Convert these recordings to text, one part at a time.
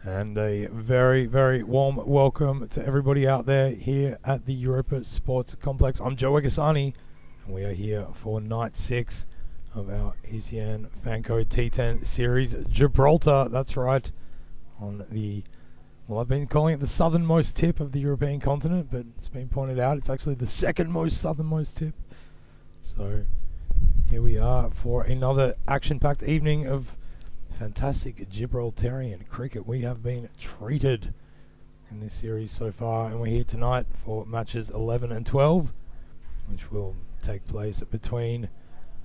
And a very, very warm welcome to everybody out there here at the Europa Sports Complex. I'm Joe Egasani, and we are here for night 6 of our ECN FanCode T10 series, Gibraltar. That's right, on the, well, I've been calling it the southernmost tip of the European continent, but it's been pointed out it's actually the second most southernmost tip. So here we are for another action-packed evening of fantastic Gibraltarian cricket. We have been treated in this series so far, and we're here tonight for matches 11 and 12, which will take place between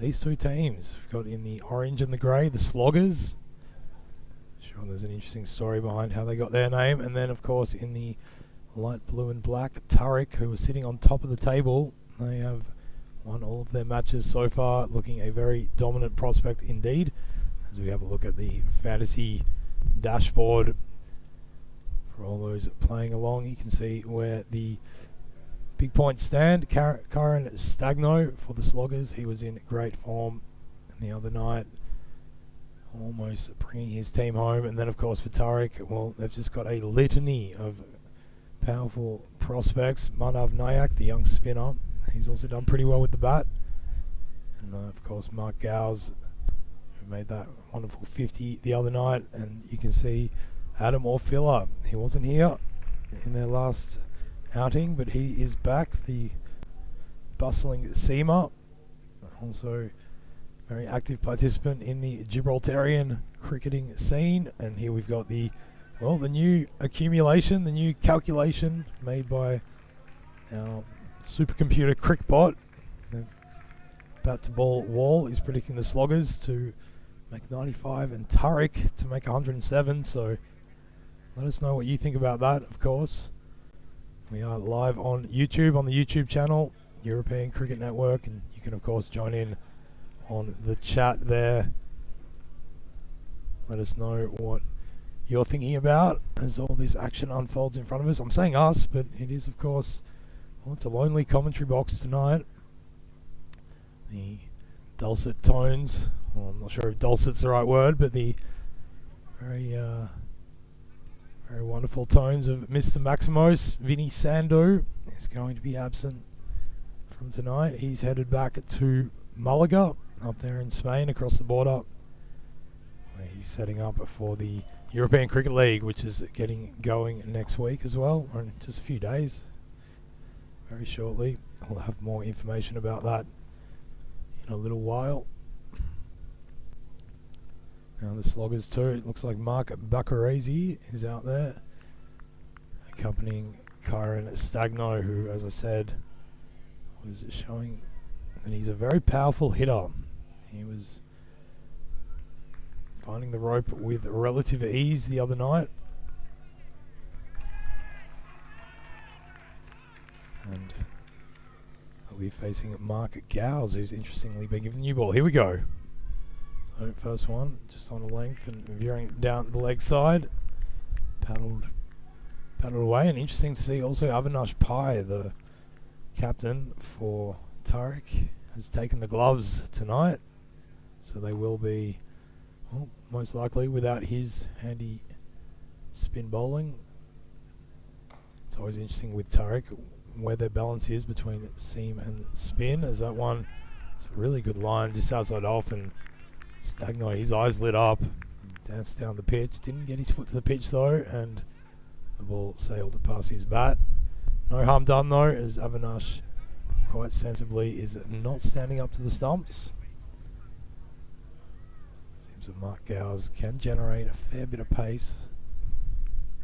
these two teams. We've got in the orange and the grey, the Sloggers. Sure, there's an interesting story behind how they got their name. And then, of course, in the light blue and black, Tariq, who was sitting on top of the table. They have won all of their matches so far, looking a very dominant prospect indeed. As we have a look at the fantasy dashboard for all those playing along, you can see where the big points stand. Karen Stagno for the Sloggers. He was in great form the other night, almost bringing his team home. And then, of course, for Tariq, well, they've just got a litany of powerful prospects. Manav Nayak, the young spinner, he's also done pretty well with the bat. And, of course, Mark Gowes, who made that wonderful 50 the other night. And you can see Adam Orfila. He wasn't here in their last outing, but he is back, the bustling seamer, also very active participant in the Gibraltarian cricketing scene. And here we've got the new accumulation, the new calculation made by our supercomputer CrickBot. The bat to ball wall is predicting the Sloggers to make 95 and Tariq to make 107, so let us know what you think about that. Of course, we are live on YouTube, on the YouTube channel, European Cricket Network, and you can, of course, join in on the chat there. Let us know what you're thinking about as all this action unfolds in front of us. I'm saying us, but it is, of course, well, it's a lonely commentary box tonight. The dulcet tones, well, I'm not sure if dulcet's the right word, but the very wonderful tones of Mr. Maximos. Vinny Sandu is going to be absent from tonight. He's headed back to Malaga, up there in Spain, across the border, where he's setting up for the European Cricket League, which is getting going next week as well, or in just a few days. Very shortly, we'll have more information about that in a little while. Now the Sloggers too, it looks like Mark Baccarese is out there, accompanying Kyron Stagno, who, as I said, was showing that he's a very powerful hitter. He was finding the rope with relative ease the other night. And we'll be facing Mark Gowes, who's interestingly been given the new ball. Here we go. So first one, just on a length and veering down the leg side. Paddled away. And interesting to see also Avinash Pai, the captain for Tariq, has taken the gloves tonight. So they will be, well, most likely without his handy spin bowling. It's always interesting with Tariq where their balance is between seam and spin, as that one is a really good line just outside off, and Stagno, his eyes lit up, danced down the pitch, didn't get his foot to the pitch though, and the ball sailed past his bat. No harm done though, as Avinash quite sensibly is not standing up to the stumps. Seems that Mark Gowes can generate a fair bit of pace.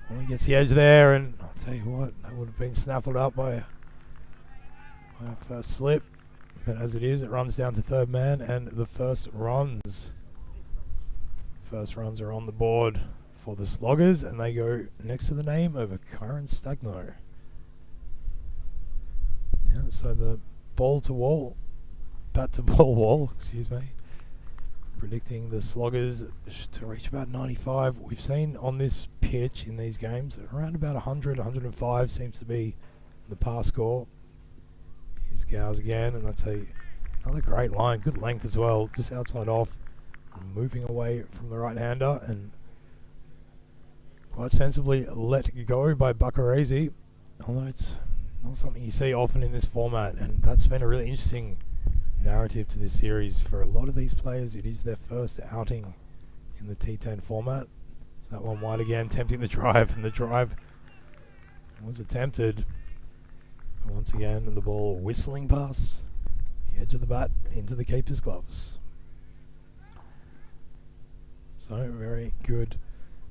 Well, he gets the edge there, and I'll tell you what, that would have been snaffled up by a first slip. But as it is, it runs down to third man, and the first runs are on the board for the Sloggers, and they go next to the name of Kyron Stagno. Yeah, so the bat to ball wall, excuse me, predicting the Sloggers to reach about 95. We've seen on this pitch in these games around about 100, 105 seems to be the pass score. Here's Gowes again, and that's another great line, good length as well, just outside off, moving away from the right-hander, and quite sensibly let go by Bacarese, although it's not something you see often in this format, and that's been a really interesting narrative to this series. For a lot of these players, it is their first outing in the T10 format. So that one wide again, tempting the drive, and the drive was attempted. But once again, the ball whistling past the edge of the bat into the keeper's gloves. So, very good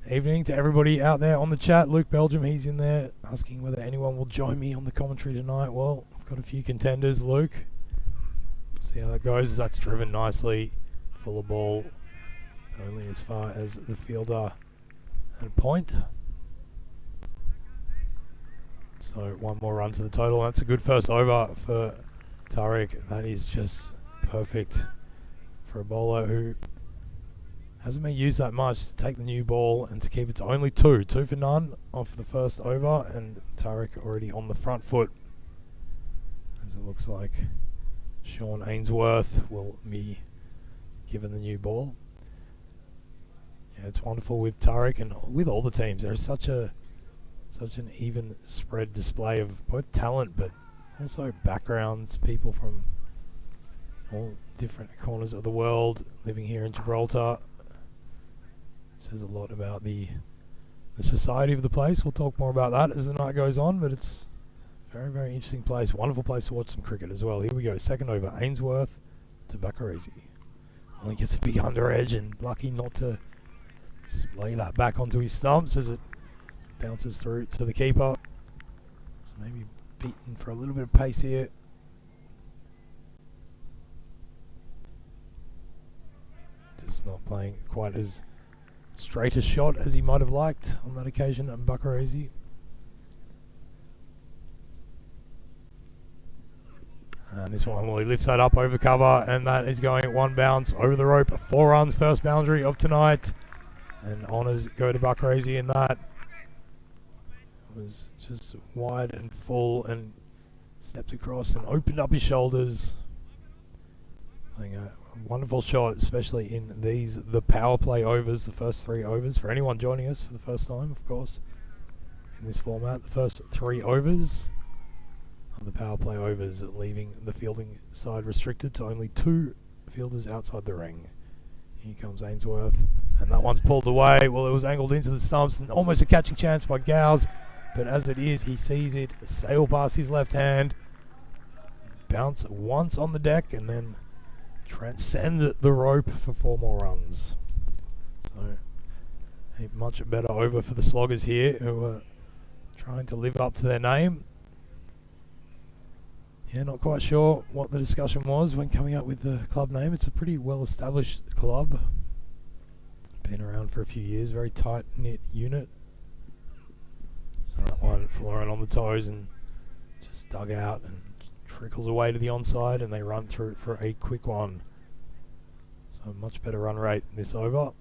evening to everybody out there on the chat. Luke Belgium, he's in there asking whether anyone will join me on the commentary tonight. Well, I've got a few contenders, Luke. See how that goes. That's driven nicely. Full of ball. Only as far as the fielder at a point. So one more run to the total. That's a good first over for Tariq. That is just perfect for a bowler who hasn't been used that much, to take the new ball and to keep it to only two for none off the first over, and Tariq already on the front foot, as it looks like Sean Ainsworth will be given the new ball. Yeah, it's wonderful with Tariq and with all the teams. There's such an even spread display of both talent but also backgrounds, people from all different corners of the world living here in Gibraltar. Says a lot about the society of the place. We'll talk more about that as the night goes on, but it's a very, very interesting place. Wonderful place to watch some cricket as well. Here we go. Second over, Ainsworth to Bacarese. Only gets a big under edge and lucky not to lay that back onto his stumps as it bounces through to the keeper. So maybe beaten for a little bit of pace here. Just not playing quite as straight a shot as he might have liked on that occasion at Bacarese. And this one, well, he lifts that up over cover, and that is going at one bounce over the rope. 4 runs, first boundary of tonight. And honours go to Bacarese in that. It was just wide and full and stepped across and opened up his shoulders. Playing a wonderful shot, especially in the power play overs, the first 3 overs. For anyone joining us for the first time, of course, in this format, the first 3 overs of the power play overs, leaving the fielding side restricted to only 2 fielders outside the ring. Here comes Ainsworth, and that one's pulled away. Well, it was angled into the stumps and almost a catching chance by Gowes, but as it is, he sees it sail past his left hand, bounce once on the deck, and then transcend the rope for 4 more runs. So a much better over for the Sloggers here, who are trying to live up to their name. Yeah, not quite sure what the discussion was when coming up with the club name. It's a pretty well established club, been around for a few years, very tight knit unit. So that one flying on the toes and just dug out and trickles away to the onside, and they run through for a quick one. So much better run rate in this over.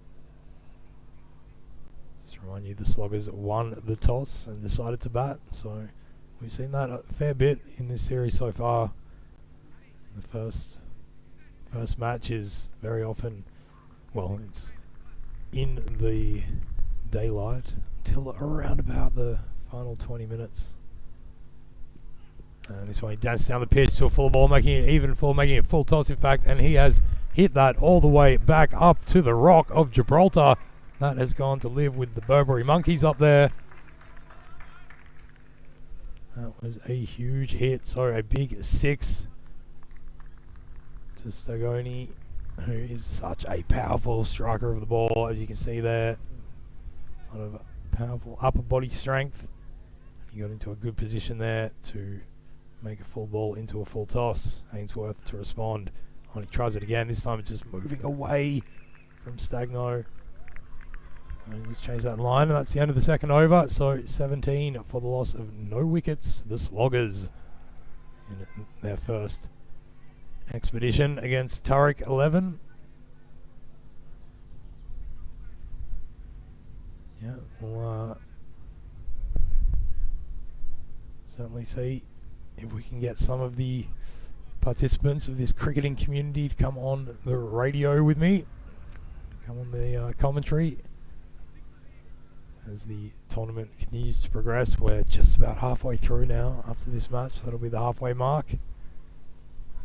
Just remind you, the Sloggers won the toss and decided to bat. So we've seen that a fair bit in this series so far. The first match is very often, well, it's in the daylight until around about the final 20 minutes. And this one, he dances down the pitch to a full ball, making it even full, making it full toss, in fact, and he has hit that all the way back up to the Rock of Gibraltar. That has gone to live with the Burberry Monkeys up there. That was a huge hit, so a big 6 to Stagoni, who is such a powerful striker of the ball, as you can see there. A lot of powerful upper body strength. He got into a good position there to make a full ball into a full toss. Ainsworth to respond. Oh, he tries it again. This time it's just moving away from Stagno. And just change that line, and that's the end of the second over. So 17 for the loss of no wickets. The Sloggers in their first expedition against Tariq 11. Yeah, we'll certainly see if we can get some of the participants of this cricketing community to come on the radio with me, come on the commentary. as the tournament continues to progress. We're just about halfway through now after this match. That'll be the halfway mark. And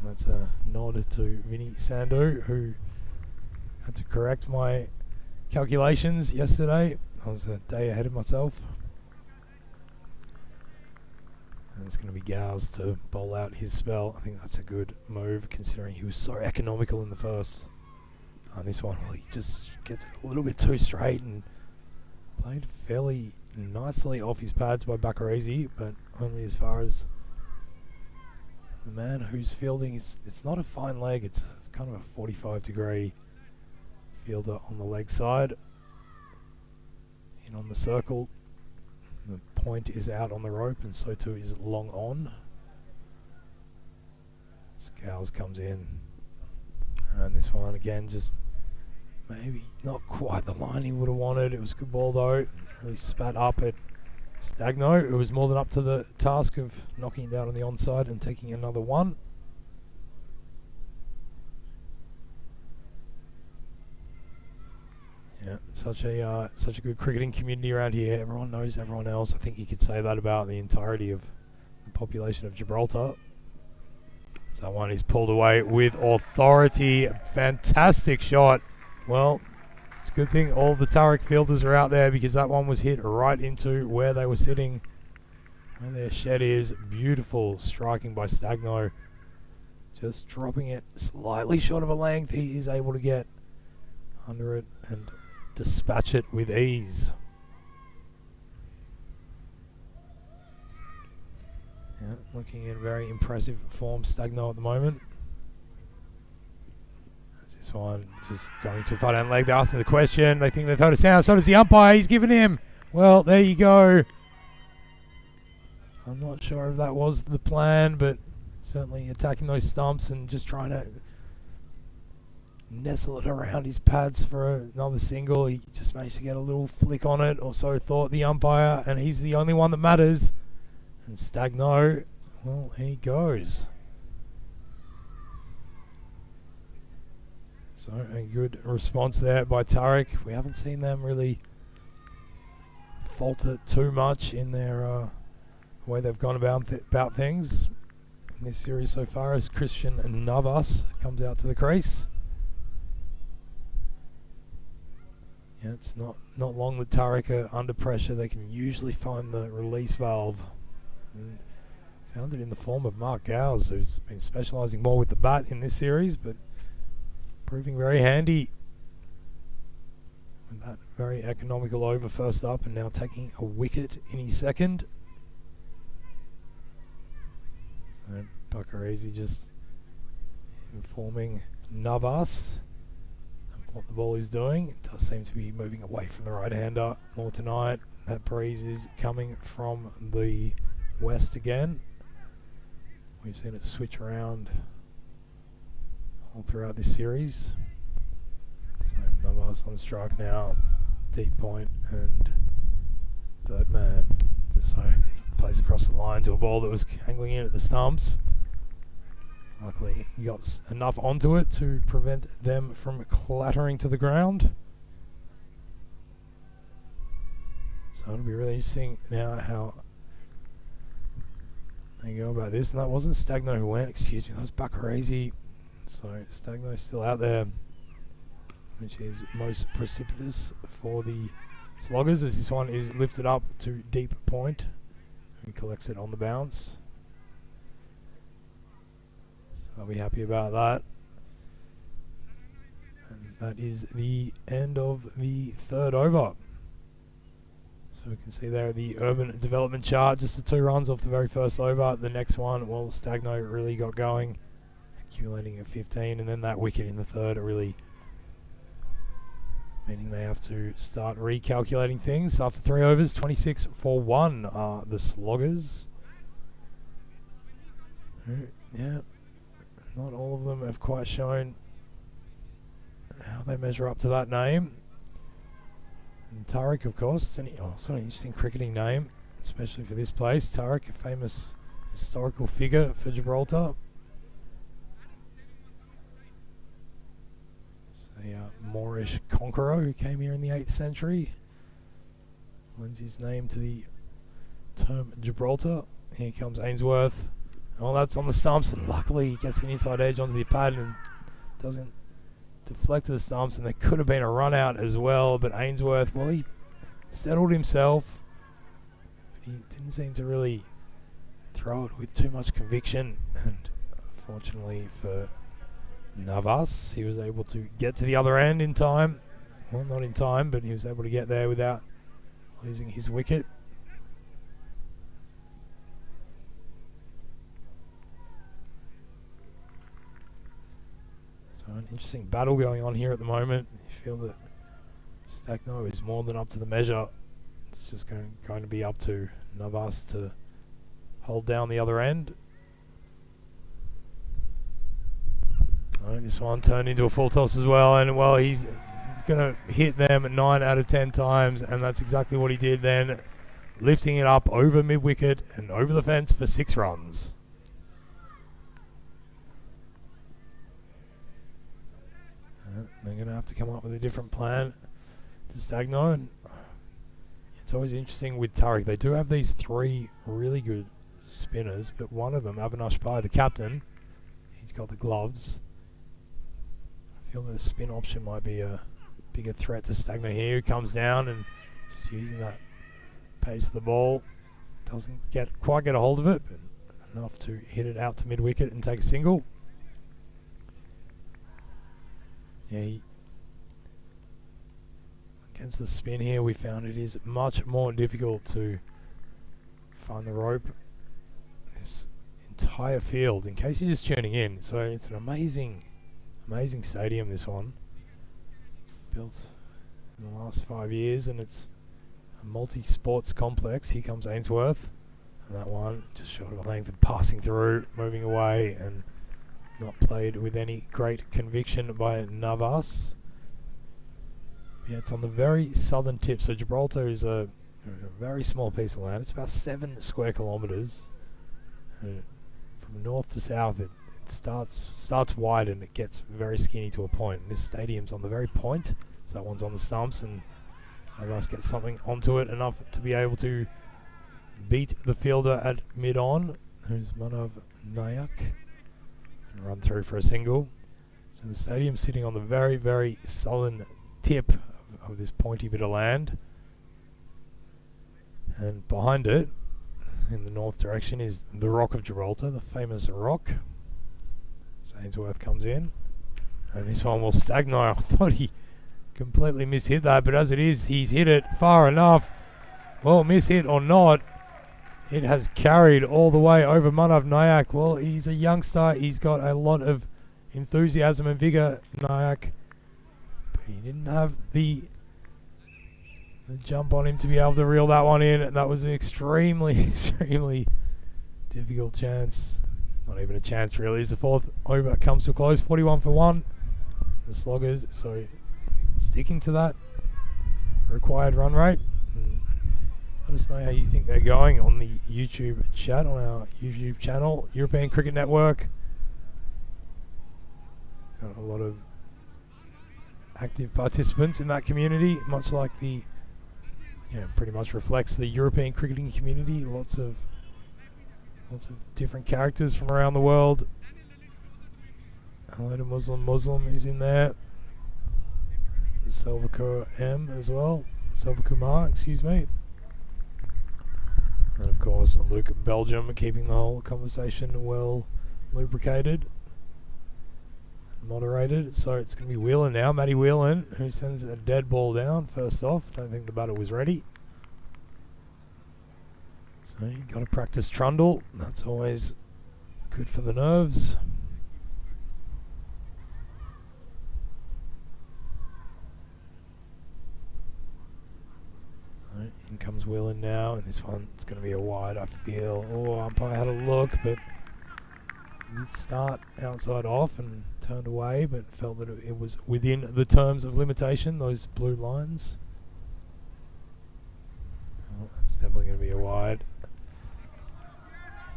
that's a nod to Vinny Sandu, who had to correct my calculations yesterday. I was a day ahead of myself. And it's going to be Gowes to bowl out his spell. I think that's a good move considering he was so economical in the first. On this one, well, he just gets it a little bit too straight and played fairly nicely off his pads by Bakarese, but only as far as the man who's fielding is. It's not a fine leg, it's kind of a 45-degree fielder on the leg side. In on the circle, the point is out on the rope, and so too is long on. Scowls comes in, and this one again just maybe not quite the line he would have wanted. It was a good ball though. Really spat up at Stagno. It was more than up to the task of knocking it down on the onside and taking another one. Yeah, such a good cricketing community around here. Everyone knows everyone else. I think you could say that about the entirety of the population of Gibraltar. So that one is pulled away with authority. Fantastic shot. Well, it's a good thing all the Tariq fielders are out there because that one was hit right into where they were sitting, where their shed is. Beautiful striking by Stagno. Just dropping it slightly short of a length. He is able to get under it and dispatch it with ease. Yeah, looking in very impressive form, Stagno at the moment. This one just going too far down leg. They're asking the question. They think they've heard a sound. So does the umpire. He's given him. Well, there you go. I'm not sure if that was the plan, but certainly attacking those stumps and just trying to nestle it around his pads for another single. He just managed to get a little flick on it, or so thought the umpire, and he's the only one that matters. And Stagno, well, he goes. So a good response there by Tariq. We haven't seen them really falter too much in their way they've gone about things in this series so far, as Christian Navas comes out to the crease. Yeah, it's not long that Tariq are under pressure. They can usually find the release valve. And found it in the form of Mark Gowes, who's been specialising more with the bat in this series, but proving very handy with that very economical over first up, and now taking a wicket in his second. And Bakarese just informing Navas of what the ball is doing. It does seem to be moving away from the right-hander more tonight. That breeze is coming from the west again. We've seen it switch around all throughout this series. So Navas on strike now, deep point and third man. So he plays across the line to a ball that was angling in at the stumps. Luckily he got enough onto it to prevent them from clattering to the ground. So it'll be really interesting now how they go about this. And that wasn't Stagno who went, excuse me, that was Bakarese. So Stagno's still out there, which is most precipitous for the Sloggers, as this one is lifted up to deep point. He collects it on the bounce. I'll be happy about that. And that is the end of the third over. So we can see there the urban development chart, just the 2 runs off the very first over. The next one, well, Stagno really got going, accumulating a 15, and then that wicket in the third really meaning they have to start recalculating things. After 3 overs, 26 for 1 are the Sloggers. Yeah, not all of them have quite shown how they measure up to that name. And Tariq, of course, it's also an interesting cricketing name, especially for this place. Tariq, a famous historical figure for Gibraltar. A Moorish conqueror who came here in the 8th century. lends his name to the term Gibraltar. Here comes Ainsworth. Oh, that's on the stumps, and luckily he gets an inside edge onto the pad and doesn't deflect to the stumps, and there could have been a run out as well, but Ainsworth, well, he settled himself. He didn't seem to really throw it with too much conviction, and fortunately for Navas, he was able to get to the other end in time. Well, not in time, but he was able to get there without losing his wicket. So an interesting battle going on here at the moment. You feel that Stagno is more than up to the measure. It's just going to be up to Navas to hold down the other end. So this one turned into a full toss as well, and well, he's going to hit them 9 out of 10 times, and that's exactly what he did then, lifting it up over mid-wicket and over the fence for 6 runs. They're going to have to come up with a different plan to Stagno. And it's always interesting with Tariq. They do have these 3 really good spinners, but one of them, Avinash Pai, the captain, he's got the gloves. I feel that a spin option might be a bigger threat to Stagno here, who comes down and just using that pace of the ball. Doesn't quite get a hold of it, but enough to hit it out to mid-wicket and take a single. Yeah, against the spin here, we found it is much more difficult to find the rope. This entire field, in case you're just tuning in, so it's an amazing stadium, this one. Built in the last 5 years, and it's a multi-sports complex. Here comes Ainsworth, and that one just short of a length and passing through, moving away, and not played with any great conviction by Navas. Yeah, it's on the very southern tip, so Gibraltar is a very small piece of land. It's about 7 square kilometres. From north to south, it starts wide and it gets very skinny to a point. And this stadium's on the very point, so that one's on the stumps, and Navas gets something onto it enough to be able to beat the fielder at mid-on, who's Manav Nayak, and run through for a single. So the stadium's sitting on the very, very southern tip of this pointy bit of land, and behind it, in the north direction, is the Rock of Gibraltar, the famous rock. Ainsworth comes in, and this one will Stagno. I thought he completely mishit that, but as it is, he's hit it far enough. Well, mishit or not, it has carried all the way over Manav Nayak. Well, he's a youngster. He's got a lot of enthusiasm and vigour, Nayak. But he didn't have the jump on him to be able to reel that one in. That was an extremely difficult chance. Not even a chance, really. As the 4th over comes to a close, 41 for 1. The Sloggers, so sticking to that required run rate. Let us know how you think they're going on the YouTube chat, on our YouTube channel, European Cricket Network. Got a lot of active participants in that community, much like the, pretty much reflects the European cricketing community. Lots of different characters from around the world. Hello to Muslim is in there. Selvakur M as well. Selvakumar, excuse me. And of course, Luke Belgium, keeping the whole conversation well lubricated, moderated. So it's going to be Whelan now, Matty Whelan, who sends a dead ball down first off. Don't think the batter was ready. So you got to practice trundle. That's always good for the nerves. In comes Whelan now, and this one's going to be a wide, I feel. Oh, umpire had a look, but did start outside off and turned away, but felt that it was within the terms of limitation, those blue lines. Oh, that's definitely going to be a wide.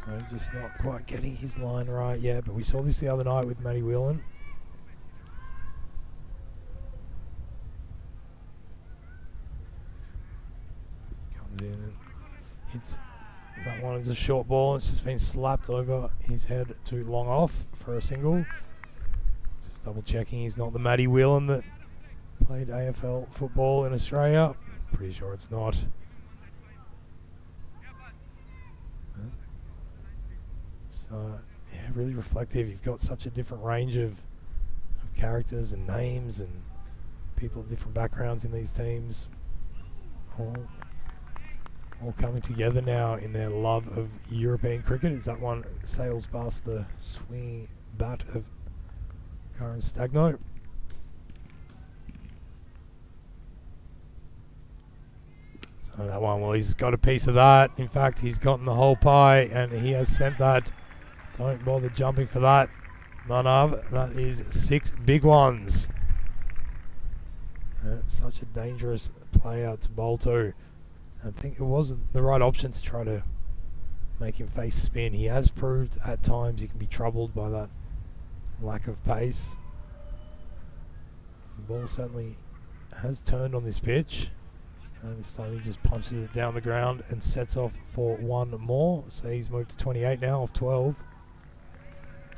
So just not quite getting his line right yet, but we saw this the other night with Matty Whelan. in and hits that one. Is a short ball. It's just been slapped over his head to long off for a single. Just double checking he's not the Matty Whelan that played AFL football in Australia. Pretty sure it's not. It's yeah, really reflective. You've got such a different range of characters and names and people of different backgrounds in these teams, all coming together now in their love of European cricket. As that one sails past the swinging bat of Karen Stagno. So that one, well, he's got a piece of that. In fact, he's gotten the whole pie and he has sent that. Don't bother jumping for that. None of. That is 6 big ones. Such a dangerous player to bowl to. I think it was the right option to try to make him face spin. He has proved at times he can be troubled by that lack of pace. The ball certainly has turned on this pitch. And this time he just punches it down the ground and sets off for one more. So he's moved to 28 now off 12.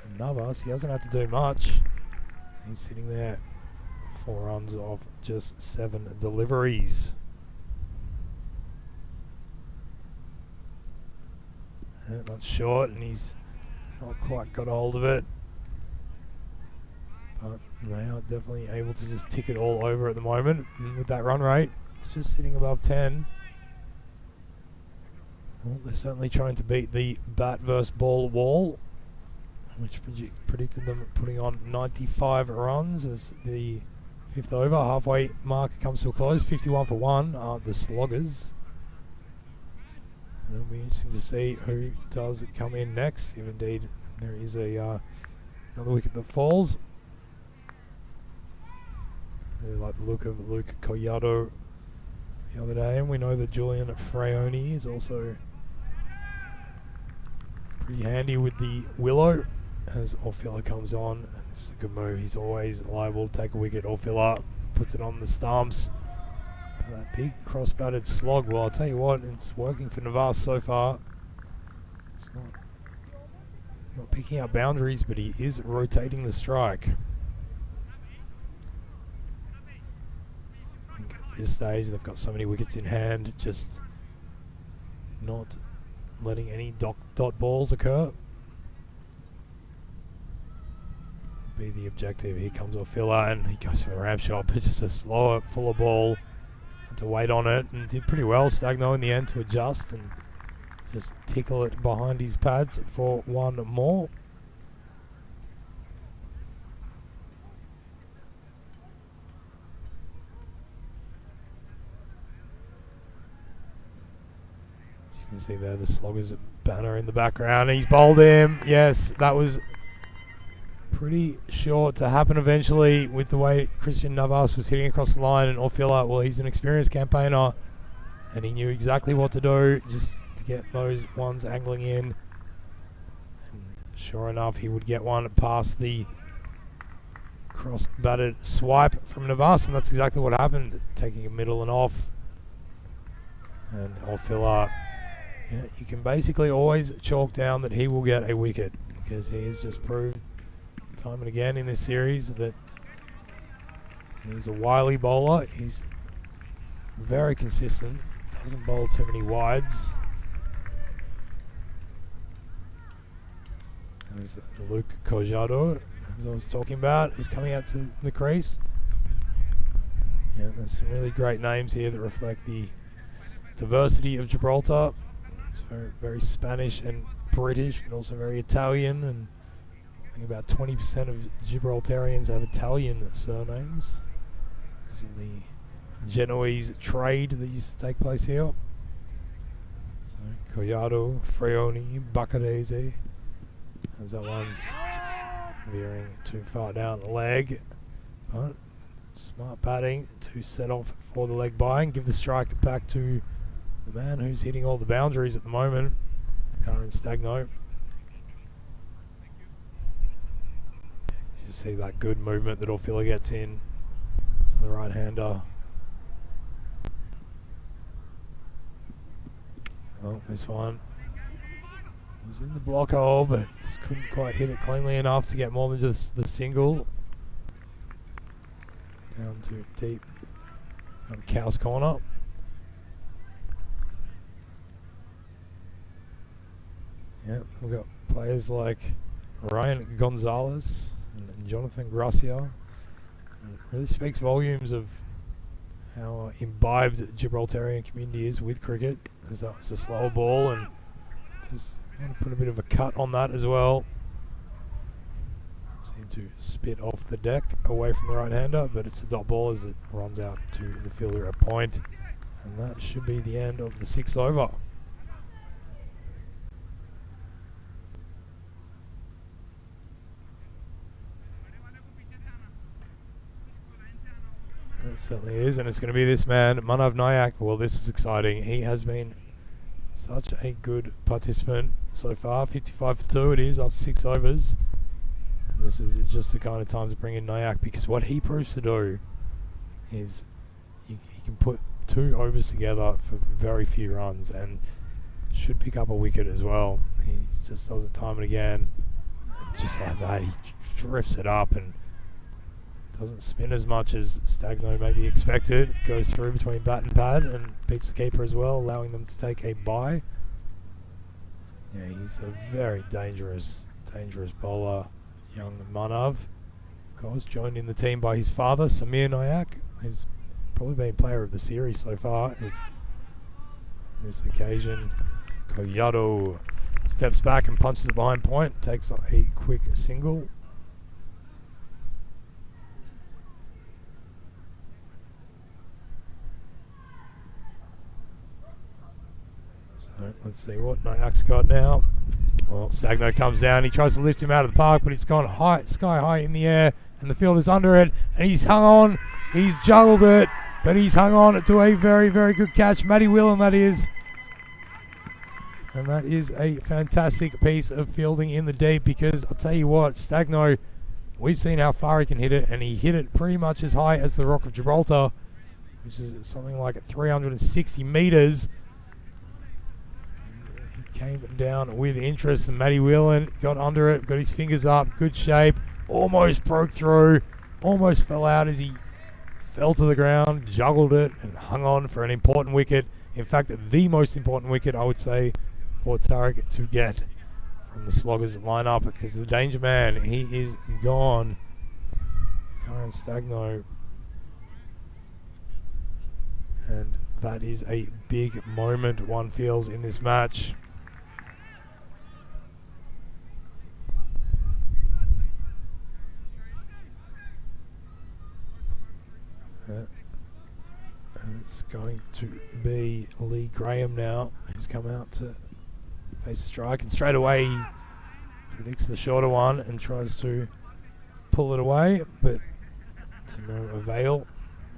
And Navas, he hasn't had to do much. He's sitting there 4 runs off just 7 deliveries. Not short, and he's not quite got a hold of it. But they are definitely able to just tick it all over at the moment. And with that run rate, it's just sitting above 10. Well, they're certainly trying to beat the bat versus ball wall, which predicted them putting on 95 runs as the 5th over. Halfway mark comes to a close. 51 for 1 are the sloggers. It'll be interesting to see who does come in next, if indeed there is a another wicket that falls. Really like the look of Luke Collado the other day, and we know that Julian Freoni is also pretty handy with the willow as Orfila comes on, and this is a good move. He's always liable to take a wicket. Orfila puts it on the stumps. That big cross-batted slog. Well, I'll tell you what, it's working for Navas so far. It's not picking up boundaries, but he is rotating the strike. I think at this stage they've got so many wickets in hand, just not letting any dot balls occur. Be the objective. Here comes Orfila and he goes for the ramp shot, but just a slower, fuller ball. To wait on it, and did pretty well, Stagno, in the end, to adjust and just tickle it behind his pads for one more. As you can see there, the slogger's banner in the background. He's bowled him. Yes, that was pretty sure to happen eventually with the way Christian Navas was hitting across the line, and Orfila, well, he's an experienced campaigner and he knew exactly what to do just to get those ones angling in, and sure enough he would get one past the cross-batted swipe from Navas, and that's exactly what happened, taking a middle and off. And Orfila, yeah, you can basically always chalk down that he will get a wicket because he has just proved time and again in this series that he's a wily bowler. He's very consistent, doesn't bowl too many wides. There's Luke Collado, as I was talking about, is coming out to the crease. Yeah, there's some really great names here that reflect the diversity of Gibraltar. It's very, very Spanish and British, and also very Italian, and I think about 20% of Gibraltarians have Italian surnames because of the Genoese trade that used to take place here. So Collado, Freoni, Baccarese, as that one's just veering too far down the leg, but smart batting to set off for the leg by and give the strike back to the man who's hitting all the boundaries at the moment, Karen Stagno. You see that good movement that Orfila gets in to the right-hander. Well, this one was in the block hole, but just couldn't quite hit it cleanly enough to get more than just the single. Down to deep on Cow's corner. Yeah, we've got players like Ryan Gonzalez and Jonathan Gracia. It really speaks volumes of how imbibed Gibraltarian community is with cricket. It's a slower ball, and just want to put a bit of a cut on that as well. Seem to spit off the deck away from the right-hander, but it's a dot ball as it runs out to the fielder at point, and that should be the end of the 6th over. It certainly is, and it's going to be this man, Manav Nayak. Well, this is exciting. He has been such a good participant so far. 55 for 2 it is after 6 overs. And this is just the kind of time to bring in Nayak, because what he proves to do is he can put 2 overs together for very few runs and should pick up a wicket as well. He just does it time and again. And just like that, he drifts it up and doesn't spin as much as Stagno maybe expected. Goes through between bat and pad and beats the keeper as well, allowing them to take a bye. Yeah, he's a very dangerous bowler, young Manav. Of course, joined in the team by his father, Samir Nayak, who's probably been player of the series so far. This occasion, Koyado steps back and punches it behind point, takes a quick single. So let's see what Nayak's got now. Well, Stagno comes down, he tries to lift him out of the park, but it's gone high, sky high in the air, and the fielder's under it, and he's hung on, he's juggled it, but he's hung on to a very, very good catch. Matty Whelan, that is. And that is a fantastic piece of fielding in the deep, because I'll tell you what, Stagno, we've seen how far he can hit it, and he hit it pretty much as high as the Rock of Gibraltar, which is something like 360 metres. Came down with interest, and Matty Whelan got under it, got his fingers up, good shape, almost broke through, almost fell out as he fell to the ground, juggled it and hung on for an important wicket. In fact, the most important wicket, I would say, for Tariq to get from the Sloggers lineup, because the danger man, he is gone. Karen Stagno. And that is a big moment one feels in this match. And it's going to be Lee Graham now, who's come out to face a strike, and straight away he predicts the shorter one and tries to pull it away, but to no avail.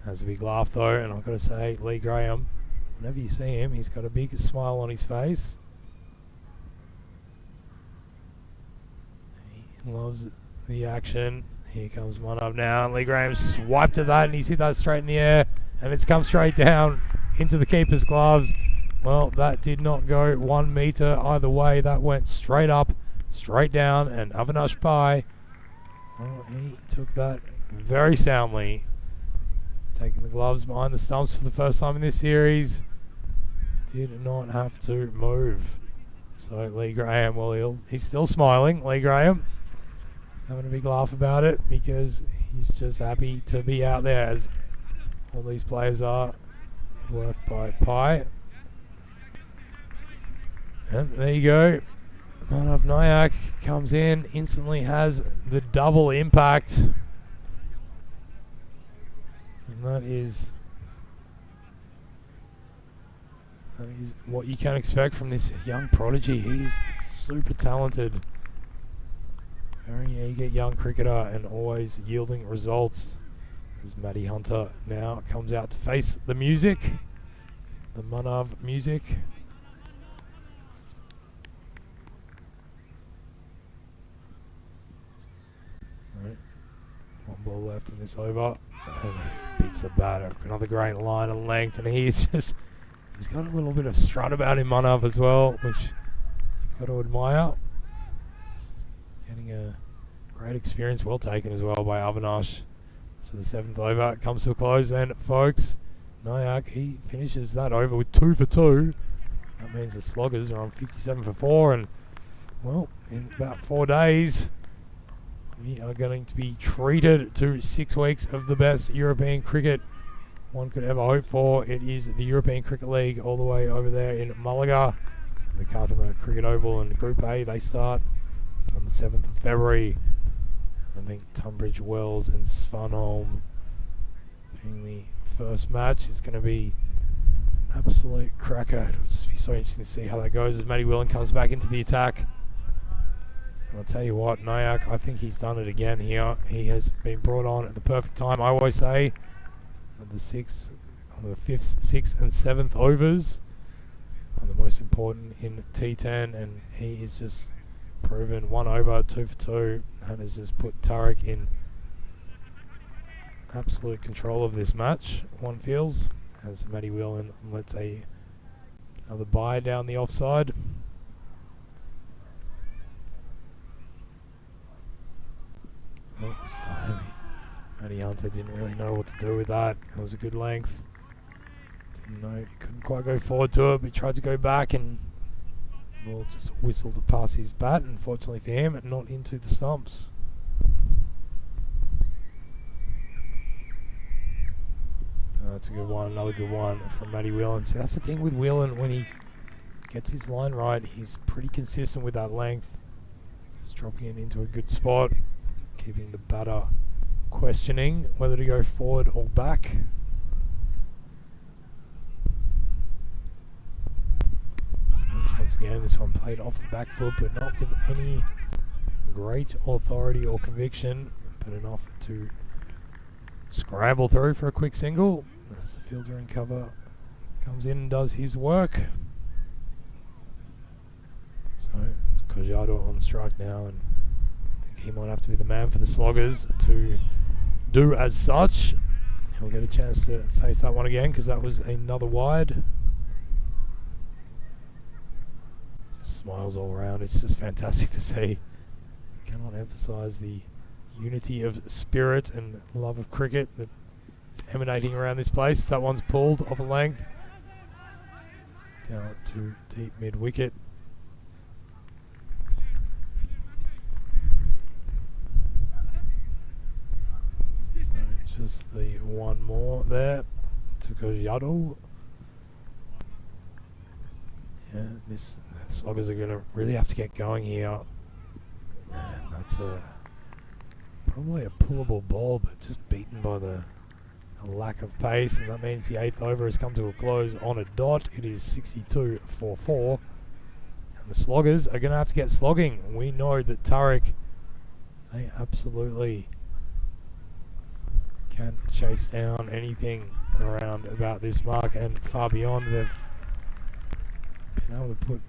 Has a big laugh though, and I've got to say, Lee Graham, whenever you see him, he's got a big smile on his face. He loves the action. Here comes one up now, and Lee Graham swiped at that, and he's hit that straight in the air, and it's come straight down into the keeper's gloves. Well, that did not go 1 metre either way. That went straight up, straight down, and Avinash Pai, well, he took that very soundly, taking the gloves behind the stumps for the first time in this series. Did not have to move. So Lee Graham, well, he's still smiling, Lee Graham. Having a big laugh about it, because he's just happy to be out there, as all these players are. Worked by Pai. And there you go. Manav Nayak comes in, instantly has the double impact. And that is what you can expect from this young prodigy. He's super talented. Very eager young cricketer, and always yielding results. As Matty Hunter now comes out to face the music, the Manav music. Right. One ball left in this over, and he beats the batter. Another great line and length, and he's He's got a little bit of strut about him, Manav, as well, which you've got to admire. Getting a great experience, well taken as well by Avinash. So the 7th over comes to a close then, folks. Nyack, he finishes that over with 2 for 2. That means the Sloggers are on 57 for 4, and, well, in about 4 days, we are going to be treated to 6 weeks of the best European cricket one could ever hope for. It is the European Cricket League all the way over there in Malaga. The Carthamar Cricket Oval and Group A, they start on the 7th of February. I think Tunbridge Wells and Svanholm being the first match is going to be an absolute cracker. It'll just be so interesting to see how that goes as Matty Willen comes back into the attack. And I'll tell you what, Nyack, I think he's done it again here. He has been brought on at the perfect time. I always say on the 5th, 6th and 7th overs are the most important in T10, and he is just proven 1 over, 2 for 2, and has just put Tariq in absolute control of this match, one feels, as Matty Whelan lets another bye down the offside. Well, this time Matty Hunter didn't really know what to do with that. It was a good length. Didn't know, he couldn't quite go forward to it, but he tried to go back and the ball just whistled past his bat, unfortunately for him, and not into the stumps. That's a good one, another good one from Matty Whelan. So that's the thing with Whelan, when he gets his line right, he's pretty consistent with that length. Just dropping it into a good spot, keeping the batter questioning whether to go forward or back. And once again, this one played off the back foot, but not with any great authority or conviction, but enough to scramble through for a quick single as the fielder in cover comes in and does his work. So it's Cojado on strike now, and I think he might have to be the man for the Sloggers to do as such. He'll get a chance to face that one again because that was another wide. Just smiles all around. It's just fantastic to see. Cannot emphasize the unity of spirit and love of cricket that is emanating around this place. That one's pulled off a length down to deep mid wicket. So just the one more there to Cojado. Yeah, the Sloggers are going to really have to get going here. And that's probably a pullable ball, but just beaten by the lack of pace, and that means the 8th over has come to a close on a dot. It is 62 for 4, and the Sloggers are going to have to get slogging. We know that Tariq, they absolutely can chase down anything around about this mark and far beyond. They've been able to put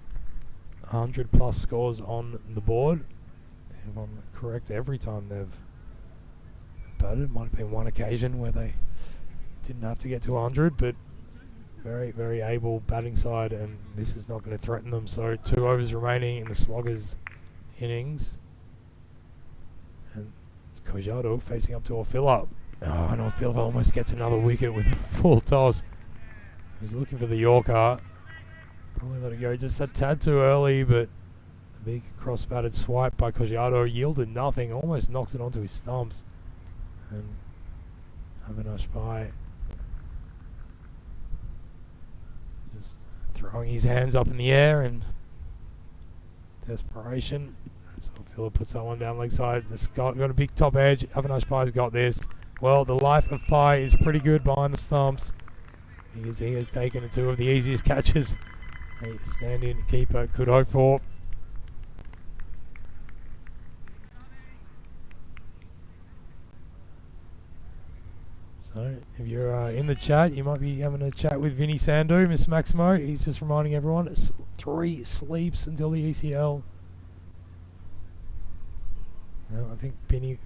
100 plus scores on the board, if I'm correct, every time they've batted. It might have been one occasion where they didn't have to get to 100, but very, very able batting side, and this is not going to threaten them. So 2 overs remaining in the Sloggers innings, and it's Cojado facing up to Orfila. Oh, and Orfila almost gets another wicket with a full toss. He's looking for the Yorker. Probably let it go just a tad too early, but a big cross-batted swipe by Cojado yielded nothing, almost knocked it onto his stumps. And Avinash Pai just throwing his hands up in the air in desperation. So Philip puts that one down leg side. This got a big top edge. Avinash Pai's got this. Well, the life of Pai is pretty good behind the stumps. He has taken 2 of the easiest catches a stand-in keeper could hope for. So, if you're in the chat, you might be having a chat with Vinny Sandu, Mr. Maximo. He's just reminding everyone it's 3 sleeps until the ECL. Well, I think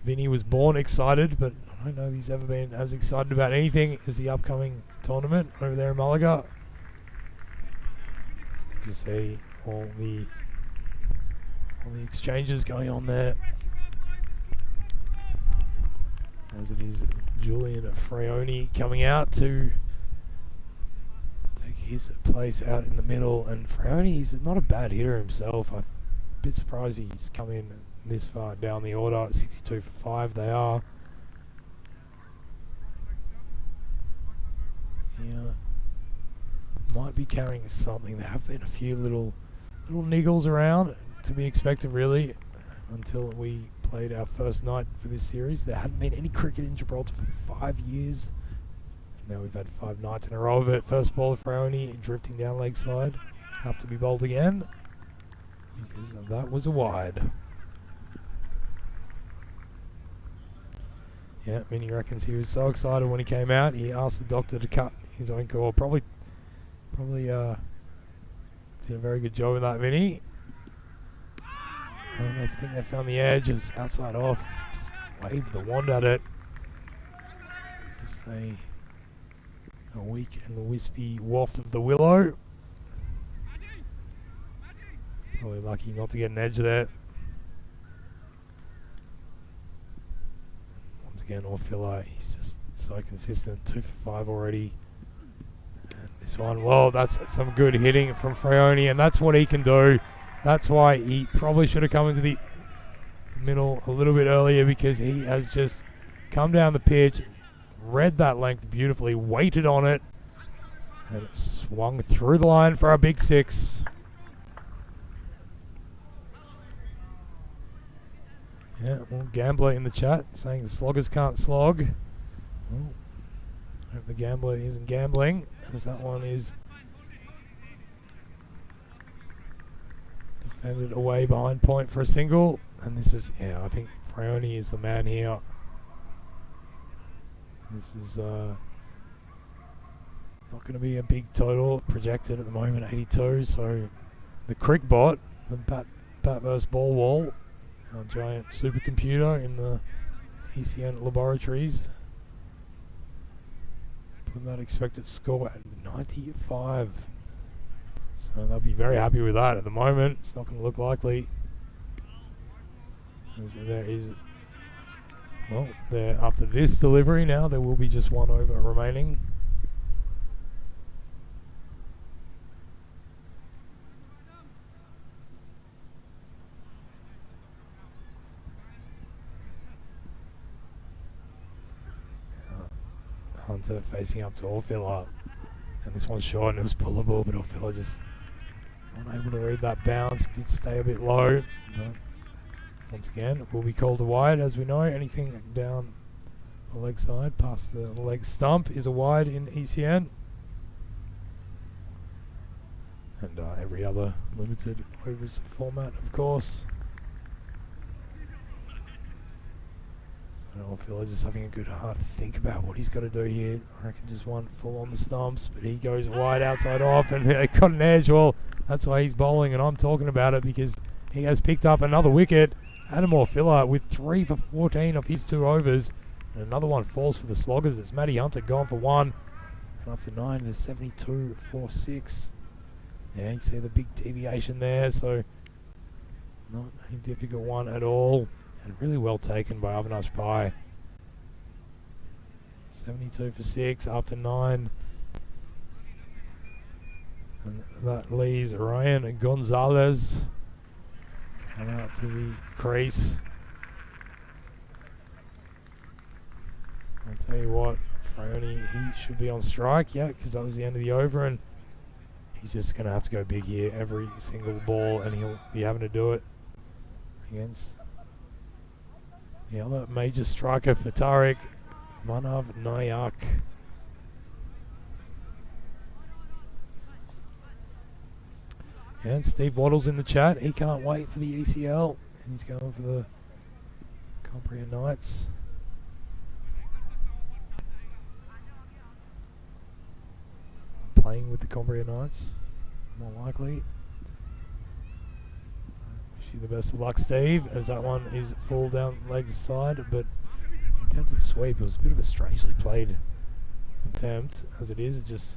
Vinny was born excited, but I don't know if he's ever been as excited about anything as the upcoming tournament over there in Malaga. to see all the exchanges going on there. As it is Julian Freoni coming out to take his place out in the middle. And Freoni, he's not a bad hitter himself. I'm a bit surprised he's come in this far down the order. 62 for 5 they are. Yeah, might be carrying something. There have been a few little niggles around, to be expected really, until we played our first night for this series. There hadn't been any cricket in Gibraltar for 5 years. Now we've had 5 nights in a row of it. First ball of Freoni drifting down leg side. Have to be bowled again, because that was a wide. Yeah, Vinny reckons he was so excited when he came out. He asked the doctor to cut his own call. Probably did a very good job of that, Vinny. I think they found the edge. It was outside off. He just waved the wand at it. Just a weak and wispy waft of the willow. Probably lucky not to get an edge there. Once again, Orfila, he's just so consistent. 2 for 5 already. And this one, well, that's some good hitting from Freoni, and that's what he can do. That's why he probably should have come into the middle a little bit earlier, because he has just come down the pitch, read that length beautifully, waited on it, and it swung through the line for a big 6. Yeah, well, Gambler in the chat saying the sloggers can't slog. Well, I hope the Gambler isn't gambling, as that one is defended away behind point for a single. And this is, yeah, I think Freoni is the man here. This is not going to be a big total projected at the moment, 82. So the Crickbot, the bat versus ball wall, our giant supercomputer in the ECN laboratories, put that expected score at 95. So they'll be very happy with that. At the moment, it's not going to look likely. As there is, well, there after this delivery now, there will be just 1 over remaining. Hunter facing up to Orfila, and this one's short and it was pullable, but Orfila just not able to read that bounce. It did stay a bit low, but once again it will be called a wide. As we know, anything down the leg side past the leg stump is a wide in ECN, and every other limited overs format, of course. Orfila just having a good hard think about what he's got to do here. I reckon just one full on the stumps, but he goes wide outside off, and they got an edge. Well, that's why he's bowling, and I'm talking about it, because he has picked up another wicket. Adam Orfila with 3 for 14 of his 2 overs, and another one falls for the sloggers. It's Matty Hunter gone for 1, and after 9 there's 72 for 6. Yeah, you see the big deviation there, so not a difficult one at all. And really well taken by Avinash Pai. 72 for 6 after 9. And that leaves Ryan Gonzalez to come out to the crease. I'll tell you what, Freoni, he should be on strike, yeah, because that was the end of the over, and he's just going to have to go big here every single ball, and he'll be having to do it against the other major striker for Tariq, Manav Nayak. And Steve Waddle's in the chat. He can't wait for the ECL. And he's going for the Cumbria Knights. Playing with the Cumbria Knights, more likely. The best of luck, Steve, as that one is full down leg side, but attempted sweep. It was a bit of a strangely played attempt, as it is. It just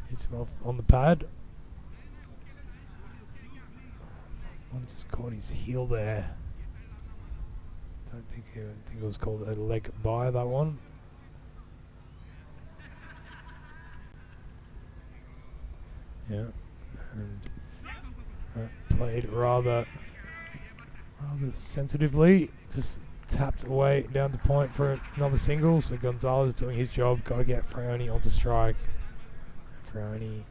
hits him off on the pad. One just caught his heel there. I think it was called a leg by, that one. Yeah, and played rather sensitively. Just tapped away down to point for another single. So Gonzalez doing his job. Got to get Fraioni onto strike. Fraioni.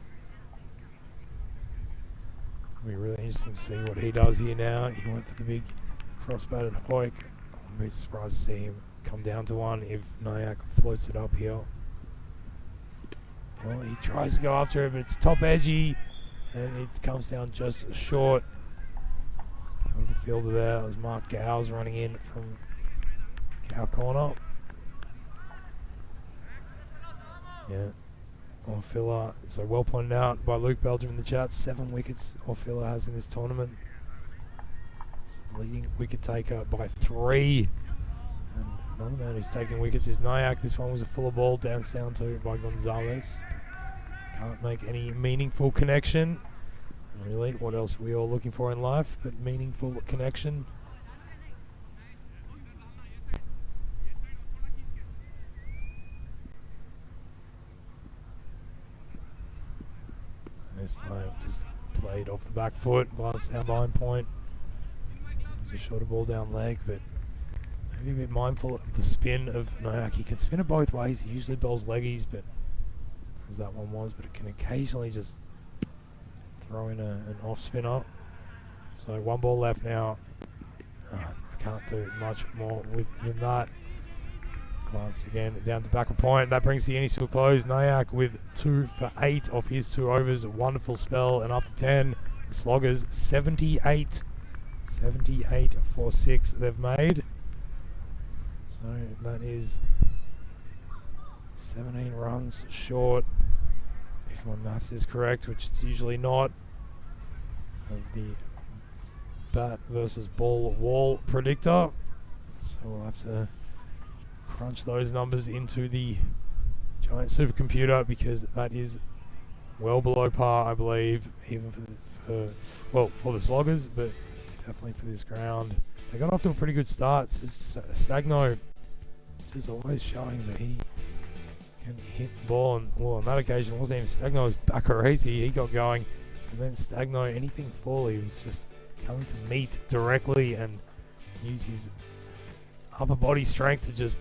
It'll be really interesting to see what he does here now. He went for the big cross-batted hoik. I'm surprised to see him come down to one if Nyack floats it up here. Well, he tries to go after it, but it's top edgy, and it comes down just short of the fielder there. That was Mark Gow's running in from Cow corner. Yeah, Orfila, so well pointed out by Luke Belgium in the chat. 7 wickets Orfila has in this tournament. Leading wicket taker by 3. And another man who's taking wickets is Nyack. This one was a fuller ball, down to by Gonzalez. Can't make any meaningful connection. Really, what else are we all looking for in life but meaningful connection? This time just played off the back foot, glanced down behind point. It was a shorter ball down leg, but maybe a bit mindful of the spin of Nyack. He can spin it both ways. He usually bowls leggies, but as that one was, but it can occasionally just throw in an off spinner. So 1 ball left now. Can't do much more than that. Glance again down the back of point. That brings the innings to a close. Nyack with 2 for 8 off his 2 overs. A wonderful spell. And after 10, the Sloggers 78 for 6 they've made. So that is 17 runs short, if my maths is correct, which it's usually not, of the bat versus ball wall predictor. So we'll have to crunch those numbers into the giant supercomputer, because that is well below par, I believe, even for the Sloggers, but definitely for this ground. They got off to a pretty good start. So Stagno just always showing that he can hit the ball, and well, on that occasion it wasn't even Stagno, it was Bacarese. He got going, and then Stagno, anything full, he was just coming to meet directly and use his upper body strength to just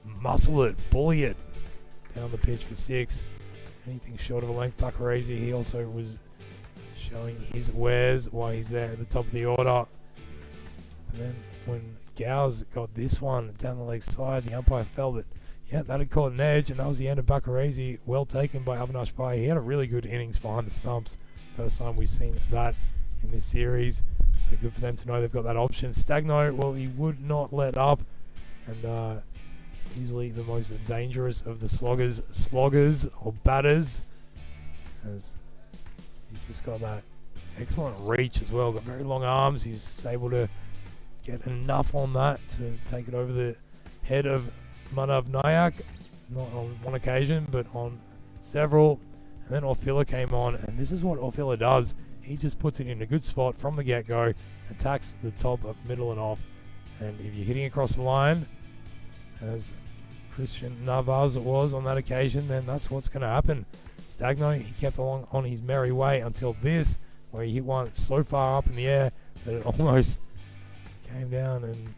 muscle it, bully it down the pitch for 6. Anything short of a length, Bacarese, he also was showing his wares while he's there at the top of the order. And then when Gow's got this one down the leg side, the umpire felt that, yeah, that had caught an edge, and that was the end of Bacarese. Well taken by Avinash Pai. He had a really good innings behind the stumps. First time we've seen that in this series. So good for them to know they've got that option. Stagno, well, he would not let up, and easily the most dangerous of the sloggers or batters, as he's just got that excellent reach as well. Got very long arms. He's just able to get enough on that to take it over the head of Manav Nayak, not on one occasion, but on several. And then Orfila came on, and this is what Orfila does. He just puts it in a good spot from the get-go, attacks the top of middle and off. And if you're hitting across the line, as Christian Navas was on that occasion, then that's what's going to happen. Stagno, he kept along on his merry way until this, where he hit one so far up in the air that it almost came down and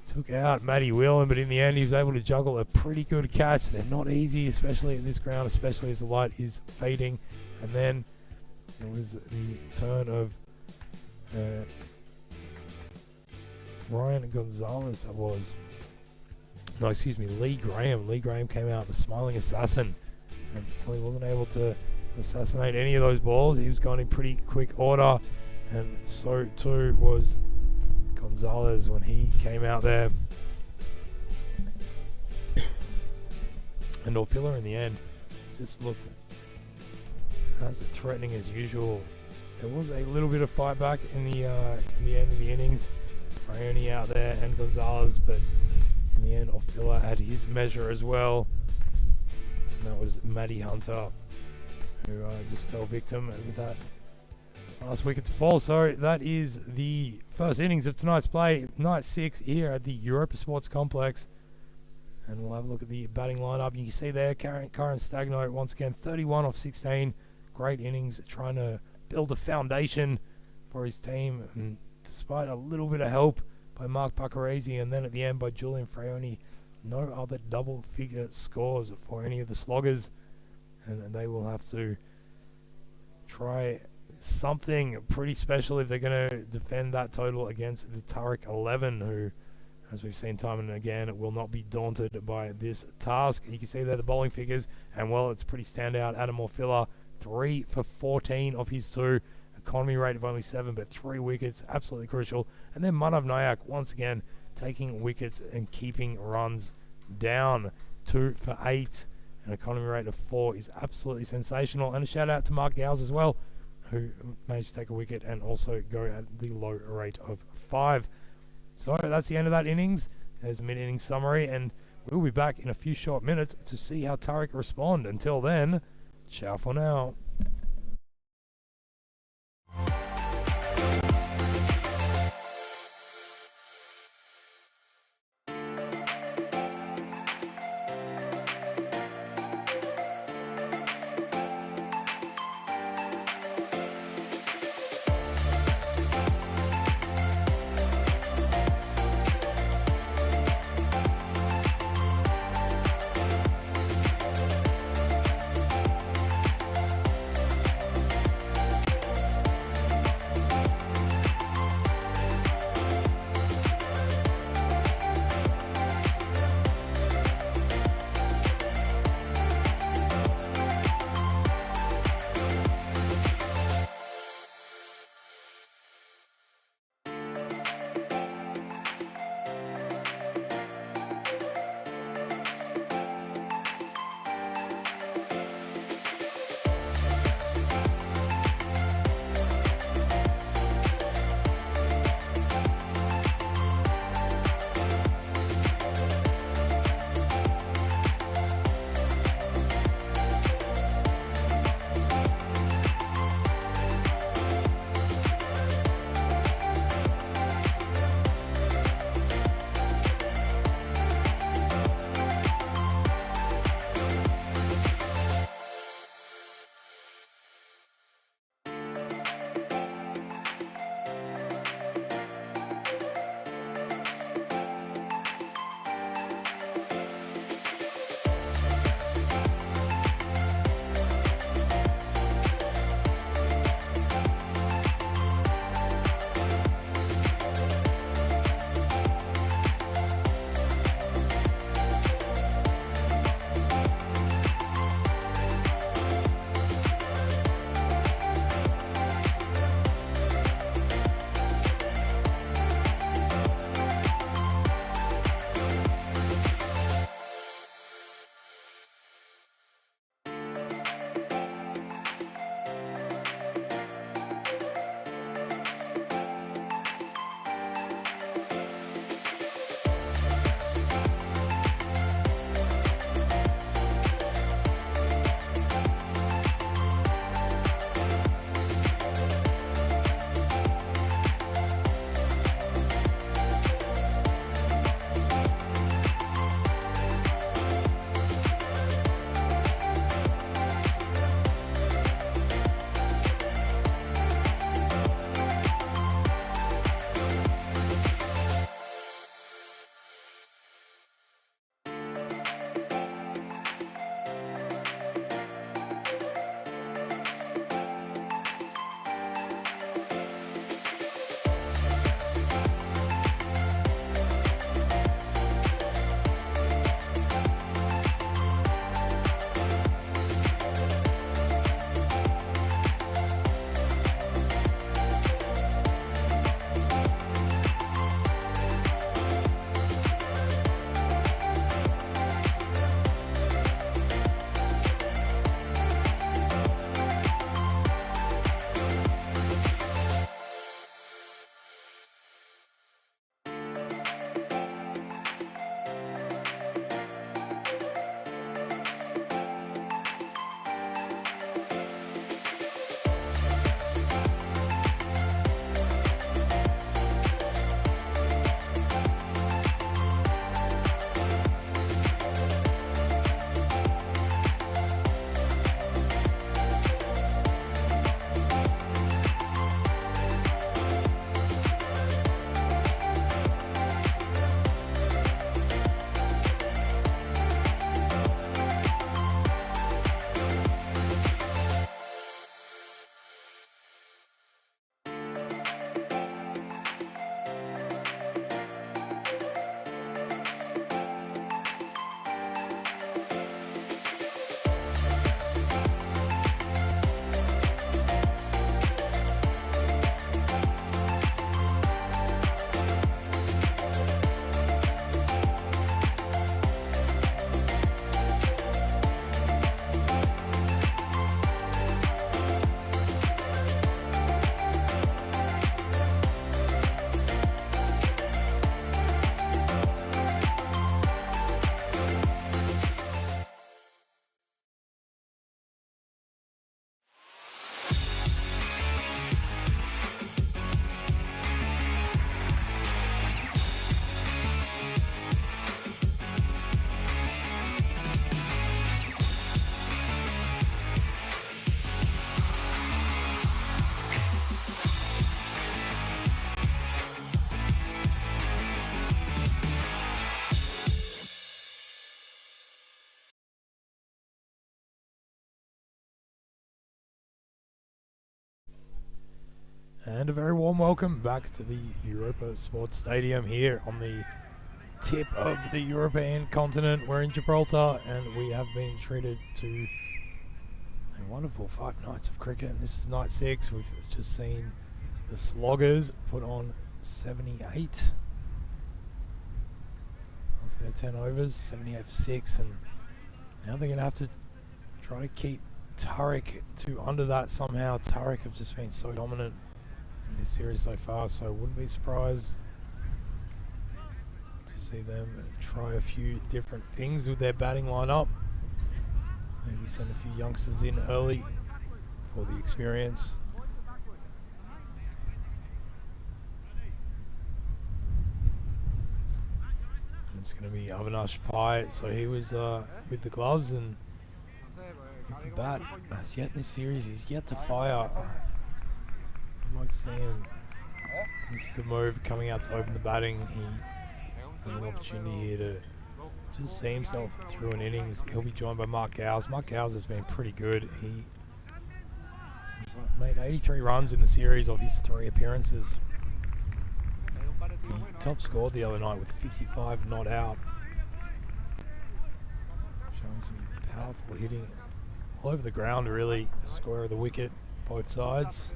took out Matty Whelan, but in the end he was able to juggle a pretty good catch. They're not easy, especially in this ground, especially as the light is fading. And then it was the turn of Ryan Gonzalez, that was. No, excuse me, Lee Graham. Lee Graham came out, the smiling assassin, and he wasn't able to assassinate any of those balls. He was going in pretty quick order, and so too was Gonzalez when he came out there. And Orfila in the end just looked as threatening as usual. There was a little bit of fight back in the end of the innings. Fraioni out there and Gonzalez, but in the end Orfila had his measure as well. And that was Matty Hunter, who just fell victim with that Last wicket to fall. So that is the first innings of tonight's play, night 6 here at the Europa Sports Complex. And we'll have a look at the batting lineup. You can see there, Karen Stagno once again, 31 off 16. Great innings, trying to build a foundation for his team. And despite a little bit of help by Mark Pacarese, and then at the end by Julian Freoni, no other double-figure scores for any of the sloggers. And they will have to try something pretty special if they're going to defend that total against the Tariq 11, who, as we've seen time and again, will not be daunted by this task. You can see there the bowling figures, and well, it's pretty standout. Adam Orfila, 3 for 14 of his 2. Economy rate of only 7, but 3 wickets, absolutely crucial. And then Manav Nayak, once again, taking wickets and keeping runs down. 2 for 8. An economy rate of 4 is absolutely sensational. And a shout out to Mark Gowes as well, who managed to take a wicket and also go at the low rate of 5. So that's the end of that innings. There's a mid-inning summary, and we'll be back in a few short minutes to see how Tariq respond. Until then, ciao for now. And a very warm welcome back to the Europa Sports Stadium here on the tip of the European continent. We're in Gibraltar and we have been treated to a wonderful 5 nights of cricket. This is night 6. We've just seen the Sloggers put on 78 of their 10 overs, 78 for 6, and now they're going to have to try to keep Tariq to under that somehow. Tariq have just been so dominant in this series so far, so I wouldn't be surprised to see them try a few different things with their batting lineup. Maybe send a few youngsters in early for the experience. And it's going to be Avinash Pai, so he was with the gloves and with the bat. As yet in this series, he's yet to fire. I'd like to see him. It's a good move coming out to open the batting. He has an opportunity here to just see himself through an innings. He'll be joined by Mark Gowes. Mark Gowes has been pretty good. He's made 83 runs in the series of his 3 appearances. He top scored the other night with 55 not out. Showing some powerful hitting all over the ground, really. Square of the wicket, both sides.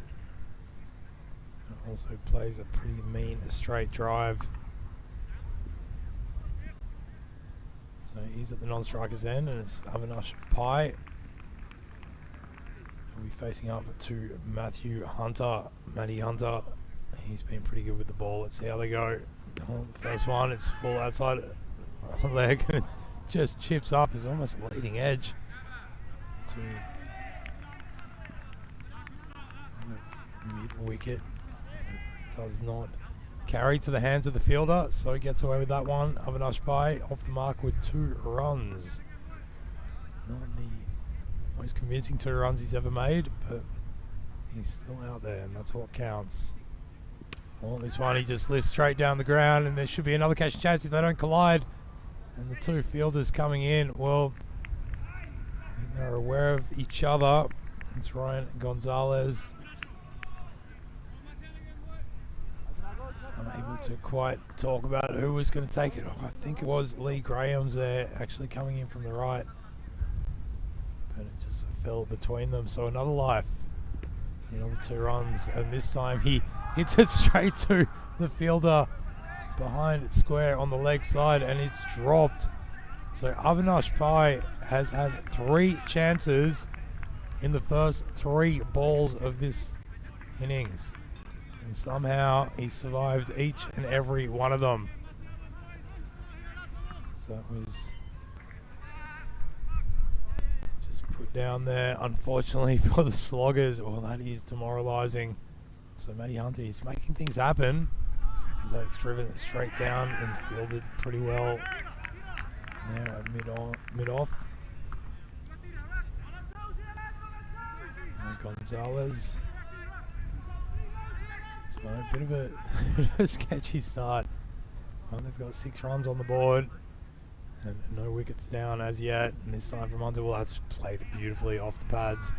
Also plays a pretty mean straight drive. So he's at the non-striker's end, and it's Avinash Pai. He'll be facing up to Matty Hunter. He's been pretty good with the ball. Let's see how they go. Oh, the first one, it's full outside leg, and it just chips up. It's almost leading edge to mid wicket. Does not carry to the hands of the fielder, so he gets away with that one. Avinash Pai off the mark with 2 runs. Not the most convincing 2 runs he's ever made, but he's still out there, and that's what counts. Well, this one he just lifts straight down the ground, and there should be another catch chance if they don't collide. And the 2 fielders coming in, well, I think they're aware of each other. It's Ryan Gonzalez. Unable to quite talk about who was going to take it. I think it was Lee Graham's there, actually coming in from the right. But it just fell between them. So another life. Another 2 runs. And this time he hits it straight to the fielder behind square on the leg side, and it's dropped. So Avinash Pai has had 3 chances in the first 3 balls of this innings. And somehow he survived each and every one of them. So that was just put down there, unfortunately, for the Sloggers. Well, that is demoralising. So Matty Hunter is making things happen. As that's driven it straight down and fielded pretty well. Now at mid-off. Gonzalez. So a bit of a sketchy start. Well, they've got 6 runs on the board and no wickets down as yet. And this time from Hunter, well, that's played beautifully off the pads.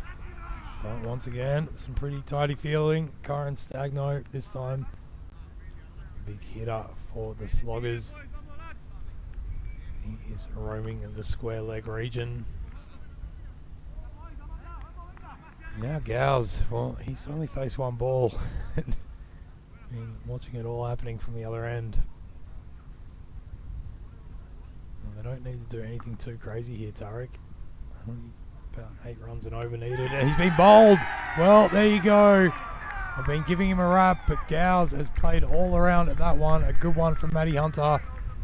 But once again, some pretty tidy fielding. Karen Stagno this time. Big hitter for the Sloggers. He is roaming in the square leg region. Now Gowes, well, he's only faced 1 ball. I mean, watching it all happening from the other end. Well, they don't need to do anything too crazy here, Tariq. Only about 8 runs and over needed, and he's been bowled. Well, there you go. I've been giving him a rap, but Gowes has played all around at that one. A good one from Matty Hunter.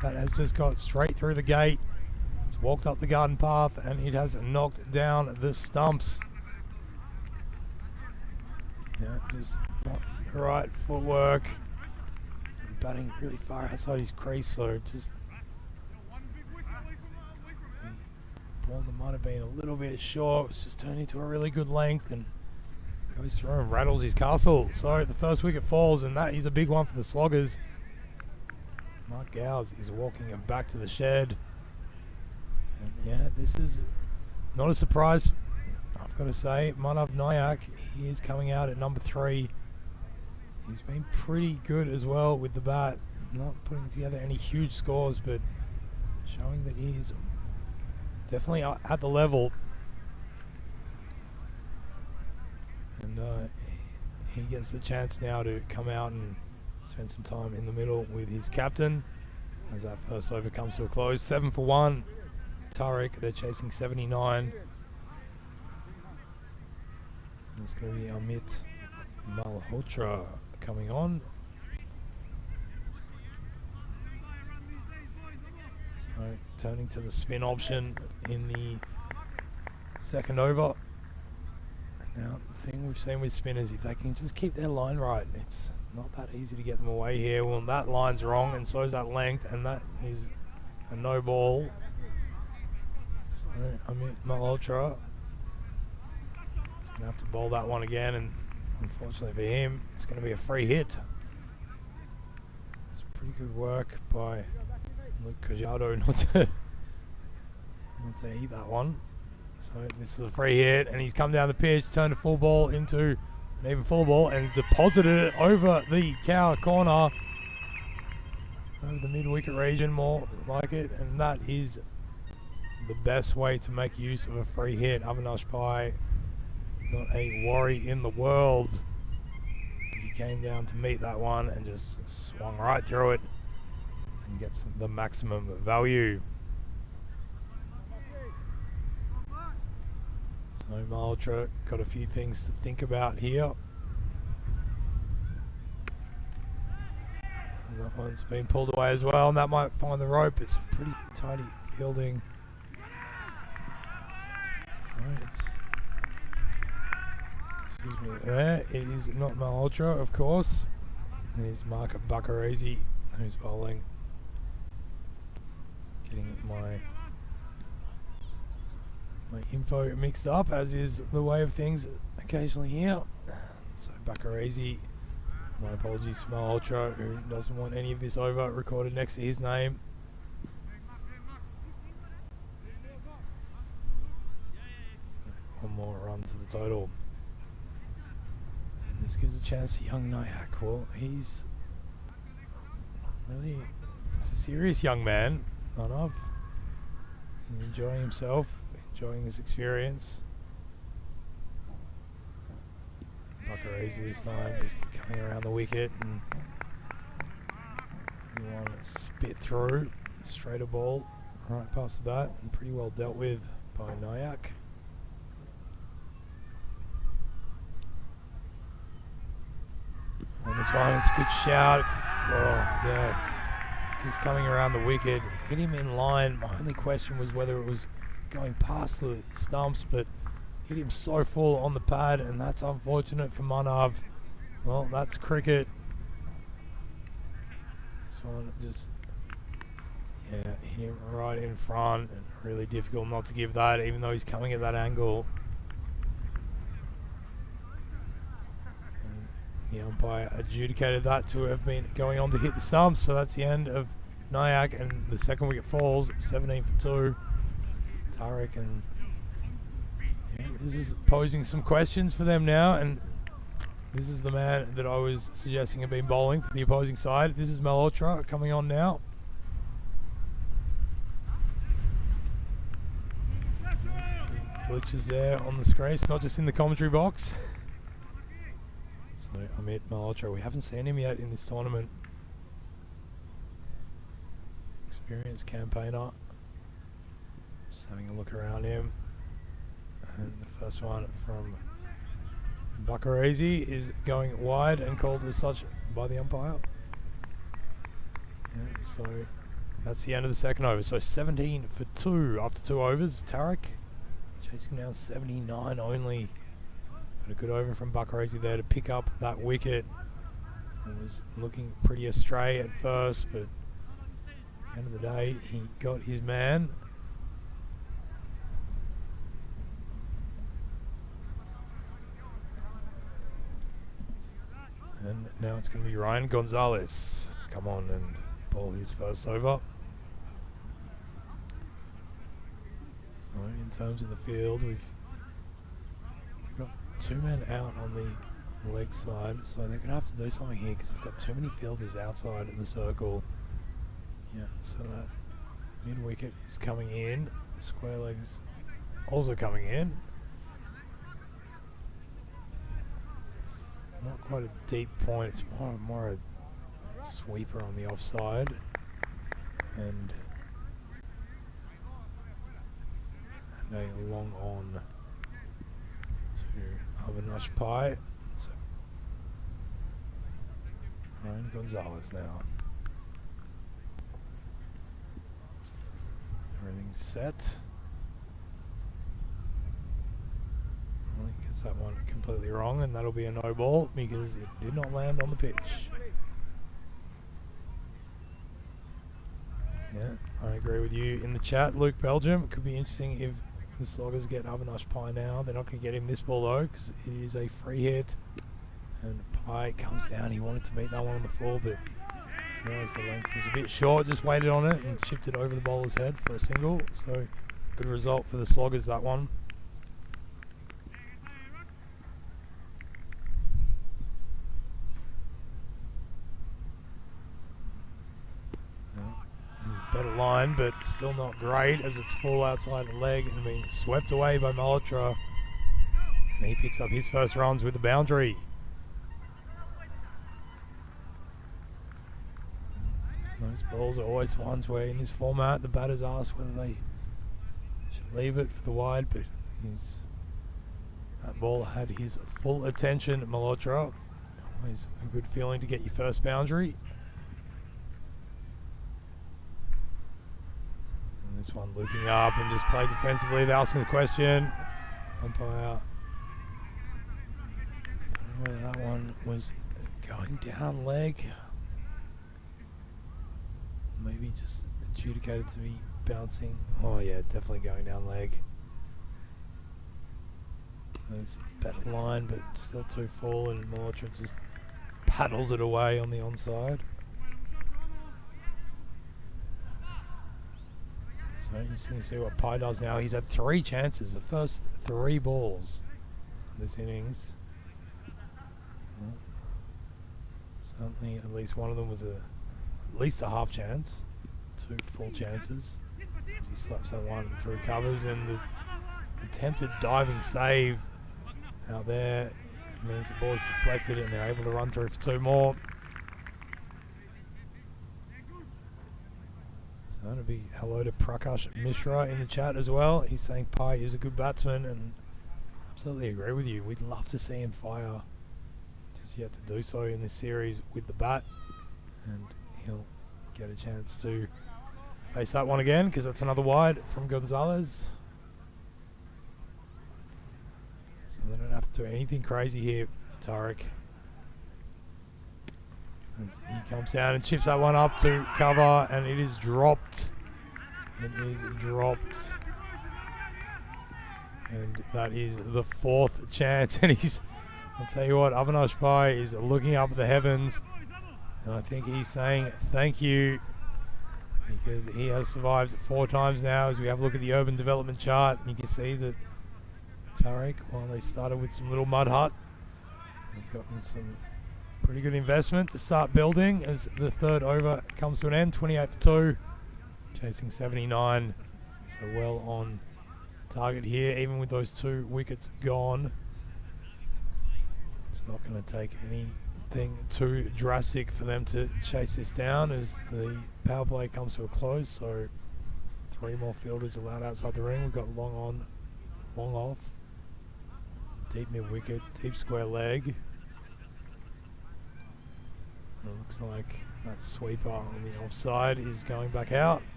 That has just got straight through the gate. It's walked up the garden path, and it has knocked down the stumps. Yeah, just not the right footwork. Batting really far outside his crease, so just the ball that might have been a little bit short. It's just turned into a really good length and goes through and rattles his castle. So the first wicket falls, and that is a big one for the Sloggers. Mark Gowes is walking him back to the shed. And yeah, this is not a surprise, I've got to say. Manav Nayak, he is coming out at number 3. He's been pretty good as well with the bat. Not putting together any huge scores, but showing that he's definitely at the level. And he gets the chance now to come out and spend some time in the middle with his captain as that first over comes to a close. 7 for 1. Tarek, they're chasing 79. And it's going to be Amit Malhotra coming on. So turning to the spin option in the second over. Now, the thing we've seen with spinners, if they can just keep their line right, it's not that easy to get them away here. Well, that line's wrong, and so is that length, and that is a no ball. So, Amit Malhotra is going to have to bowl that one again, and unfortunately for him, it's going to be a free hit. It's pretty good work by Luke Cajado not to eat that one. So this is a free hit, and he's come down the pitch, turned a full ball into an even full ball, and deposited it over the cow corner, over the mid-wicket region, more like it, and that is the best way to make use of a free hit. Avinash Pai, not a worry in the world, as he came down to meet that one and just swung right through it and gets the maximum value. So Malhotra got a few things to think about here. And that one's been pulled away as well, and that might find the rope. It's pretty tidy fielding. So it's, excuse me there, it is not Malhotra, of course. It is Mark Bakarazi who's bowling. Getting my info mixed up, as is the way of things occasionally here. So Bakarazi, my apologies to Malhotra, who doesn't want any of this over recorded next to his name. One more run to the total. And this gives a chance to young Nayak. Well, he's really a serious young man, Manav. He's enjoying himself, enjoying this experience. Bakarazi this time just coming around the wicket and one spit through, straighter ball right past the bat, and pretty well dealt with by Nayak. On this one, it's a good shout. Oh, yeah. He's coming around the wicket, hit him in line. My only question was whether it was going past the stumps, but hit him so full on the pad, and that's unfortunate for Manav. Well, that's cricket. This one just, yeah, hit him right in front, and really difficult not to give that, even though he's coming at that angle. The umpire adjudicated that to have been going on to hit the stumps, so that's the end of Nayak, and the second wicket falls, 17 for 2. Tarek, and yeah, this is posing some questions for them now, and this is the man that I was suggesting had been bowling for the opposing side. This is Malhotra coming on now. Glitches there on the screen, it's not just in the commentary box. So Amit Malhotra, we haven't seen him yet in this tournament. Experienced campaigner. Just having a look around him. And the first one from Bakarazi is going wide and called as such by the umpire. Yeah, so that's the end of the second over. So 17 for 2 after 2 overs. Tarek chasing down 79 only. But a good over from Bakarazi there to pick up that wicket. It was looking pretty astray at first, but at the end of the day, he got his man. And now it's going to be Ryan Gonzalez to come on and bowl his first over. So in terms of the field, we've got 2 men out on the leg side, so they're going to have to do something here because they've got too many fielders outside in the circle. Yeah, so that mid wicket is coming in. Square legs also coming in. It's not quite a deep point, it's more a sweeper on the offside. And a long on to Avinash Pai. So Ryan Gonzalez now. Everything's set. Well, he gets that one completely wrong, and that'll be a no ball because it did not land on the pitch. Yeah, I agree with you in the chat, Luke Belgium. It could be interesting if the Sloggers get Avinash Pai now. They're not going to get him this ball though because it is a free hit. And Pai comes down. He wanted to meet that one on the floor, but realised the length was a bit short. Just waited on it and chipped it over the bowler's head for a single. So good result for the Sloggers, that one. Better line, but still not great as it's full outside the leg and being swept away by Malhotra. And he picks up his first runs with the boundary. Those balls are always the ones where in this format the batters ask whether they should leave it for the wide, but that ball had his full attention. Malhotra, always a good feeling to get your first boundary. This one looping up and just played defensively. They're asking the question. Umpire. I don't know whether that one was going down leg. Maybe just adjudicated to be bouncing. Oh yeah, definitely going down leg. So it's a better line, but still too full, and Malhotra just paddles it away on the onside. So interesting to see what Pai does now. He's had 3 chances, the first 3 balls in this innings. Well, certainly at least one of them was at least a half chance, 2 full chances. As he slaps that one through covers, and the attempted diving save out there means the ball's deflected and they're able to run through for 2 more. So that'll be hello to Prakash Mishra in the chat as well. He's saying Pai is a good batsman, and absolutely agree with you. We'd love to see him fire. Just yet to do so in this series with the bat, and he'll get a chance to face that one again because that's another wide from Gonzalez. So they don't have to do anything crazy here, Tariq. As he comes down and chips that one up to cover, and it is dropped. It is dropped. And that is the 4th chance. And I'll tell you what, Avinash Pai is looking up at the heavens. And I think he's saying thank you, because he has survived 4 times now. As we have a look at the urban development chart, you can see that Tariq, well, they started with some little mud hut. They've gotten some pretty good investment to start building as the 3rd over comes to an end. 28 for 2, chasing 79. So well on target here, even with those 2 wickets gone. It's not going to take anything too drastic for them to chase this down as the power play comes to a close. So 3 more fielders allowed outside the ring. We've got long on, long off, deep mid wicket, deep square leg. And it looks like that sweeper on the offside is going back out.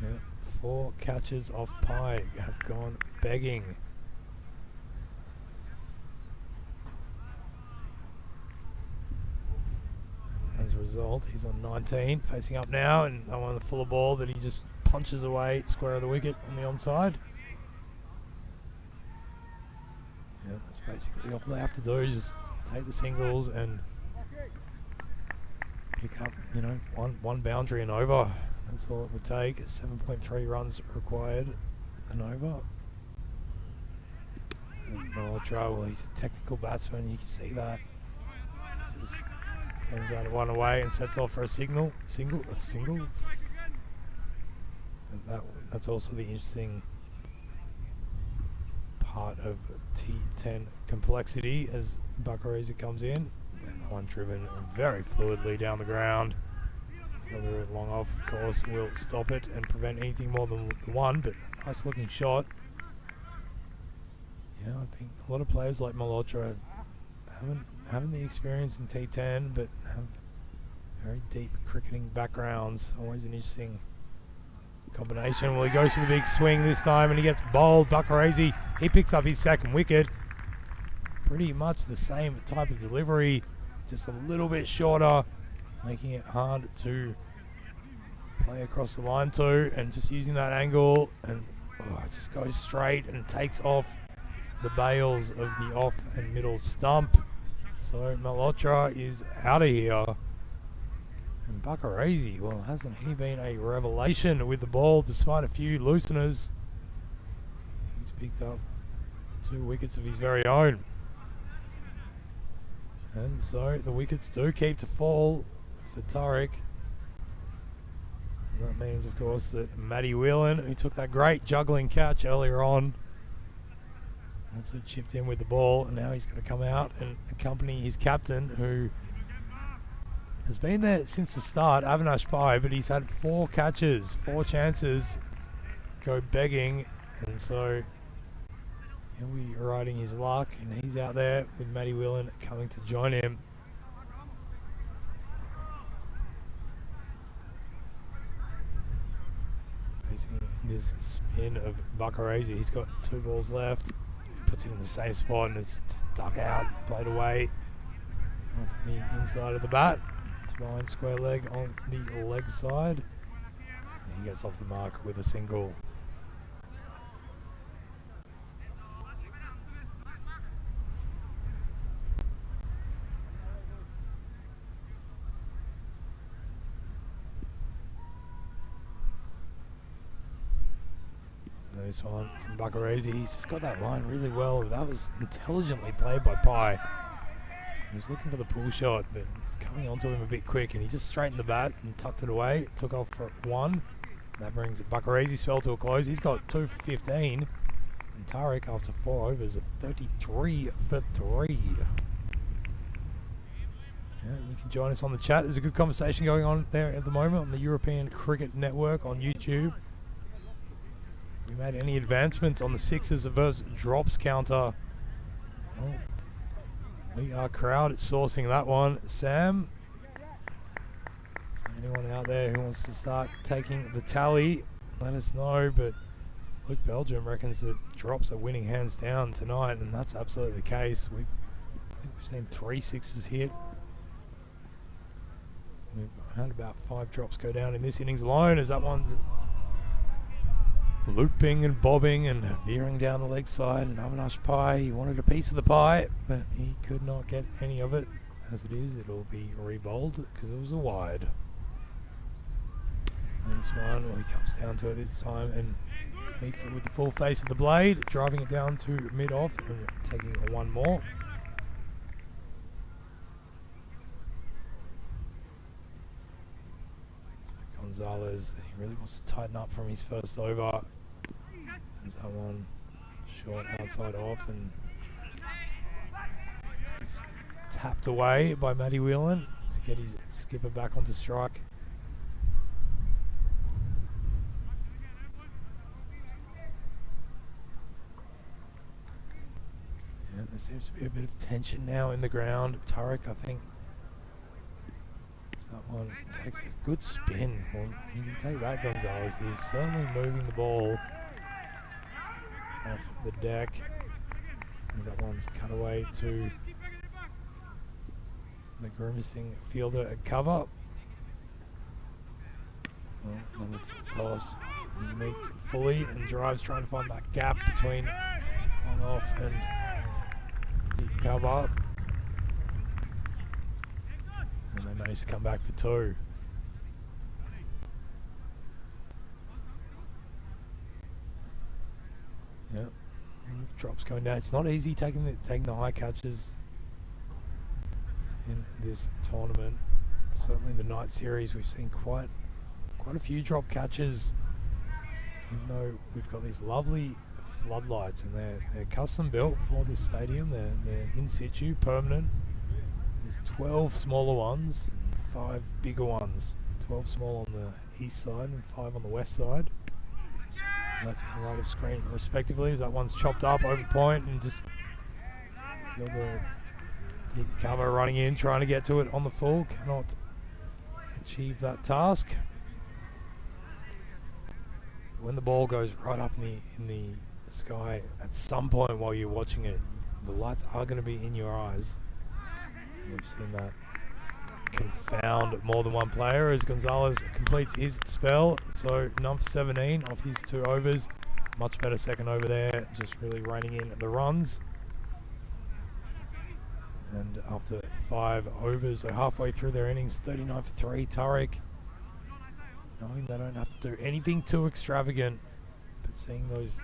Yeah, 4 catches off Pai have gone begging. As a result, he's on 19, facing up now, and I want the fuller ball that he just punches away square of the wicket on the onside. Yeah, that's basically all they have to do, is just take the singles and pick up, one boundary and over. That's all it would take. 7.3 runs required and over. Malhotra, well, he's a technical batsman, you can see that. Just sends that one away and sets off for a single. And that's also the interesting part of T10 complexity as Buckareza comes in. And one driven very fluidly down the ground. Fielder long off, of course, will stop it and prevent anything more than one, but nice looking shot. Yeah, I think a lot of players like Malhotra haven't the experience in T10, but have very deep cricketing backgrounds. Always an interesting combination. Well, he goes for the big swing this time and he gets bowled. Buckareza, he picks up his second wicket. Pretty much the same type of delivery, just a little bit shorter, making it hard to play across the line to, and just using that angle, and it just goes straight and takes off the bails of the off and middle stump. So Malhotra is out of here. And Buckareza, well, hasn't he been a revelation with the ball despite a few looseners? He's picked up 2 wickets of his very own. And so the wickets do keep to fall for Tariq. And that means, of course, that Matty Whelan, who took that great juggling catch earlier on, also chipped in with the ball, and now he's going to come out and accompany his captain, who has been there since the start, Avinash Pai, but he's had 4 catches, 4 chances go begging, and so he'll be riding his luck, and he's out there with Matty Whelan coming to join him. Facing this spin of Buckareza, he's got 2 balls left. Puts it in the same spot and it's duck out, played away off the inside of the bat to behind square leg on the leg side. And he gets off the mark with a single. This one from Buckareza, he's just got that line really well. That was intelligently played by Pai. He was looking for the pull shot, but he's coming onto him a bit quick, and he just straightened the bat and tucked it away. Took off for 1. That brings Buckareza's spell to a close. He's got 2 for 15. And Tariq, after 4 overs, of 33 for 3. Yeah, you can join us on the chat. There's a good conversation going on there at the moment on the European Cricket Network on YouTube. We made any advancements on the sixes versus drops counter? Well, we are crowd sourcing that one. Sam, is there anyone out there who wants to start taking the tally? Let us know. But Luke Belgium reckons that drops are winning hands down tonight, and that's absolutely the case. I think we've seen 3 sixes hit. We've had about 5 drops go down in this innings alone, as that one's looping and bobbing and veering down the leg side. And Avinash Pai, he wanted a piece of the pie, but he could not get any of it. As it is, it'll be re-bowled because it was a wide. And this one, well, he comes down to it this time and meets it with the full face of the blade, driving it down to mid-off and taking 1 more. Gonzalez, he really wants to tighten up from his first over. There's that one short outside off and tapped away by Matty Whelan to get his skipper back onto strike. Yeah, there seems to be a bit of tension now in the ground. Tariq, I think, that one takes a good spin. Well, you can take that, Gonzalez. He's certainly moving the ball off the deck. As that one's cut away to the grimacing fielder at cover. Well, another toss. He meets fully and drives, trying to find that gap between long off and deep cover. And they managed to come back for 2. Yep. drops going down. It's not easy taking the high catches in this tournament. Certainly the night series, we've seen quite a few drop catches. Even though we've got these lovely floodlights, and they're custom built for this stadium. They're in situ, permanent. There's 12 smaller ones, 5 bigger ones. 12 small on the east side and 5 on the west side. Left and right of screen respectively, as that one's chopped up over point, and just feel the deep cover running in, trying to get to it on the full. Cannot achieve that task. When the ball goes right up in the sky, at some point while you're watching it, the lights are going to be in your eyes. And we've seen that confound more than one player as Gonzalez completes his spell. So none for 17 off his 2 overs. Much better second over there, just really reining in the runs. And after 5 overs, so halfway through their innings, 39 for 3, Tariq, knowing they don't have to do anything too extravagant, but seeing those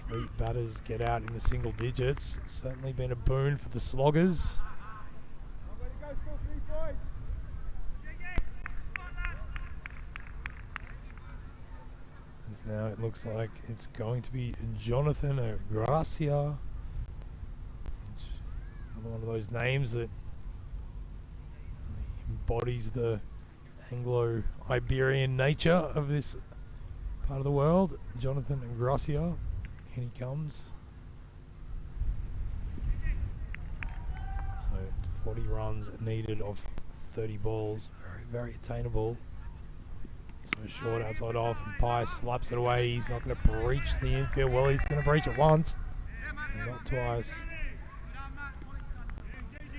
3 batters get out in the single digits, certainly been a boon for the sloggers. As now it looks like it's going to be Jonathan Gracia. Another one of those names that embodies the Anglo-Iberian nature of this part of the world. Jonathan Gracia, in he comes. So 40 runs needed of 30 balls, very attainable. So short outside off, and Pye slaps it away. He's not going to breach the infield. Well, he's going to breach it once, and not twice.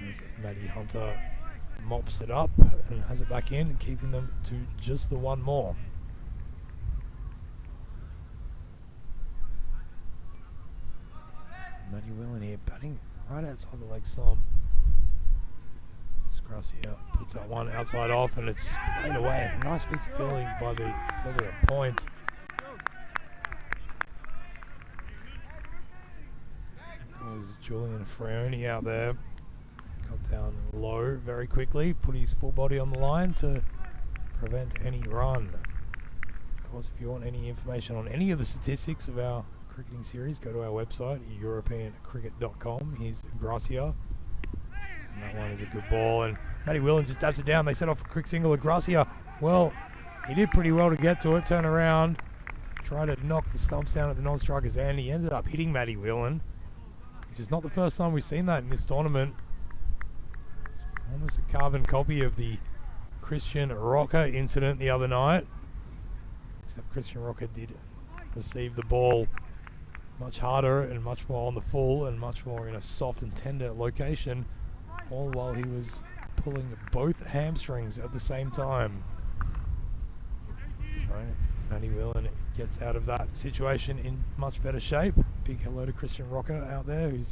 As Matty Hunter mops it up and has it back in, keeping them to just the one more. Matty Whelan here batting right outside the leg stump. Gracia puts that one outside off, and it's played away. A nice piece of fielding by the fielder at point. That was Julian Freoni out there. Got down low very quickly, put his full body on the line to prevent any run. Of course, if you want any information on any of the statistics of our cricketing series, go to our website, europeancricket.com. Here's Gracia. And that one is a good ball, and Matty Whelan just dabs it down. They set off a quick single at Gracia. Well, he did pretty well to get to it, turn around, try to knock the stumps down at the non-striker's end. He ended up hitting Matty Whelan, which is not the first time we've seen that in this tournament. It's almost a carbon copy of the Christian Rocker incident the other night, except Christian Rocker did receive the ball much harder and much more on the full and much more in a soft and tender location, all while he was pulling both hamstrings at the same time. So Matty Whelan gets out of that situation in much better shape. Big hello to Christian Rocker out there, who's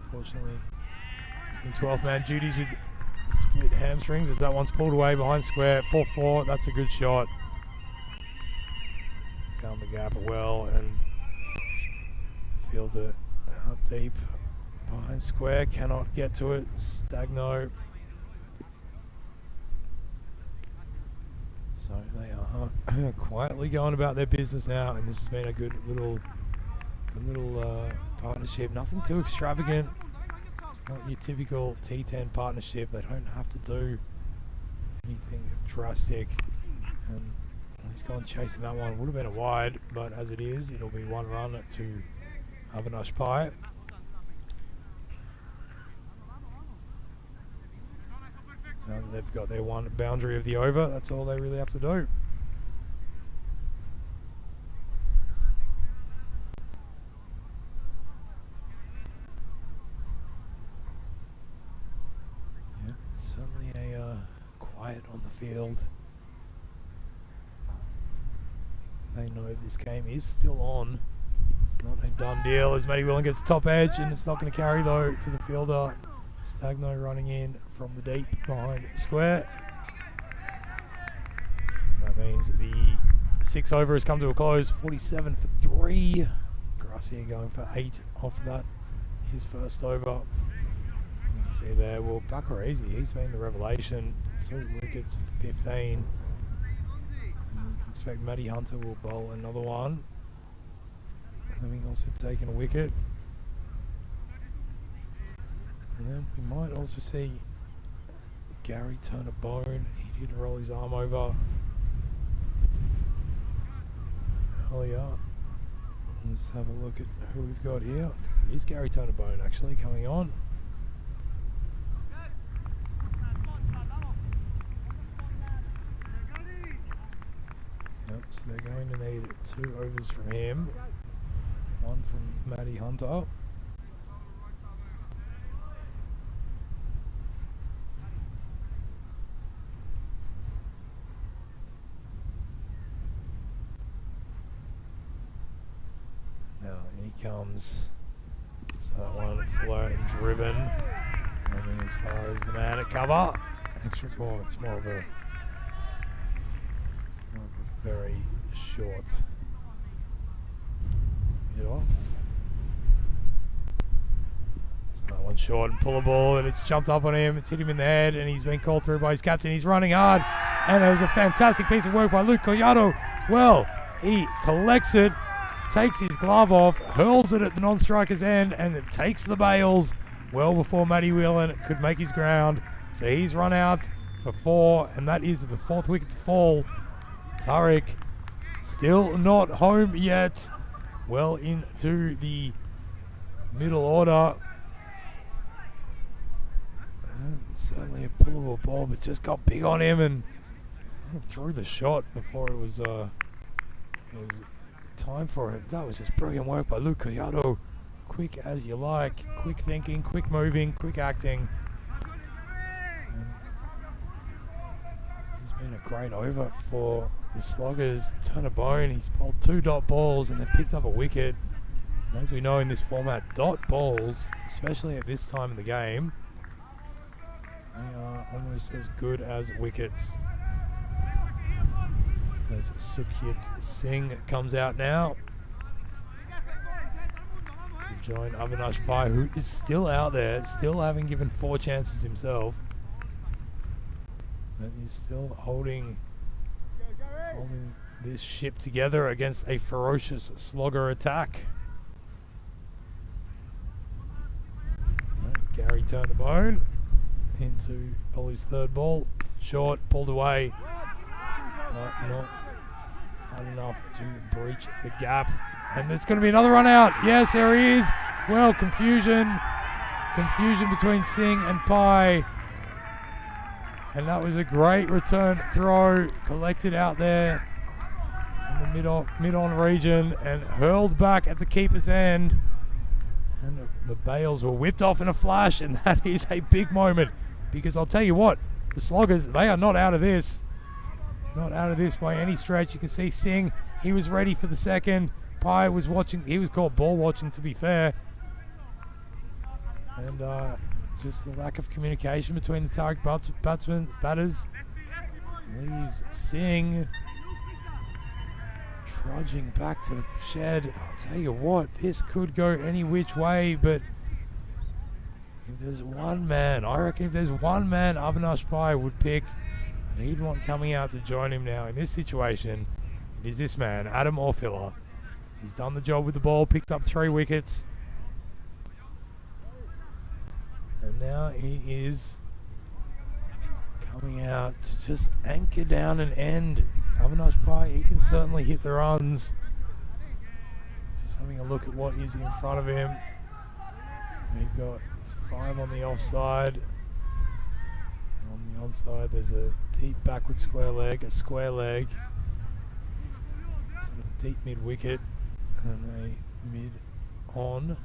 unfortunately doing 12th man duties with split hamstrings, as that one's pulled away behind square. 4-4, that's a good shot. Found the gap well and fielder out deep behind square, cannot get to it. Stagno. So they are quietly going about their business now, and this has been a good little partnership. Nothing too extravagant. It's not your typical T10 partnership. They don't have to do anything drastic. And he's gone chasing that one. Would have been a wide, but as it is, it'll be 1 run to Avinash Pye. Now that they've got their one boundary of the over, that's all they really have to do. Yeah, it's certainly a quiet on the field. They know this game is still on. It's not a done deal as Matty Whelan gets top edge, and it's not going to carry though to the fielder. Stagno running in from the deep behind square. That means the 6 over has come to a close. 47 for 3. Gracia going for 8 off that. His first over. You can see there, well, Bakarese, he's been the revelation. 2 wickets, 15. And you can expect Matty Hunter will bowl another one. Having also taken a wicket. And then we might also see Gary turn a bone. He did roll his arm over earlier. Let's have a look at who we've got here. I think it is Gary Turnabone actually coming on. Yep, so they're going to need 2 overs from him. 1 from Matty Hunter. Comes, so that one flown and driven, running as far as the man at cover. Extra ball, it's more of a very short hit off. So that one's short and pullable, and it's jumped up on him, it's hit him in the head, and he's been called through by his captain. He's running hard, and it was a fantastic piece of work by Luke Collado. Well, he collects it, takes his glove off, hurls it at the non-striker's end, and it takes the bails well before Matty Whelan could make his ground. So he's run out for 4, and that is the 4th wicket to fall. Tariq still not home yet. Well into the middle order. And certainly a pullable ball, but just got big on him and threw the shot before it was time for it. That was just brilliant work by Luke Collado. Quick as you like, quick thinking, quick moving, quick acting. And this has been a great over for the Sloggers. Turnabone, he's bowled 2 dot balls and they've picked up a wicket. And as we know in this format, dot balls, especially at this time of the game, they are almost as good as wickets. As Sukhjit Singh comes out now to join Avinash Pai, who is still out there, still having given 4 chances himself. And he's still holding this ship together against a ferocious Slogger attack. Gary Turnabone into Ollie's 3rd ball. Short, pulled away. Not hard enough to breach the gap, and there's going to be another run out. Yes, there he is. Well, confusion between Singh and Pai, and that was a great return throw, collected out there in the mid-on region and hurled back at the keeper's end, and the bails were whipped off in a flash, and that is a big moment, because I'll tell you what, the Sloggers, they are not out of this. Not out of this by any stretch. You can see Singh, he was ready for the second. Pai was watching, he was caught ball watching, to be fair. And just the lack of communication between the Tariq batters leaves Singh trudging back to the shed. I'll tell you what, this could go any which way, but if there's one man, I reckon if there's one man Avinash Pai would pick, and he'd want coming out to join him now in this situation, it is this man, Adam Orfiller. He's done the job with the ball, picked up 3 wickets. And now he is coming out to just anchor down an end. Avinash Pai, he can certainly hit the runs. Just having a look at what is in front of him. We've got 5 on the offside. On the onside, there's a deep backward square leg, sort of deep mid wicket, and a mid on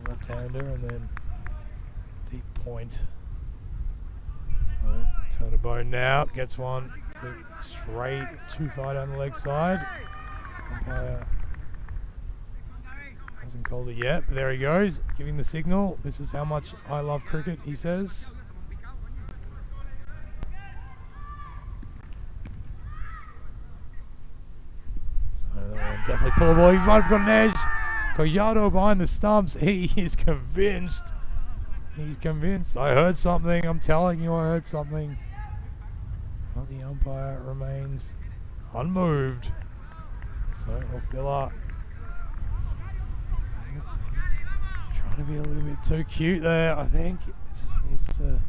left-hander, and then deep point. So Turnabone now gets one straight too far down the leg side. Umpire hasn't called it yet, but there he goes, giving the signal. This is how much I love cricket, he says. So that one definitely pullable. He might have got an edge. Collado behind the stumps. He is convinced. He's convinced. I heard something. I'm telling you, I heard something. But the umpire remains unmoved. So Orfila, he's trying to be a little bit too cute there, I think. It just needs to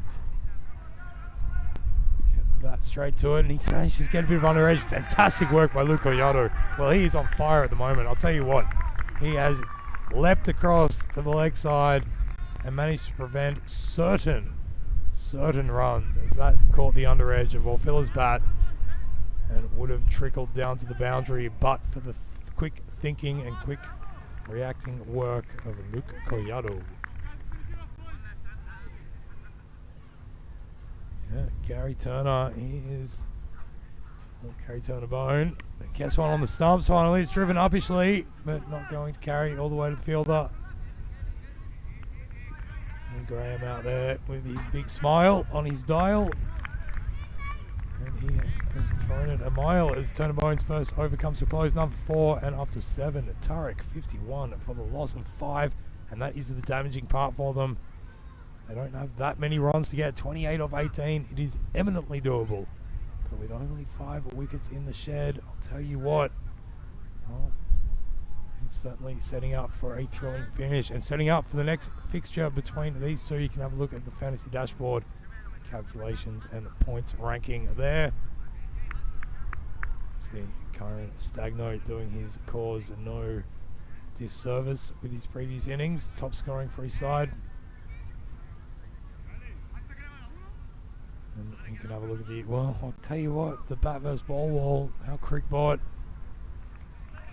get the bat straight to it, and he manages to get a bit of under edge. Fantastic work by Luke Collado. Well, he is on fire at the moment. I'll tell you what, he has leapt across to the leg side and managed to prevent certain runs as that caught the under edge of Orfila's bat and would have trickled down to the boundary, but for the quick thinking and quick reacting work of Luke Collado. Yeah, Gary Turner, he is Gary Turner bone. Gets one on the stumps finally. It's driven uppishly, but not going to carry all the way to the fielder. And Graham out there with his big smile on his dial. And he has thrown it a mile as Turner Bones first overcomes to close number 4 and up to 7. Turek 51 for the loss of 5, and that is the damaging part for them. They don't have that many runs to get. 28 off 18. It is eminently doable. But with only 5 wickets in the shed, I'll tell you what, well, it's certainly setting up for a thrilling finish and setting up for the next fixture between these two. You can have a look at the fantasy dashboard calculations and points ranking there. See Karen Stagno doing his cause no disservice with his previous innings, top scoring for his side. And you can have a look at the, well, I'll tell you what, the bat versus ball wall, how Crick bought.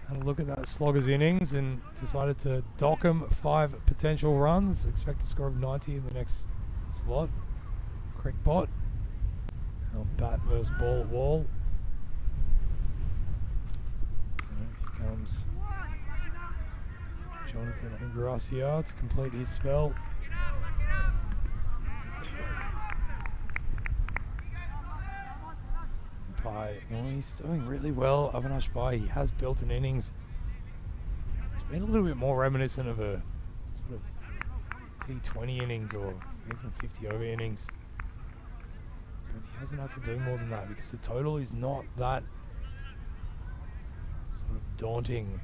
Had a look at that slogger's innings and decided to dock him 5 potential runs. Expect a score of 90 in the next slot. Crick bot. Now bat versus ball wall. And here comes Jonathan Ingracia to complete his spell. Pai, well, he's doing really well. Avinash Pai, he has built an innings. It's been a little bit more reminiscent of a sort of T20 innings or even 50 over innings. But he hasn't had to do more than that because the total is not that sort of daunting.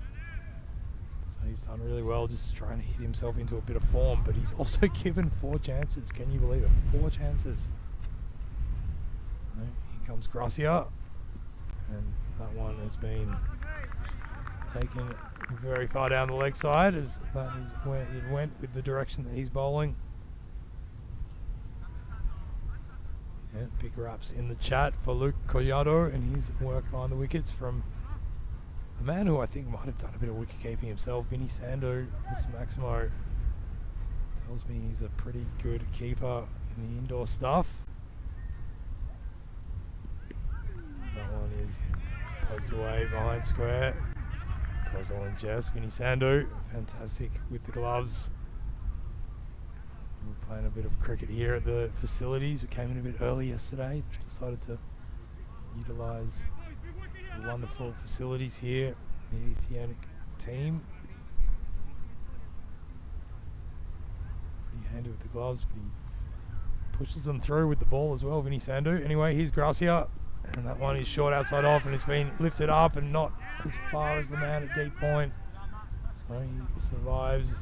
So he's done really well just trying to hit himself into a bit of form, but he's also given 4 chances. Can you believe it? 4 chances. So here comes Gracia, and that one has been taken very far down the leg side as that is where it went with the direction that he's bowling. Yeah, big raps in the chat for Luke Collado and his work behind the wickets from a man who I think might have done a bit of wicket keeping himself, Vinny Sando. This Maximo tells me he's a pretty good keeper in the indoor stuff. That one is poked away behind square. Goes all in jest. Vinny Sando, fantastic with the gloves. We're playing a bit of cricket here at the facilities. We came in a bit early yesterday. Decided to utilise the wonderful facilities here, the ACN team. Pretty handy with the gloves, but he pushes them through with the ball as well, Vinny Sando. Anyway, here's Gracia, and that one is short outside off, and it's been lifted up and not as far as the man at deep point. So he survives.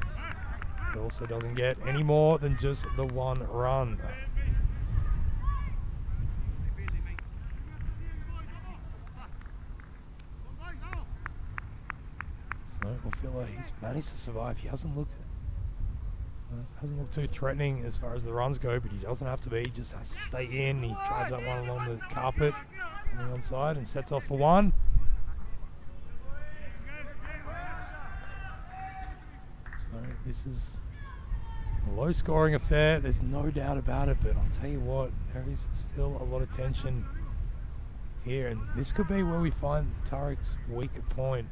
It also doesn't get any more than just the 1 run. So we'll feel like he's managed to survive. He hasn't looked too threatening as far as the runs go, but he doesn't have to be. He just has to stay in. He drives that one along the carpet on the onside and sets off for 1. So this is a low scoring affair, there's no doubt about it, but I'll tell you what, there is still a lot of tension here, and this could be where we find Tarek's weaker point.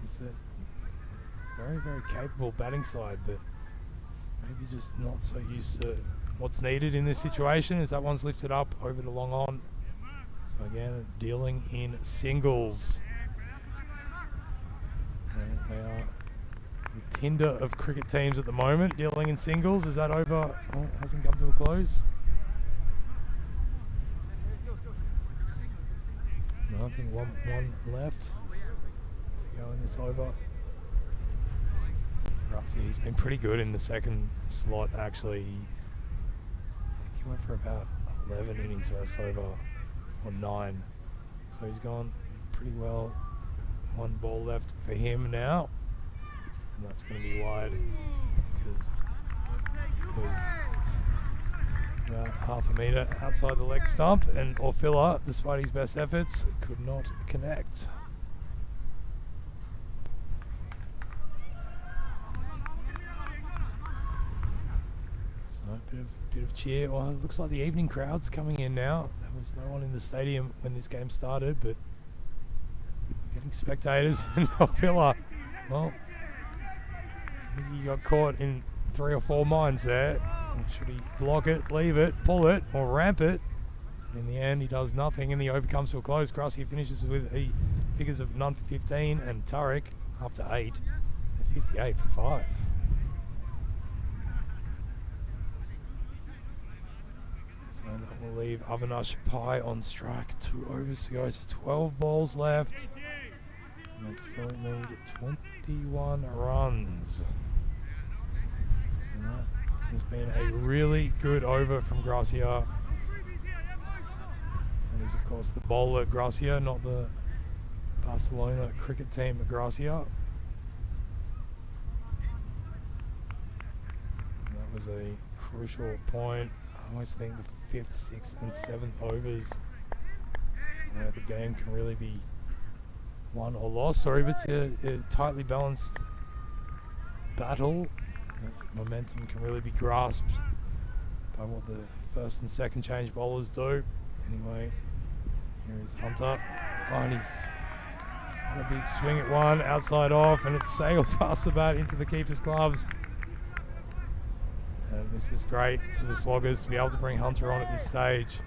It's a very, very capable batting side, but maybe just not so used to what's needed in this situation, as that one's lifted up over the long on. So again, dealing in singles. And They are the Tinder of cricket teams at the moment, dealing in singles. Is that over? Oh, hasn't come to a close. No, I think one left to go in this over. Rusty, he's been pretty good in the second slot, actually. I think he went for about 11 in his first over, or 9. So he's gone pretty well. One ball left for him now. And that's going to be wide because it was about half a metre outside the leg stump, and Orfila, despite his best efforts, could not connect. So a bit of cheer. Well, it looks like the evening crowd's coming in now. There was no one in the stadium when this game started, but getting spectators. And Orfila, well, I think he got caught in 3 or 4 minds there. Should he block it, leave it, pull it, or ramp it? In the end, he does nothing, and the over comes to a close. Gracia finishes with figures of none for 15, and Turek after 8, and 58 for 5. So that will leave Avinash Pai on strike. 2 overs to go, so 12 balls left. And they still need 21 runs. And that has been a really good over from Gracia. That is, of course, the bowler Gracia, not the Barcelona cricket team Gracia. And that was a crucial point. I always think the 5th, 6th and 7th overs where the game can really be won or lost, or if it's a tightly balanced battle, momentum can really be grasped by what the first and second change bowlers do. Anyway, here is Hunter. Oh, and he's had a big swing at one, outside off, and it sailed past the bat into the keeper's gloves. And this is great for the Sloggers to be able to bring Hunter on at this stage,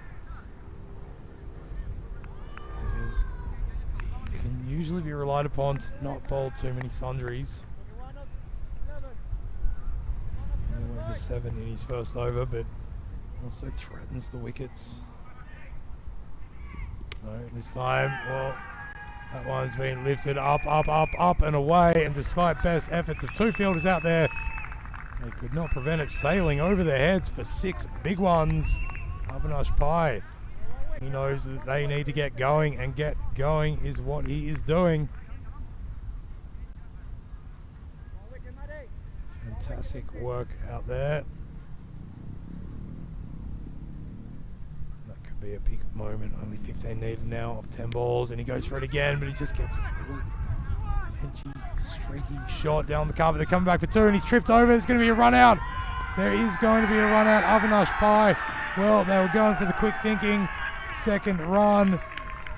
because he can usually be relied upon to not bowl too many sundries. The 7 in his first over, but also threatens the wickets. So this time, well, that one's been lifted up and away, and despite best efforts of 2 fielders out there, they could not prevent it sailing over their heads for 6 big ones. Avinash Pai, he knows that they need to get going, and get going is what he is doing. Fantastic work out there. That could be a big moment. Only 15 needed now of 10 balls, and he goes for it again, but he just gets this little edgy, streaky shot down the cover. They're coming back for 2, and he's tripped over. There's going to be a run out. There is going to be a run out. Avinash Pai, well, they were going for the quick thinking second run,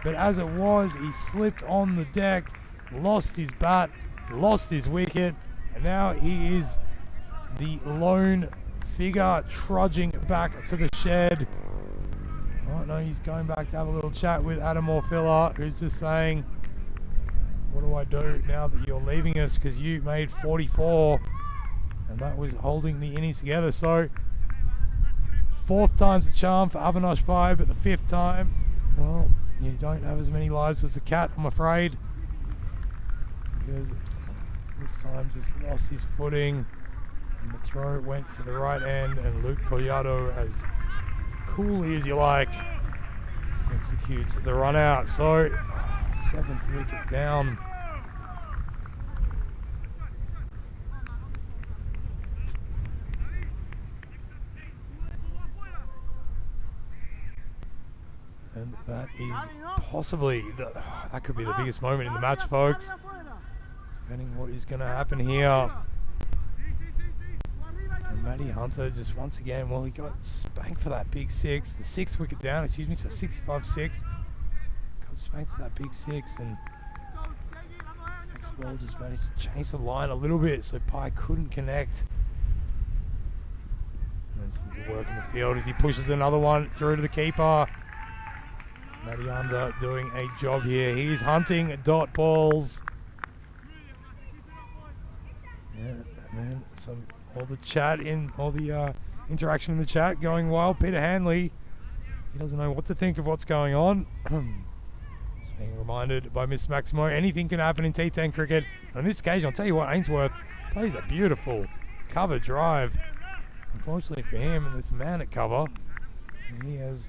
but as it was, he slipped on the deck, lost his bat, lost his wicket, and now he is the lone figure trudging back to the shed. Oh no, he's going back to have a little chat with Adam Orfila, who's just saying, what do I do now that you're leaving us, because you made 44, and that was holding the innings together. So 4th time's the charm for Avinash Pai, but the 5th time, well, you don't have as many lives as the cat, I'm afraid, because this time just lost his footing, and the throw went to the right end, and Luke Collado, as coolly as you like, executes the run out. So 7th wicket down. And that is possibly, that could be the biggest moment in the match, folks, depending what is going to happen here. And Matty Hunter just once again, well, he got spanked for that big 6, the 6th wicket down, excuse me, so 65-6. Got spanked for that big 6, and next ball just managed to change the line a little bit, so Pai couldn't connect. And then some good work in the field as he pushes another one through to the keeper. Matty Hunter doing a job here. He's hunting dot balls. And then all the interaction in the chat going wild. Peter Hanley, he doesn't know what to think of what's going on. Just being reminded by Miss Maximo, anything can happen in T10 cricket. On this occasion, I'll tell you what, Ainsworth plays a beautiful cover drive. Unfortunately for him, there's a man at cover, and he has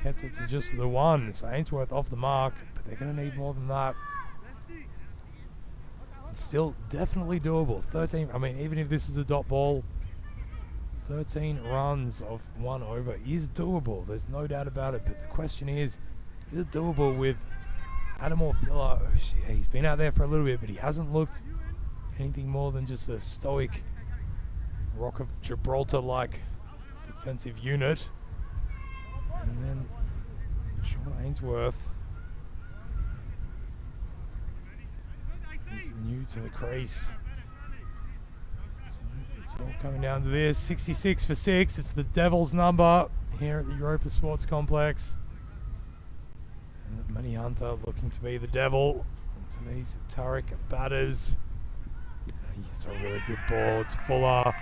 kept it to just the one. So Ainsworth off the mark, but they're going to need more than that. It's still definitely doable. 13, I mean, even if this is a dot ball, 13 runs of 1 over is doable. There's no doubt about it. But the question is it doable with Adam Orfila? He's been out there for a little bit, but he hasn't looked anything more than just a stoic Rock of Gibraltar-like defensive unit. And then Sean Ainsworth, he's new to the crease. It's all coming down to this. 66 for 6. It's the Devil's number here at the Europa Sports Complex. And Manny Hunter looking to be the Devil. And to these Tariq batters. He's a really good ball. It's Fuller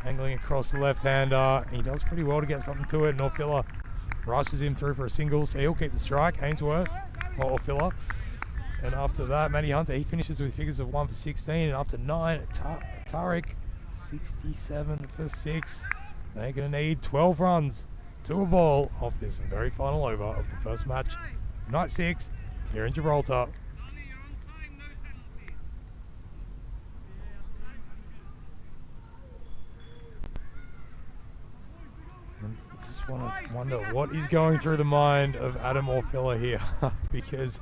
angling across the left-hander. He does pretty well to get something to it. And Orfila rushes him through for a single, so he'll keep the strike. Ainsworth, or Orfila. And after that, Matty Hunter, he finishes with figures of 1 for 16. And after 9, Tariq, 67 for 6. They're going to need 12 runs to a ball off this very final over of the first match. Night 6 here in Gibraltar. And you just want to wonder what is going through the mind of Adam Orfila here. Because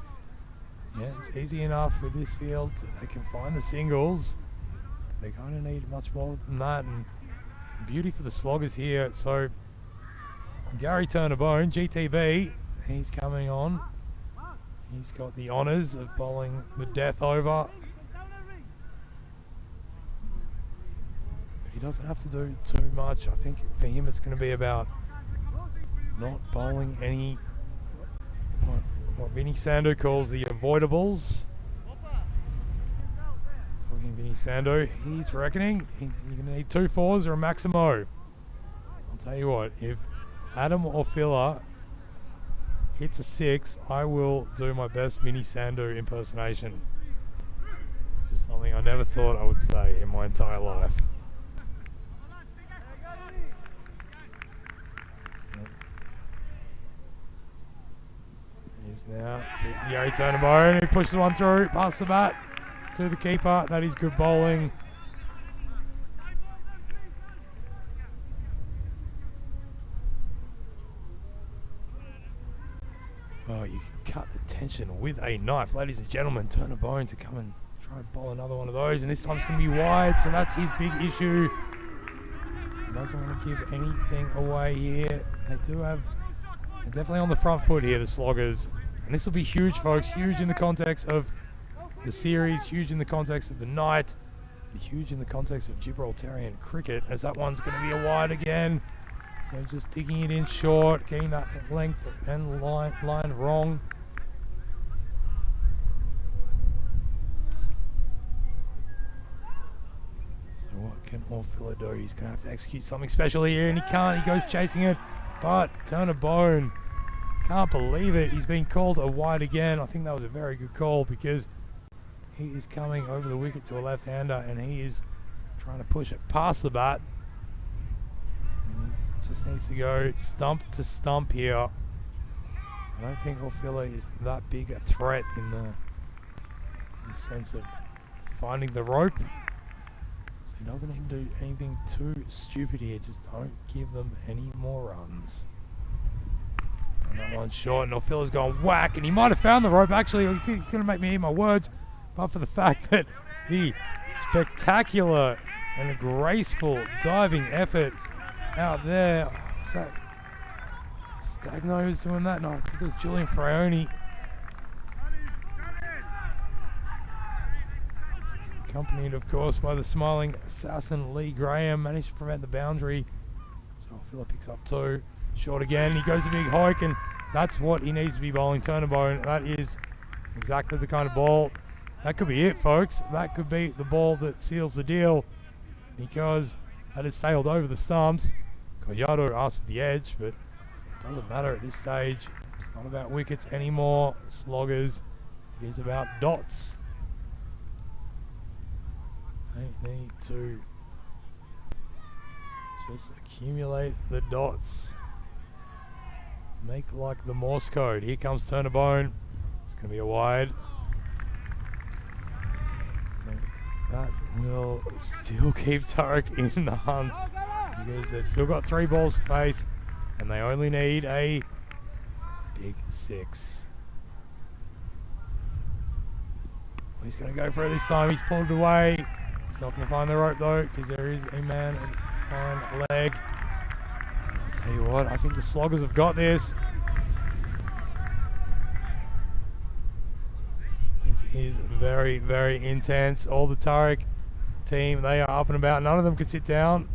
yeah, it's easy enough with this field. They can find the singles. They're going to need much more than that. And beauty for the sloggers here. So Gary Turner-Bone, GTB, he's coming on. He's got the honours of bowling the death over. But he doesn't have to do too much. I think for him it's going to be about not bowling any, what Vinny Sando calls the avoidables. Talking Vinny Sando, he's reckoning you're going to need 2 4s or a Maximo. I'll tell you what, if Adam Orfila hits a 6, I will do my best Vinny Sando impersonation. It's just something I never thought I would say in my entire life. He's now to Gary Turner-Bone, who pushes one through, past the bat to the keeper. That is good bowling. Oh, you can cut the tension with a knife. Ladies and gentlemen, Turner-Bone to come and try and bowl another one of those. And this time it's going to be wide, so that's his big issue. He doesn't want to give anything away here. They're definitely on the front foot here, the Sloggers. And this will be huge, folks. Huge in the context of the series, huge in the context of the night, huge in the context of Gibraltarian cricket, as that one's going to be a wide again. So just digging it in short, getting that length and line wrong. So what can Orfila do? He's going to have to execute something special here, and he can't. He goes chasing it, but Turner-Bone, can't believe it. He's been called a wide again. I think that was a very good call because he is coming over the wicket to a left-hander, and he is trying to push it past the bat. And he just needs to go stump to stump here. I don't think Orfila is that big a threat in the sense of finding the rope. So he doesn't need to do anything too stupid here. Just don't give them any more runs. And that one's short, and Orfila's going whack, and he might have found the rope. Actually, he's going to make me eat my words, but for the fact that the spectacular and graceful diving effort out there. Was that Stagno who's doing that? No, I think it was Julian Fraioni. Accompanied, of course, by the smiling assassin Lee Graham. Managed to prevent the boundary. So Orfila picks up 2. Short again. He goes to big hoik, and that's what he needs to be bowling. Turner-Bone. That is exactly the kind of ball. That could be it, folks. That could be the ball that seals the deal. because that has sailed over the stumps. Collado asked for the edge, but it doesn't matter at this stage. It's not about wickets anymore, sloggers. It is about dots. They need to just accumulate the dots. Make like the Morse code. Here comes Turnabone. It's going to be a wide. That will still keep Turek in the hunt because they've still got 3 balls to face and they only need a big 6. He's going to go for it this time. He's pulled away. He's not going to find the rope though because there is a man and fine leg. I'll tell you what, I think the sloggers have got this. This is very, very intense. All the Turek team, they are up and about. None of them can sit down.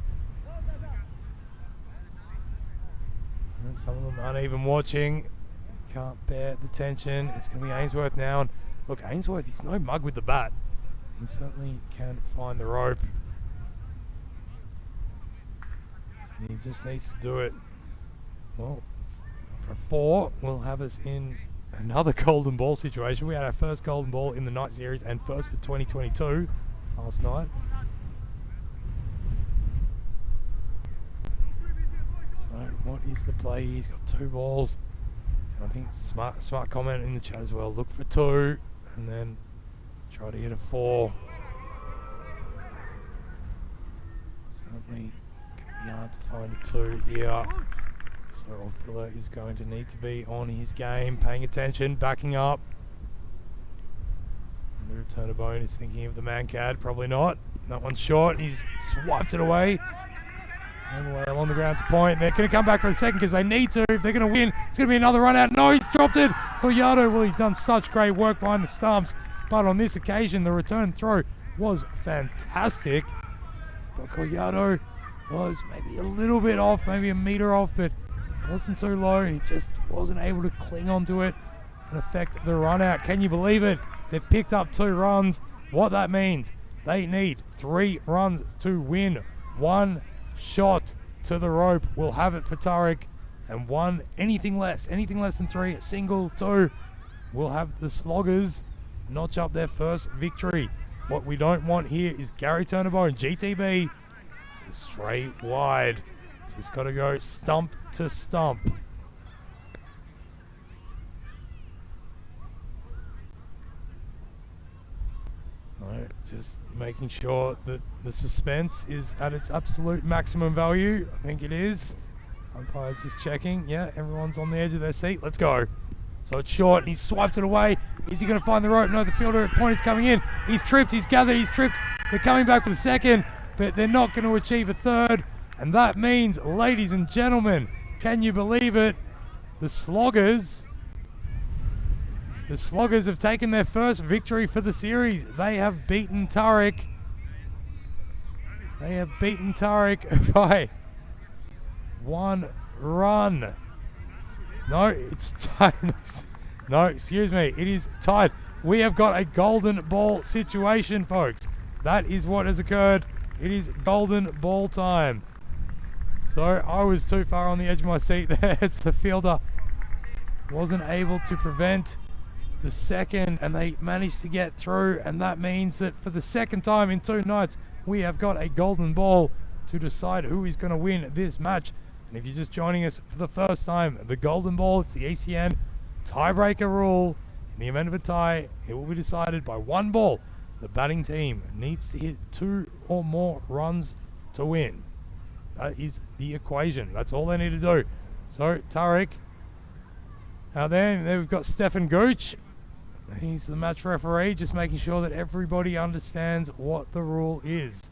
Some of them aren't even watching. Can't bear the tension. It's going to be Ainsworth now. And look, Ainsworth, he's no mug with the bat. He certainly can find the rope. He just needs to do it. Well, for 4, we'll have us in another golden ball situation. We had our first golden ball in the night series and first for 2022 last night. So what is the play? He's got 2 balls. And I think it's smart comment in the chat as well. Look for 2 and then try to hit a 4. Certainly going to be hard to find a 2 here. So Orfila is going to need to be on his game, paying attention, backing up. Turnabone is thinking of the Mancad, probably not. That one's short, he's swiped it away. All the way along the ground to point. They're going to come back for a second because they need to. If they're going to win, it's going to be another run out. No, he's dropped it. Collado, well, he's done such great work behind the stumps. But on this occasion, the return throw was fantastic. But Collado was maybe a little bit off, maybe a metre off, but wasn't too low. He just wasn't able to cling onto it and affect the run out. Can you believe it? They've picked up 2 runs. What that means, they need 3 runs to win. 1 shot to the rope will have it for Turek, and anything less than 3, a single, 2, will have the sloggers notch up their first victory. What we don't want here is Gary Turnabone, GTB, to straight wide. Just got to go stump to stump. So just making sure that the suspense is at its absolute maximum value. I think it is. Umpire's just checking. Yeah, everyone's on the edge of their seat. Let's go. So it's short, and he's swiped it away. Is he going to find the rope? No, the fielder at point is coming in. He's tripped, he's gathered, he's tripped. They're coming back for the second, but they're not going to achieve a third. And that means, ladies and gentlemen, can you believe it? The sloggers have taken their first victory for the series. They have beaten Turek. They have beaten Turek by 1 run. No, it's tied. No, excuse me. It is tied. We have got a golden ball situation, folks. That is what has occurred. It is golden ball time. So I was too far on the edge of my seat there as the fielder wasn't able to prevent the second, and they managed to get through, and that means that for the second time in 2 nights we have got a golden ball to decide who is going to win this match. And if you're just joining us for the first time, the golden ball, it's the ACN tiebreaker rule. In the event of a tie, it will be decided by 1 ball. The batting team needs to hit 2 or more runs to win. That is the equation. That's all they need to do. So Turek out there, and then we've got Stefan Gooch. He's the match referee, just making sure that everybody understands what the rule is.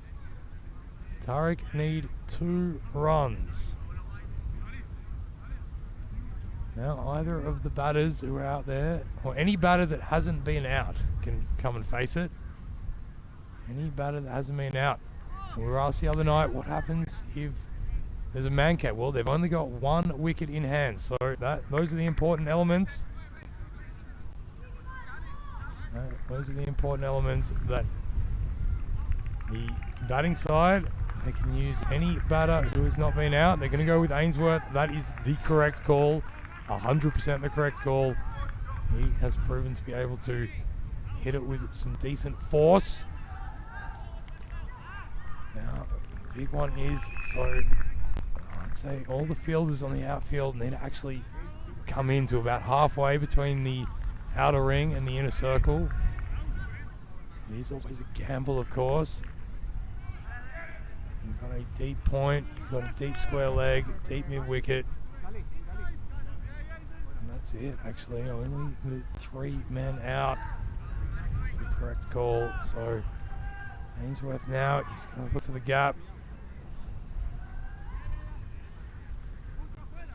Turek need 2 runs. Now either of the batters who are out there, or any batter that hasn't been out, can come and face it. Any batter that hasn't been out. We were asked the other night, what happens if there's a Mancat? Well, they've only got 1 wicket in hand, so those are the important elements. Those are the important elements that The batting side, they can use any batter who has not been out. They're going to go with Ainsworth. That is the correct call. 100% the correct call. He has proven to be able to hit it with some decent force. Now, the big one is, so I'd say all the fielders on the outfield need to actually come into about halfway between the outer ring and the inner circle. It is always a gamble, of course. You've got a deep point, you've got a deep square leg, deep mid wicket. And that's it, actually. Only with 3 men out. That's the correct call. So Ainsworth now, he's going to look for the gap.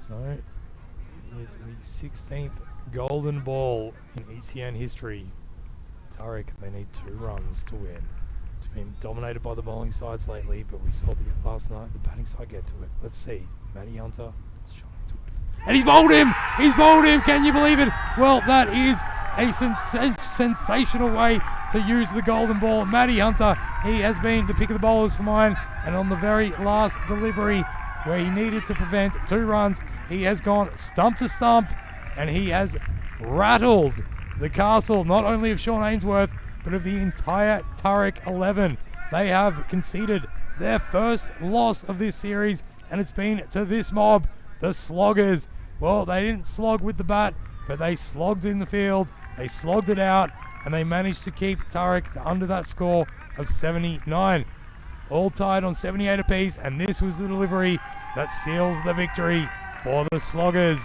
So it is the 16th golden ball in ECN history. Tariq, they need 2 runs to win. It's been dominated by the bowling sides lately, but we saw last night the batting side get to it. Let's see. Matty Hunter. And he's bowled him! He's bowled him! Can you believe it? Well, that is a sensational way to use the golden ball. Matty Hunter, he has been the pick of the bowlers for mine, and on the very last delivery where he needed to prevent 2 runs, he has gone stump to stump, and he has rattled the castle, not only of Sean Ainsworth, but of the entire Tariq 11. They have conceded their first loss of this series, and it's been to this mob, the Sloggers. Well, they didn't slog with the bat, but they slogged in the field, they slogged it out, and they managed to keep Tariq to under that score of 79. All tied on 78 apiece, and this was the delivery that seals the victory for the Sloggers.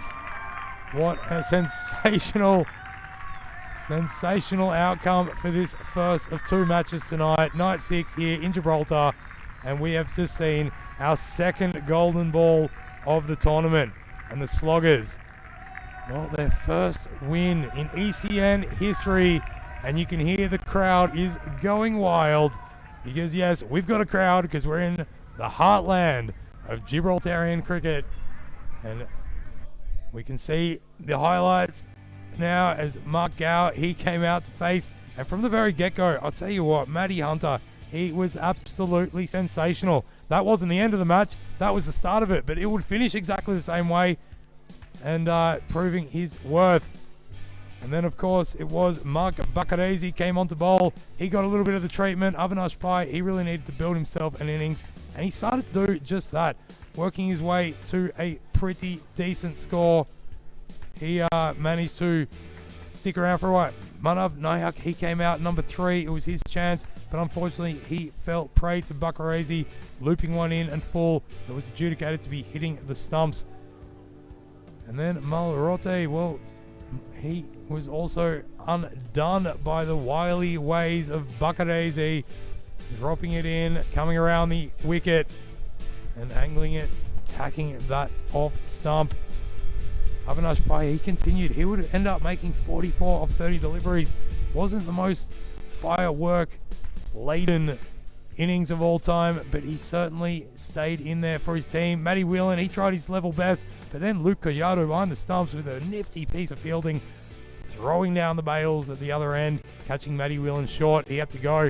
What a sensational outcome for this first of 2 matches tonight. Night 6 here in Gibraltar, and we have just seen our second golden ball of the tournament. And the Sloggers, well, their first win in ECN history, and you can hear the crowd is going wild, because yes, we've got a crowd because we're in the heartland of Gibraltarian cricket, and we can see the highlights now as Mark Gower, he came out to face, and from the very get-go, I'll tell you what, Matty Hunter, he was absolutely sensational. That wasn't the end of the match, that was the start of it, but it would finish exactly the same way, and proving his worth. And then, of course, it was Mark Bakarese came on to bowl. He got a little bit of the treatment. Avinash Pai, he really needed to build himself an innings, and he started to do just that, working his way to a pretty decent score. He managed to stick around for a while. Manav Nayak, he came out number 3. It was his chance, but unfortunately he fell prey to Bakarese, looping one in and full that was adjudicated to be hitting the stumps. And then Malrote, well, he was also undone by the wily ways of Bakarese, dropping it in, coming around the wicket and angling it, attacking that off stump. Avinash Pai, he continued. He would end up making 44 of 30 deliveries. Wasn't the most firework laden innings of all time, but he certainly stayed in there for his team. Matty Whelan, he tried his level best, but then Luke Collado behind the stumps with a nifty piece of fielding, throwing down the bails at the other end, catching Matty Whelan short. He had to go.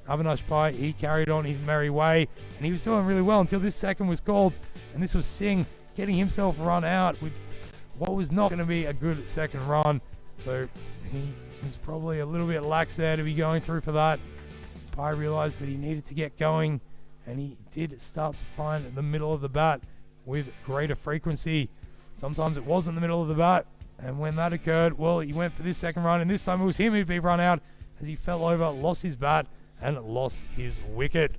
Avinash Pai, he carried on his merry way, and he was doing really well until this second was called, and this was Singh getting himself run out with what was not going to be a good second run. So he was probably a little bit lax there to be going through for that. Pai realised that he needed to get going, and he did start to find the middle of the bat with greater frequency. Sometimes it wasn't the middle of the bat, and when that occurred, well, he went for this second run, and this time it was him who'd be run out as he fell over, lost his bat, and lost his wicket.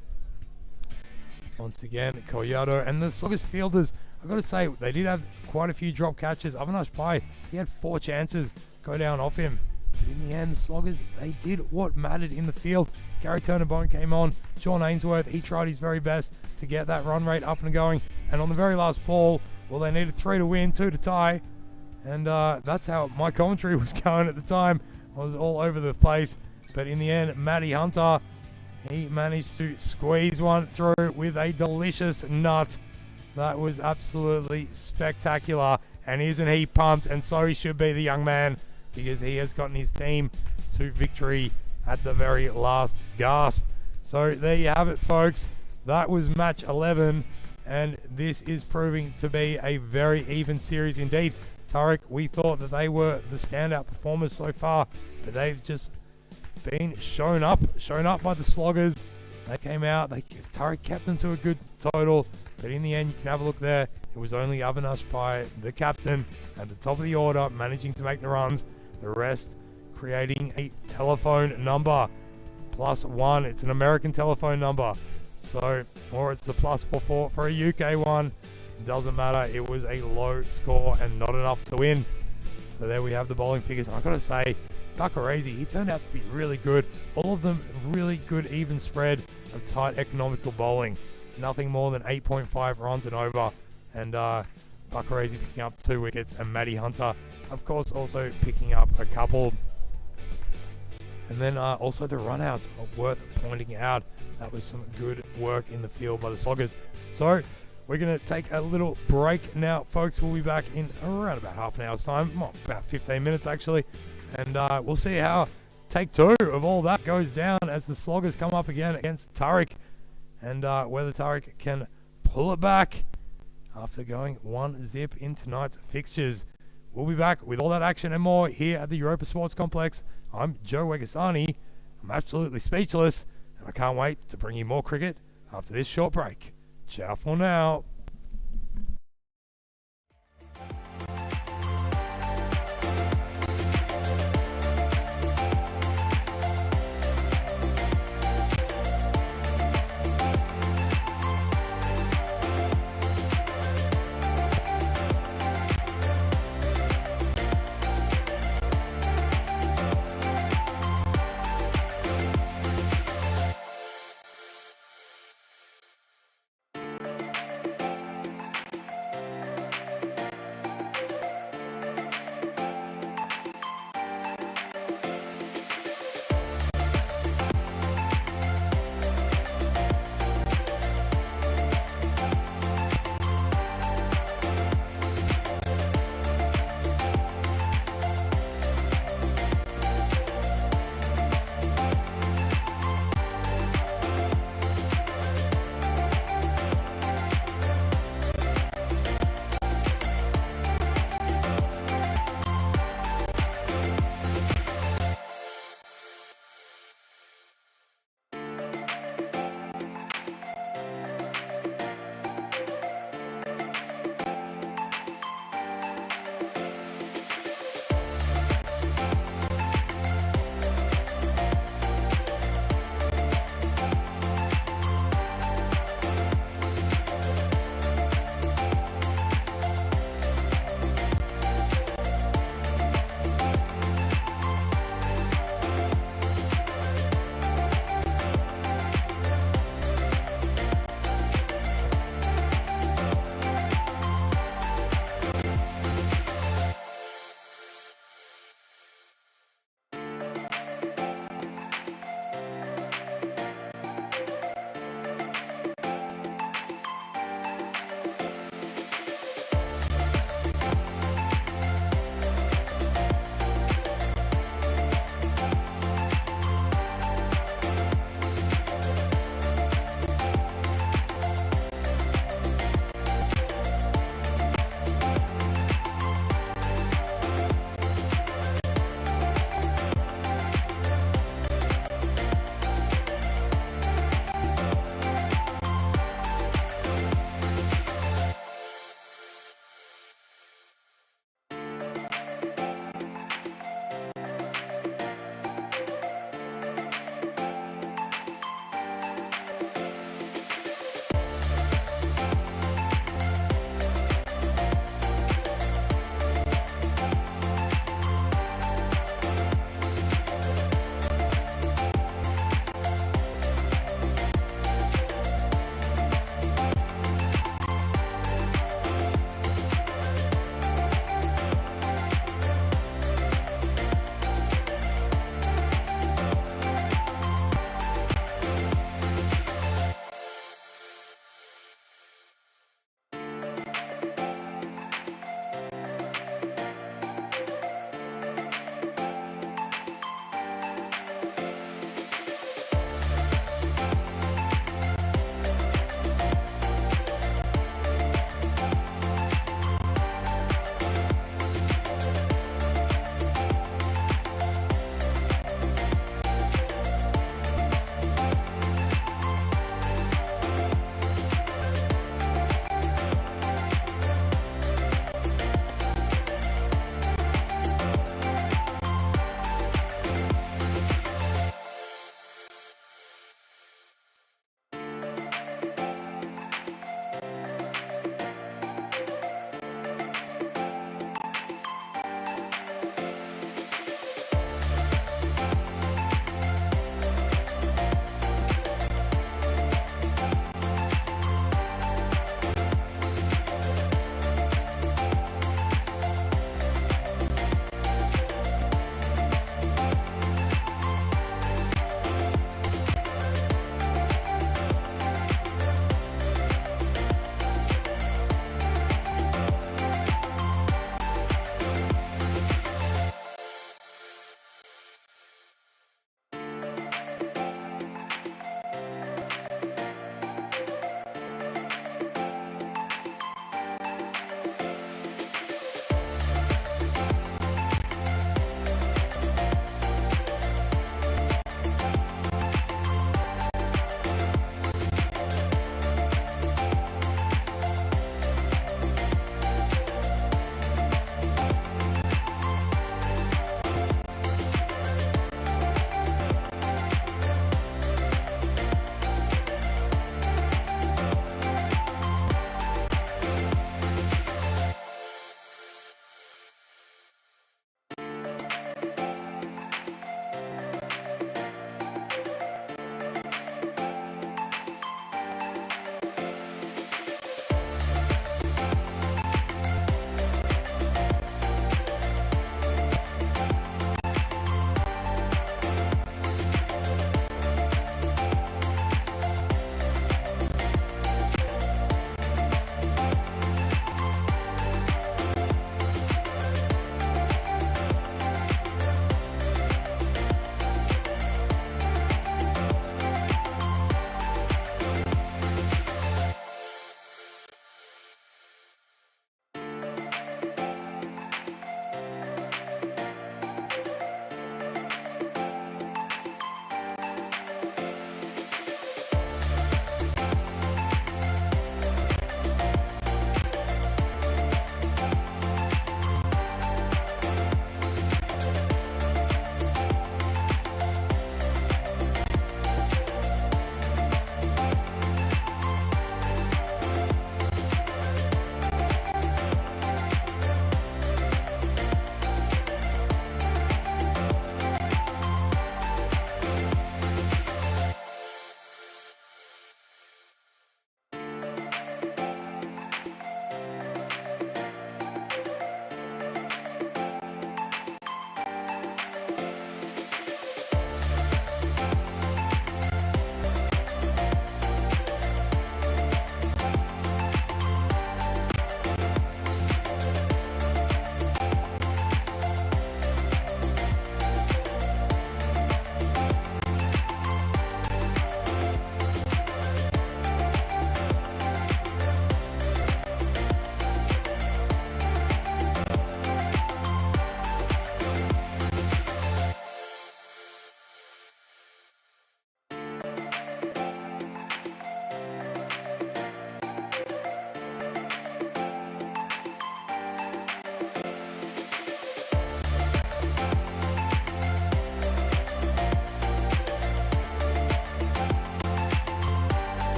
Once again, Collado and the Sloggers fielders, I've got to say, they did have quite a few drop catches. Avinash Pai, he had 4 chances go down off him. But in the end, the Sloggers, they did what mattered in the field. Gary Turner-Bone came on. Sean Ainsworth, he tried his very best to get that run rate up and going. And on the very last ball, well, they needed 3 to win, 2 to tie. And that's how my commentary was going at the time. I was all over the place. But in the end, Matty Hunter, he managed to squeeze one through with a delicious nut. That was absolutely spectacular. And isn't he pumped? And so he should be, the young man, because he has gotten his team to victory at the very last gasp. So there you have it, folks. That was match 11, and this is proving to be a very even series indeed. Tariq, we thought that they were the standout performers so far, but they've just been shown up by the sloggers. They came out, Tariq kept them to a good total, but in the end, you can have a look there. It was only Avinash Pai, the captain, at the top of the order, managing to make the runs. The rest creating a telephone number. +1, it's an American telephone number. So, or it's the +44 for a UK one. It doesn't matter, it was a low score and not enough to win. So there we have the bowling figures. I've got to say, Bakarazi, he turned out to be really good. All of them really good even spread of tight economical bowling. Nothing more than 8.5 runs and over. And Bakarazi picking up 2 wickets, and Matty Hunter, of course, also picking up a couple. And then also the runouts are worth pointing out. That was some good work in the field by the sloggers. So we're going to take a little break now, folks. We'll be back in around about half an hour's time, well, about 15 minutes actually. And we'll see how take 2 of all that goes down as the sloggers come up again against Tariq. And whether Tariq can pull it back after going 1-0 in tonight's fixtures. We'll be back with all that action and more here at the Europa Sports Complex. I'm Joe Wegasani. I'm absolutely speechless, and I can't wait to bring you more cricket after this short break. Ciao for now.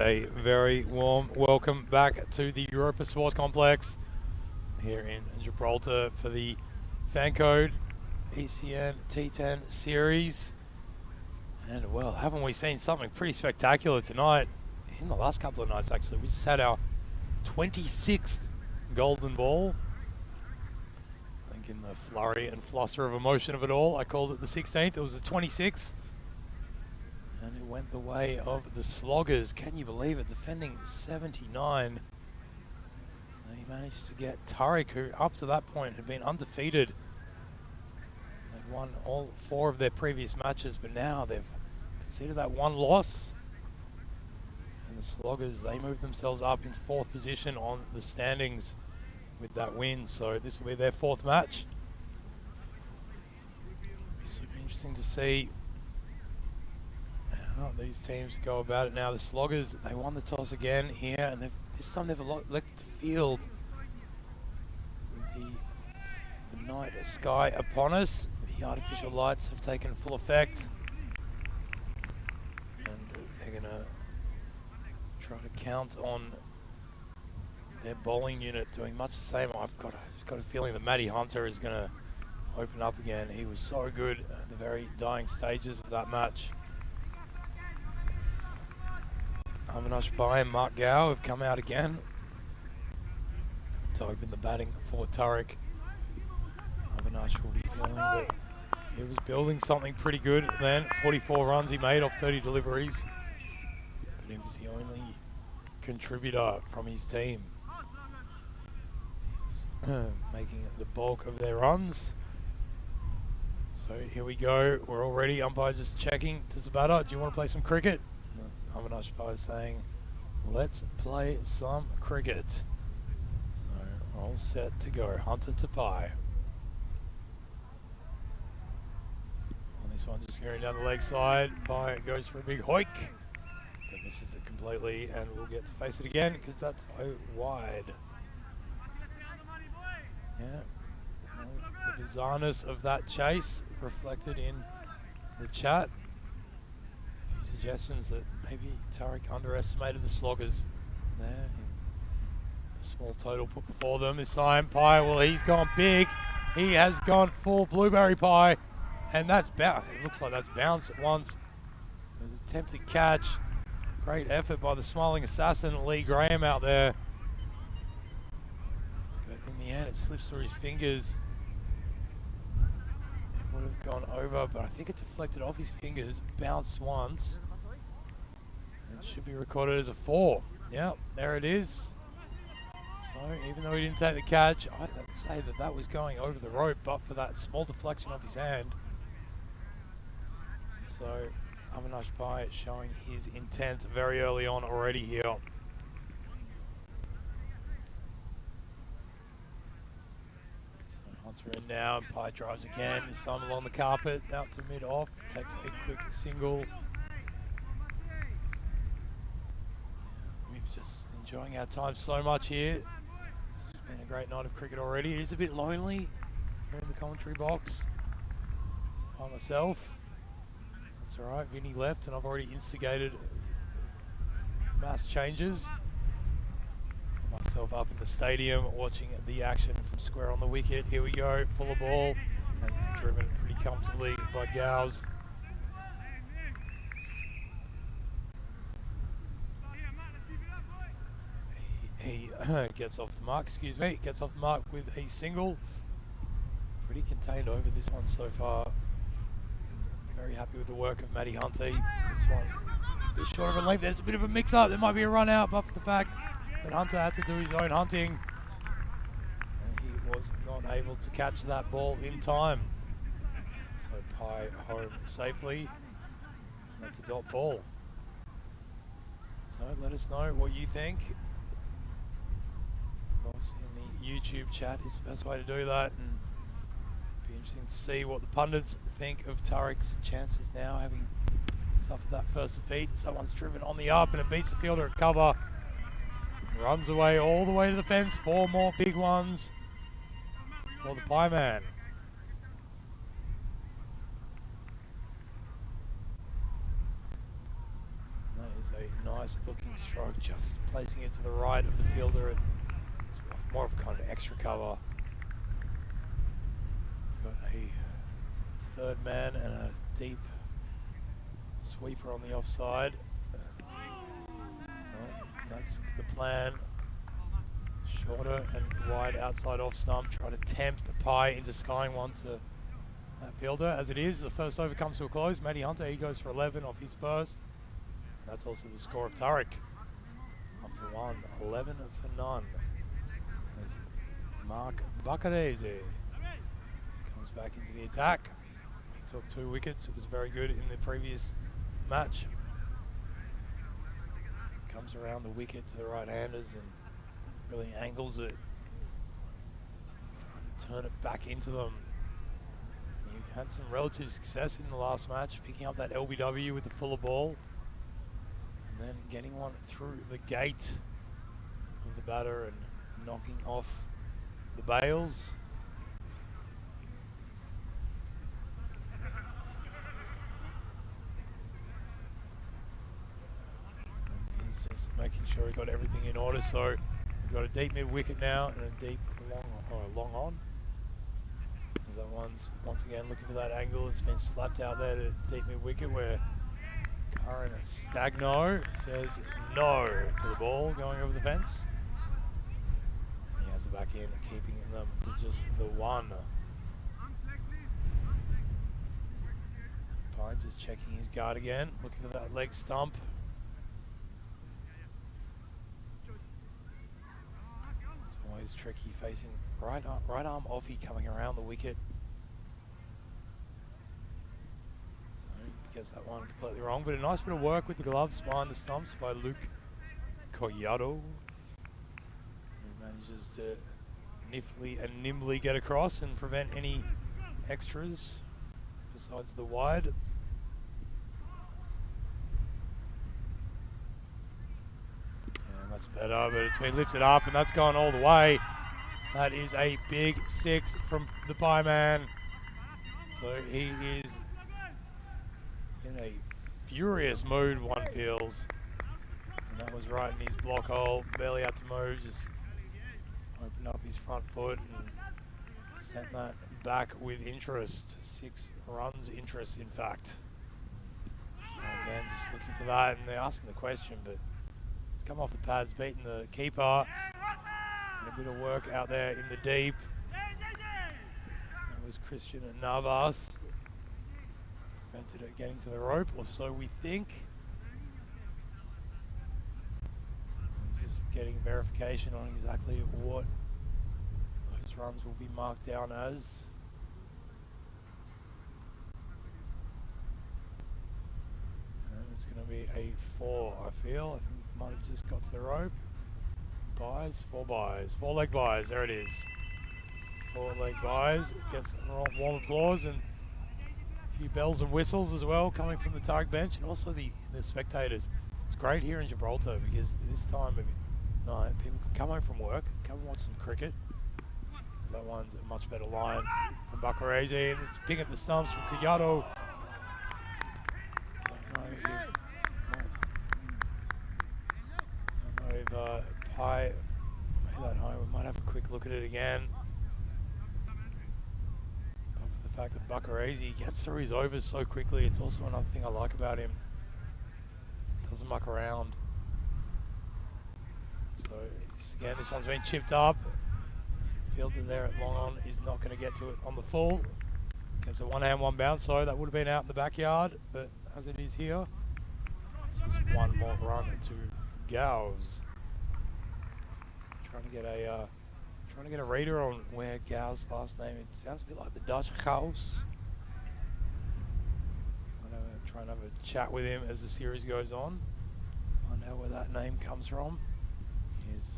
a very warm welcome back to the Europa Sports Complex here in Gibraltar for the FanCode ECN T10 series. And well, haven't we seen something pretty spectacular tonight? In the last couple of nights, actually. We just had our 26th golden ball. I think in the flurry and fluster of emotion of it all, I called it the 16th. It was the 26th. And it went the way of the Sloggers. Can you believe it? Defending 79. They managed to get Tariq, who up to that point had been undefeated. They'd won all 4 of their previous matches, but now they've conceded that 1 loss. And the Sloggers, they moved themselves up into 4th position on the standings with that win. So this will be their 4th match. It'll be super interesting to see how these teams go about it now. The Sloggers, they won the toss again here, and this time they've elected to field with the night sky upon us. The artificial lights have taken full effect, and they're going to try to count on their bowling unit doing much the same. I've got a feeling that Matty Hunter is going to open up again. He was so good at the very dying stages of that match. Avinash Pai and Mark Gow have come out again to open the batting for Tariq. Avinash will be feeling that he was building something pretty good then. 44 runs he made off 30 deliveries. But he was the only contributor from his team. He was making the bulk of their runs. So here we go. We're all ready. Umpire just checking. Does the batter, do you want to play some cricket? Avinash Pai saying, let's play some cricket. So all set to go. Hunter to Pai. On this one, just veering down the leg side. Pai goes for a big hoik. That misses it completely, and we'll get to face it again because that's wide. Yeah. Well, the bizarreness of that chase reflected in the chat. Suggestions that maybe Tariq underestimated the Sloggers there. The small total put before them this time. Pai, well, he's gone big. He has gone full blueberry pie, and that's bounced. It looks like that's bounced at once. There's an attempted catch. Great effort by the smiling assassin Lee Graham out there. But in the end, it slips through his fingers. Would have gone over, but I think it deflected off his fingers, bounced once. It should be recorded as a 4. Yeah, there it is. So even though he didn't take the catch, I'd say that that was going over the rope, but for that small deflection off his hand. So Avinash Pai showing his intent very early on already here. Hunter in now, and Pai drives again, this time along the carpet, out to mid-off, takes a quick single. We're just enjoying our time so much here. It's been a great night of cricket already. It is a bit lonely here in the commentary box by myself. That's alright, Vinny left, and I've already instigated mass changes. Myself up in the stadium watching the action from square on the wicket. Here we go, full of ball and driven pretty comfortably by Gowes. He gets off the mark, gets off the mark with a single. Pretty contained over this one so far. Very happy with the work of Matty Hunter. This one a bit short of a length. There's a bit of a mix up. There might be a run out, but for the fact that Hunter had to do his own hunting, and he was not able to catch that ball in time. So Pai home safely. That's a dot ball. So let us know what you think. Of course, in the YouTube chat is the best way to do that, and it'd be interesting to see what the pundits think of Tariq's chances now, having suffered that first defeat. Someone's driven on the up, and it beats the fielder at cover. Runs away all the way to the fence. 4 more big ones for the Pai man. That is a nice nice looking stroke, just placing it to the right of the fielder. It's more of a kind of extra cover. Got a third man and a deep sweeper on the offside. That's the plan. Shorter and wide outside off stump, try to tempt the pie into skying one to that fielder. As it is, the first over comes to a close. Matty Hunter, he goes for 11 off his first. And that's also the score of Tarek. Up to 1, 11 for none. As Mark Bacarese comes back into the attack. He took 2 wickets. It was very good in the previous match. Comes around the wicket to the right-handers and really angles it. Turn it back into them. You had some relative success in the last match, picking up that LBW with the fuller ball. And then getting one through the gate of the batter and knocking off the bails. He's just making sure he's got everything in order. So we've got a deep mid wicket now and a deep long on. As that one's once again looking for that angle. It's been slapped out there to deep mid wicket where Curran Stagno says no to the ball going over the fence. He has it back in, keeping them to just the 1. Pine just checking his guard again, looking for that leg stump. It's always tricky facing right arm offie coming around the wicket. Gets that one completely wrong, but a nice bit of work with the gloves behind the stumps by Luke Collado, who manages to nimbly get across and prevent any extras besides the wide. And that's better, but it's been lifted up and that's gone all the way. That is a big 6 from the pie man. So he is in a furious mood, one feels. And that was right in his block hole. Barely had to move, just opened up his front foot and sent that back with interest. 6 runs interest, in fact. So again, just looking for that, and they're asking the question, but it's come off the pads, beating the keeper. And a bit of work out there in the deep. That was Christian Navas. Prevented it getting to the rope, or so we think. So just getting verification on exactly what those runs will be marked down as. And it's going to be a 4, I feel. I think we might have just got to the rope. Buys, 4 buys, 4 leg buys, there it is. 4 leg buys, gets warm applause and few bells and whistles as well coming from the Tarek bench and also the spectators. It's great here in Gibraltar because this time of night people can come home from work, come and watch some cricket. That one's a much better line from Bacarese, and it's picking up the stumps from Collado. I don't know if Pie made that home. We might have a quick look at it again. The fact that Bacarese gets through his overs so quickly, it's also another thing I like about him. Doesn't muck around. So again, this one's been chipped up. Fielder there at long on is not going to get to it on the full. Gets a 1 hand 1 bounce, so that would have been out in the backyard, but as it is here, it's just 1 more run to Gau's. Trying to get a reader on where Gau's last name, it sounds a bit like the Dutch Gau's. I'm going to try and have a chat with him as the series goes on. Find out where that name comes from. Here's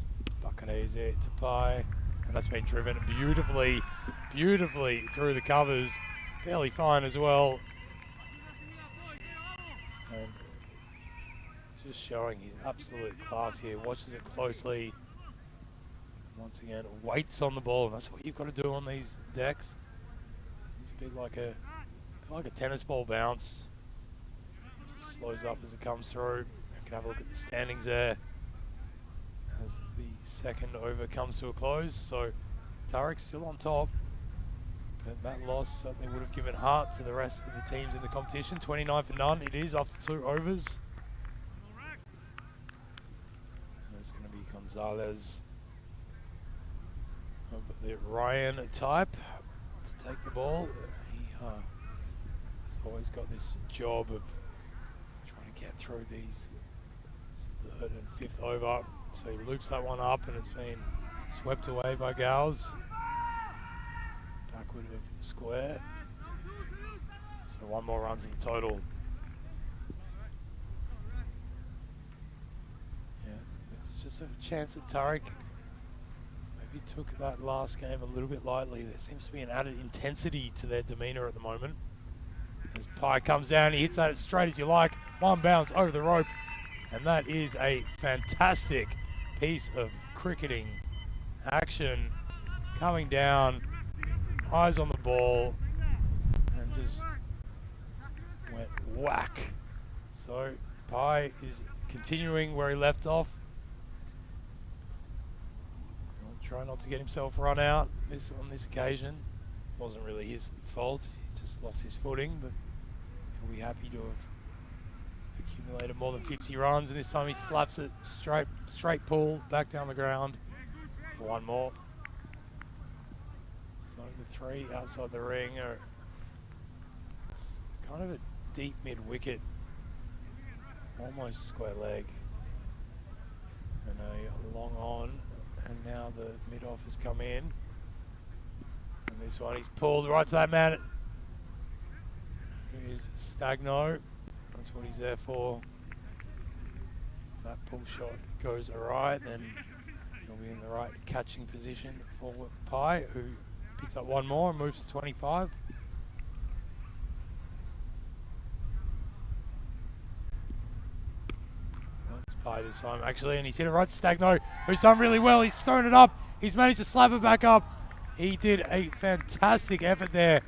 Bacarese to Pie, and that's been driven beautifully through the covers. Fairly fine as well. And just showing his absolute class here. Watches it closely. Once again, waits on the ball, and that's what you've got to do on these decks. It's a bit like a tennis ball bounce. Just slows up as it comes through. can have a look at the standings there as the second over comes to a close. So Tarek's still on top, but that loss certainly would have given heart to the rest of the teams in the competition. 29 for none it is after 2 overs. And it's going to be Gonzalez of the Ryan type to take the ball. He's always got this job of trying to get through these 3rd and 5th over. So he loops that one up and it's been swept away by Gals. Backward of square. So 1 more runs in total. Yeah, it's just a chance that Tarek maybe took that last game a little bit lightly. There seems to be an added intensity to their demeanour at the moment. As Pye comes down, he hits that as straight as you like. 1 bounce over the rope. And that is a fantastic piece of cricketing action. Coming down, eyes on the ball, and just went whack. So Pye is continuing where he left off. He'll try not to get himself run out on this occasion. Wasn't really his fault, he just lost his footing, but he'll be happy to have accumulated more than 50 runs, and this time he slaps it straight pull back down the ground for 1 more. So the 3 outside the ring it's kind of a deep mid wicket, almost square leg, and a long on, and now the mid off has come in, and this one he's pulled right to that man who is Stagno. That's what he's there for. If that pull shot goes alright, then he'll be in the right catching position for Pye, who picks up 1 more and moves to 25. That's Pye this time, actually, and he's hit it right to Stagno, who's done really well. He's thrown it up. He's managed to slap it back up. He did a fantastic effort there.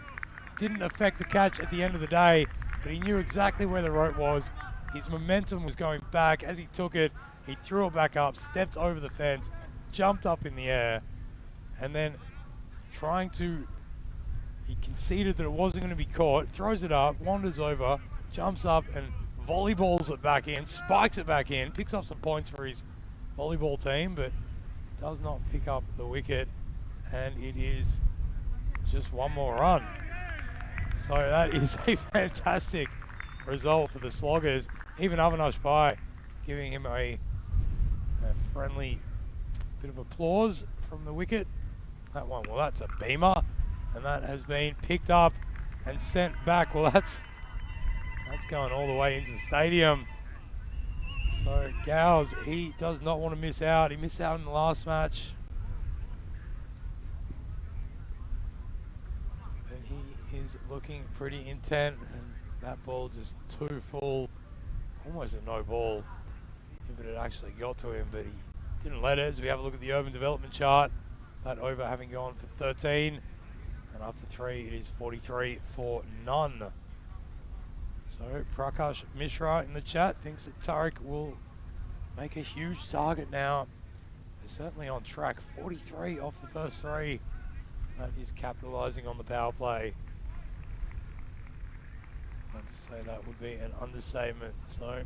Didn't affect the catch at the end of the day, but he knew exactly where the rope was. His momentum was going back. As he took it, he threw it back up, stepped over the fence, jumped up in the air, and then he conceded that it wasn't going to be caught, throws it up, wanders over, jumps up and volleyballs it back in, spikes it back in, picks up some points for his volleyball team, but does not pick up the wicket, and it is just 1 more run. So that is a fantastic result for the Sloggers. Even Avinash Pye giving him a friendly bit of applause from the wicket. That one, well, that's a beamer, and that has been picked up and sent back. Well, that's going all the way into the stadium. So Gals, he does not want to miss out. He missed out in the last match. Is looking pretty intent, and that ball just too full, almost a no ball if it had actually got to him, but he didn't let it. As we have a look at the urban development chart, that over having gone for 13, and after 3 it is 43 for none. So Prakash Mishra in the chat thinks that Tarek will make a huge target now. They're certainly on track. 43 off the first 3. That is capitalising on the power play. To say that would be an understatement. So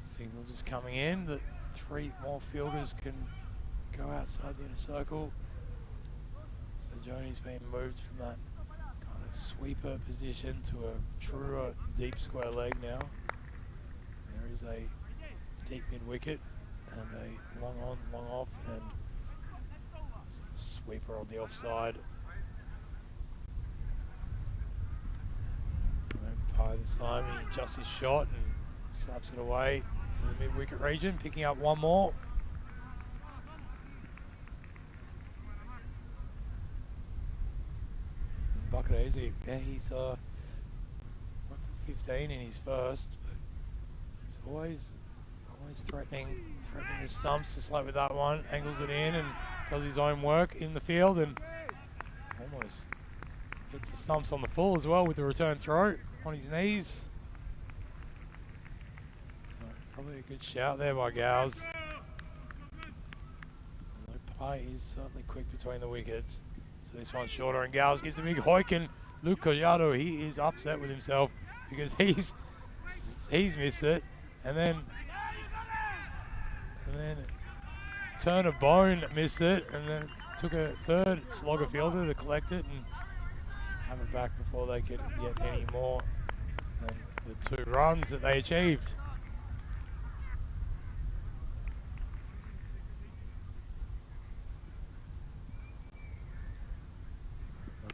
signal just coming in that 3 more fielders can go outside the inner circle. So Joni's been moved from that kind of sweeper position to a truer deep square leg now. There is a deep mid wicket and a long on, long off, and sweeper on the offside. Pye this time, he adjusts his shot and slaps it away to the mid-wicket region, picking up 1 more. Bucket easy. Yeah, he's went for 15 in his first, but he's always threatening the stumps, just like with that one. Angles it in and does his own work in the field, and almost hits the stumps on the full as well with the return throw on his knees. Probably a good shout there by Gals. Pai is certainly quick between the wickets. So this one's shorter and Gals gives a big hoik, and Luke Collado, he is upset with himself because he's missed it. And then Turner Bone missed it, and then took a third slogger fielder to collect it and have it back before they could get any more than the 2 runs that they achieved.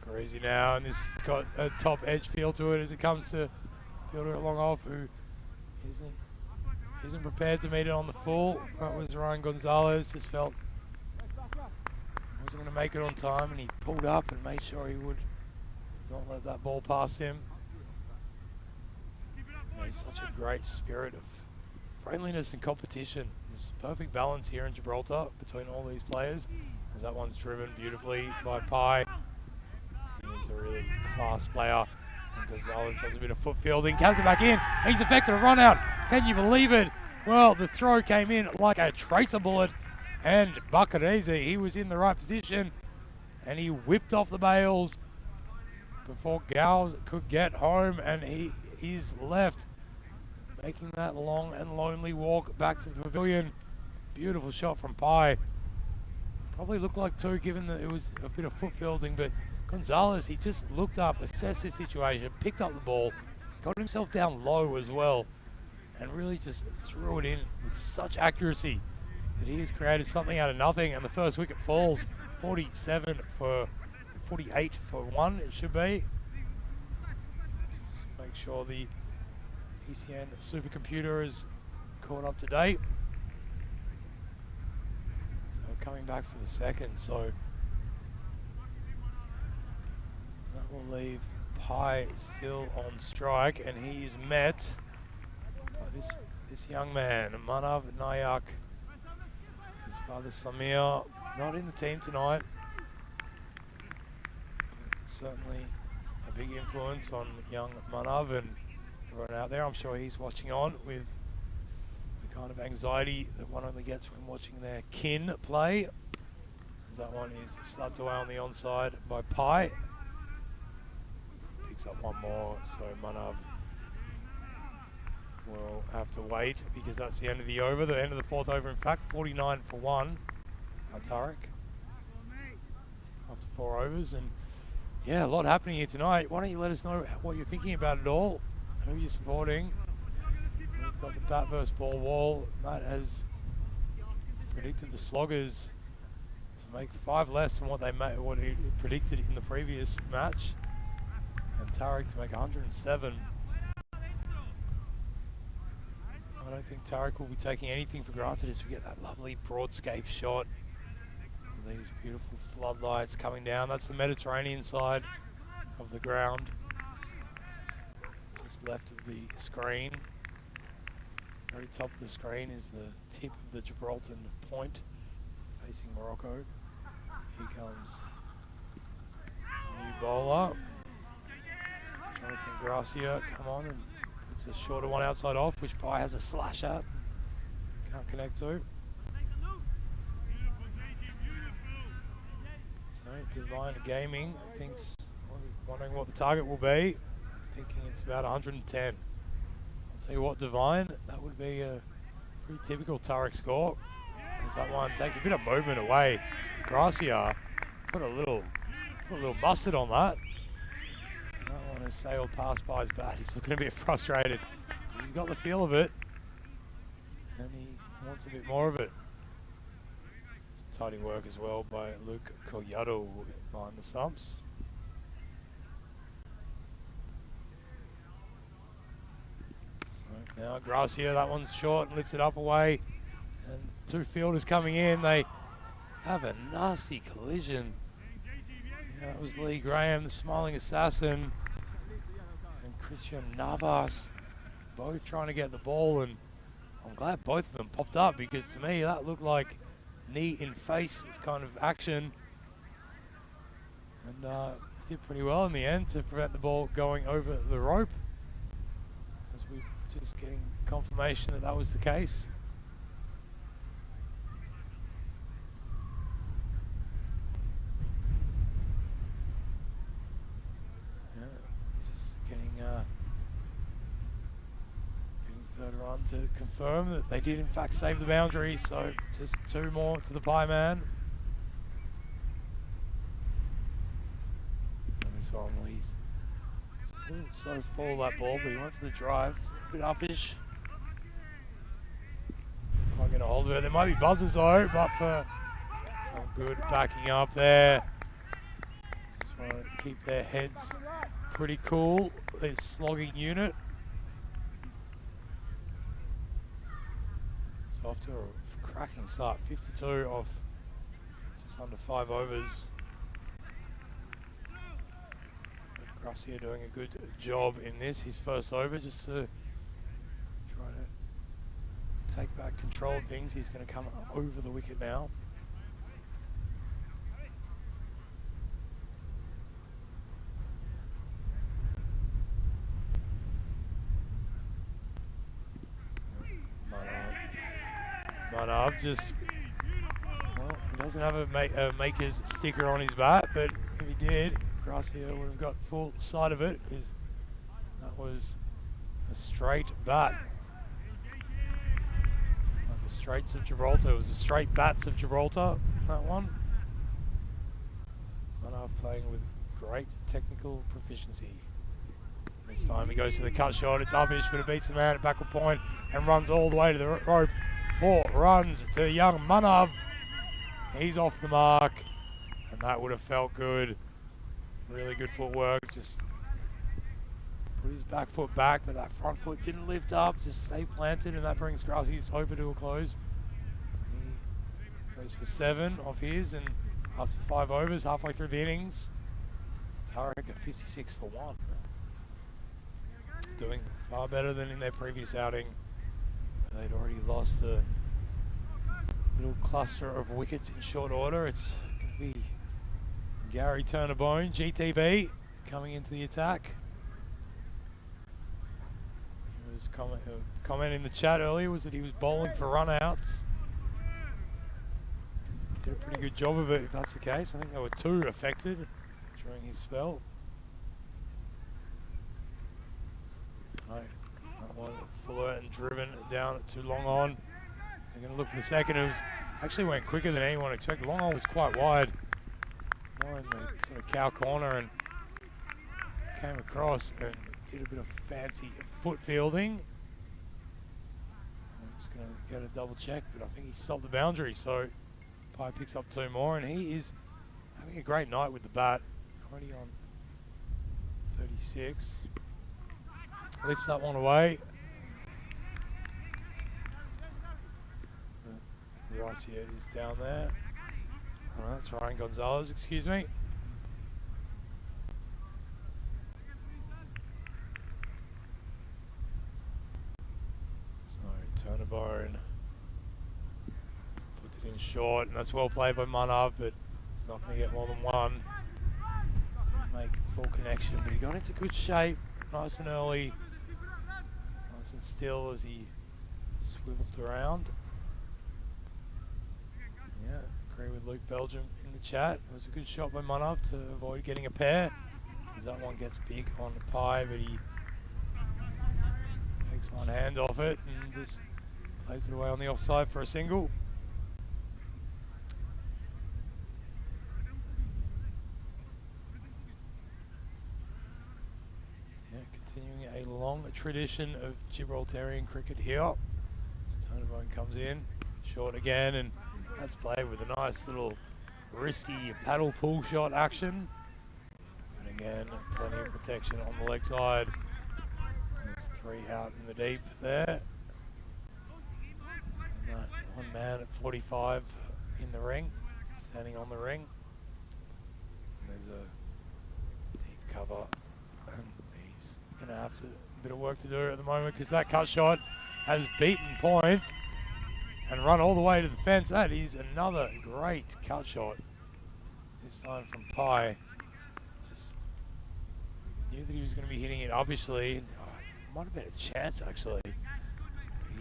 Look easy now, and this has got a top edge feel to it as it comes to fielder at long off, who isn't prepared to meet it on the full. That was Ryan Gonzalez, just felt wasn't going to make it on time, and he pulled up and made sure he would not let that ball pass him. There's such a great spirit of friendliness and competition. There's perfect balance here in Gibraltar between all these players, as that one's driven beautifully by Pai. He's a really class player. And Gonzalez does a bit of foot fielding, comes it back in. He's affected a run out. Can you believe it? Well, the throw came in like a tracer bullet, and Bacarese, he was in the right position, and he whipped off the bails before Gals could get home, and he is left, making that long and lonely walk back to the pavilion. Beautiful shot from Pai. Probably looked like 2 given that it was a bit of foot fielding, but Gonzalez, he just looked up, assessed the situation, picked up the ball, got himself down low as well, and really just threw it in with such accuracy that he has created something out of nothing. And the first wicket falls 48 for 1, it should be. Just make sure the ECN supercomputer is caught up to date. So we're coming back for the second, so that will leave Pai still on strike, and he is met by this young man, Manav Nayak. His father Samir, not in the team tonight. Certainly a big influence on young Manav and everyone out there. I'm sure he's watching on with the kind of anxiety that one only gets when watching their kin play. As that one is slapped away on the onside by Pai. Picks up one more, so Manav will have to wait because that's the end of the over, the end of the 4th over. In fact, 49 for 1. Tarek after 4 overs, and yeah, a lot happening here tonight. Why don't you let us know what you're thinking about it all, who you're supporting. We've got the bat versus ball wall. Matt has predicted the Sloggers to make 5 less than what he predicted in the previous match, and Tarek to make 107. I don't think Tarek will be taking anything for granted as we get that lovely broadscape shot. These beautiful floodlights coming down. That's the Mediterranean side of the ground. Just left of the screen. Very top of the screen is the tip of the Gibraltar point facing Morocco. Here comes a new bowler. It's Jonathan Gracia come on and puts a shorter one outside off, which Pai has a slash at. Can't connect to. So Divine Gaming thinks, wondering what the target will be. Thinking it's about 110. I'll tell you what, Divine, that would be a pretty typical Tarek score. As that one takes a bit of movement away. Gracia put a little mustard on that. That one has sailed past by his bat. He's looking a bit frustrated. He's got the feel of it, and he wants a bit more of it. Some tidy work as well by Luke Collado behind the stumps. So now Gracia, that one's short and lifted up away, and 2 fielders coming in. They have a nasty collision. Yeah, that was Lee Graham, the smiling assassin, and Christian Navas, both trying to get the ball, and I'm glad both of them popped up because to me that looked like knee in face kind of action, and did pretty well in the end to prevent the ball going over the rope, as we just Just getting confirmation that that was the case. Third run to confirm that they did in fact save the boundary, so just 2 more to the pie man. And this one, he's wasn't so full that ball, but he went for the drive. It's a bit uppish. Quite going to hold it. There might be buzzers though, but for some good backing up there. Just want to keep their heads pretty cool. This slogging unit. Off to a cracking start, 52 off just under 5 overs. Gruff's here doing a good job in this, his first over, just to try to take back control of things. He's going to come over the wicket now. Manav just, well, he doesn't have a maker's sticker on his bat, but if he did, Gracia would have got full sight of it, because that was a straight bat. Like the Straits of Gibraltar, it was the straight bats of Gibraltar, that one. Manav playing with great technical proficiency. This time he goes for the cut shot, it's uppish, but it beats the man at backward point and runs all the way to the rope. 4 runs to young Manav. He's off the mark, and that would have felt good. Really good footwork. Just put his back foot back, but that front foot didn't lift up. Just stay planted, and that brings Grassie's over to a close. He goes for 7 off his, and after 5 overs, halfway through the innings, Tarek at 56 for 1. Doing far better than in their previous outing. They'd already lost a little cluster of wickets in short order. It's going to be Gary Turner-Bone, GTB, coming into the attack. His comment in the chat earlier was that he was bowling for run-outs. Did a pretty good job of it, if that's the case. I think there were 2 affected during his spell. Right. One fuller and driven down to long on. They're going to look for the second. It was actually went quicker than anyone expected. Long on was quite wide, more in the sort of cow corner, and came across and did a bit of fancy foot fielding. I'm just going to get a double check, but I think he stopped the boundary, so Pye picks up 2 more, and he is having a great night with the bat. Already on 36. Lifts that one away. Gracia is down there. Oh, that's Ryan Gonzalez, excuse me. So Turner-Bone puts it in short, and that's well played by Manav, but it's not going to get more than 1. Didn't make full connection, but he got into good shape, nice and early. Nice and still as he swiveled around. Yeah, agree with Luke Belgium in the chat. It was a good shot by Manav to avoid getting a pair, as that one gets big on the Pye, but he takes one hand off it and just plays it away on the offside for a single. Continuing a long tradition of Gibraltarian cricket here. As Turner-Bone comes in, short again, and that's played with a nice little wristy paddle pull shot action. And again, plenty of protection on the leg side. There's 3 out in the deep there. And that one man at 45 in the ring, standing on the ring. And there's a deep cover. And going to have a bit of work to do at the moment, because that cut shot has beaten point and run all the way to the fence. That is another great cut shot, this time from Pye. Just knew that he was going to be hitting it, obviously. Might have been a chance, actually.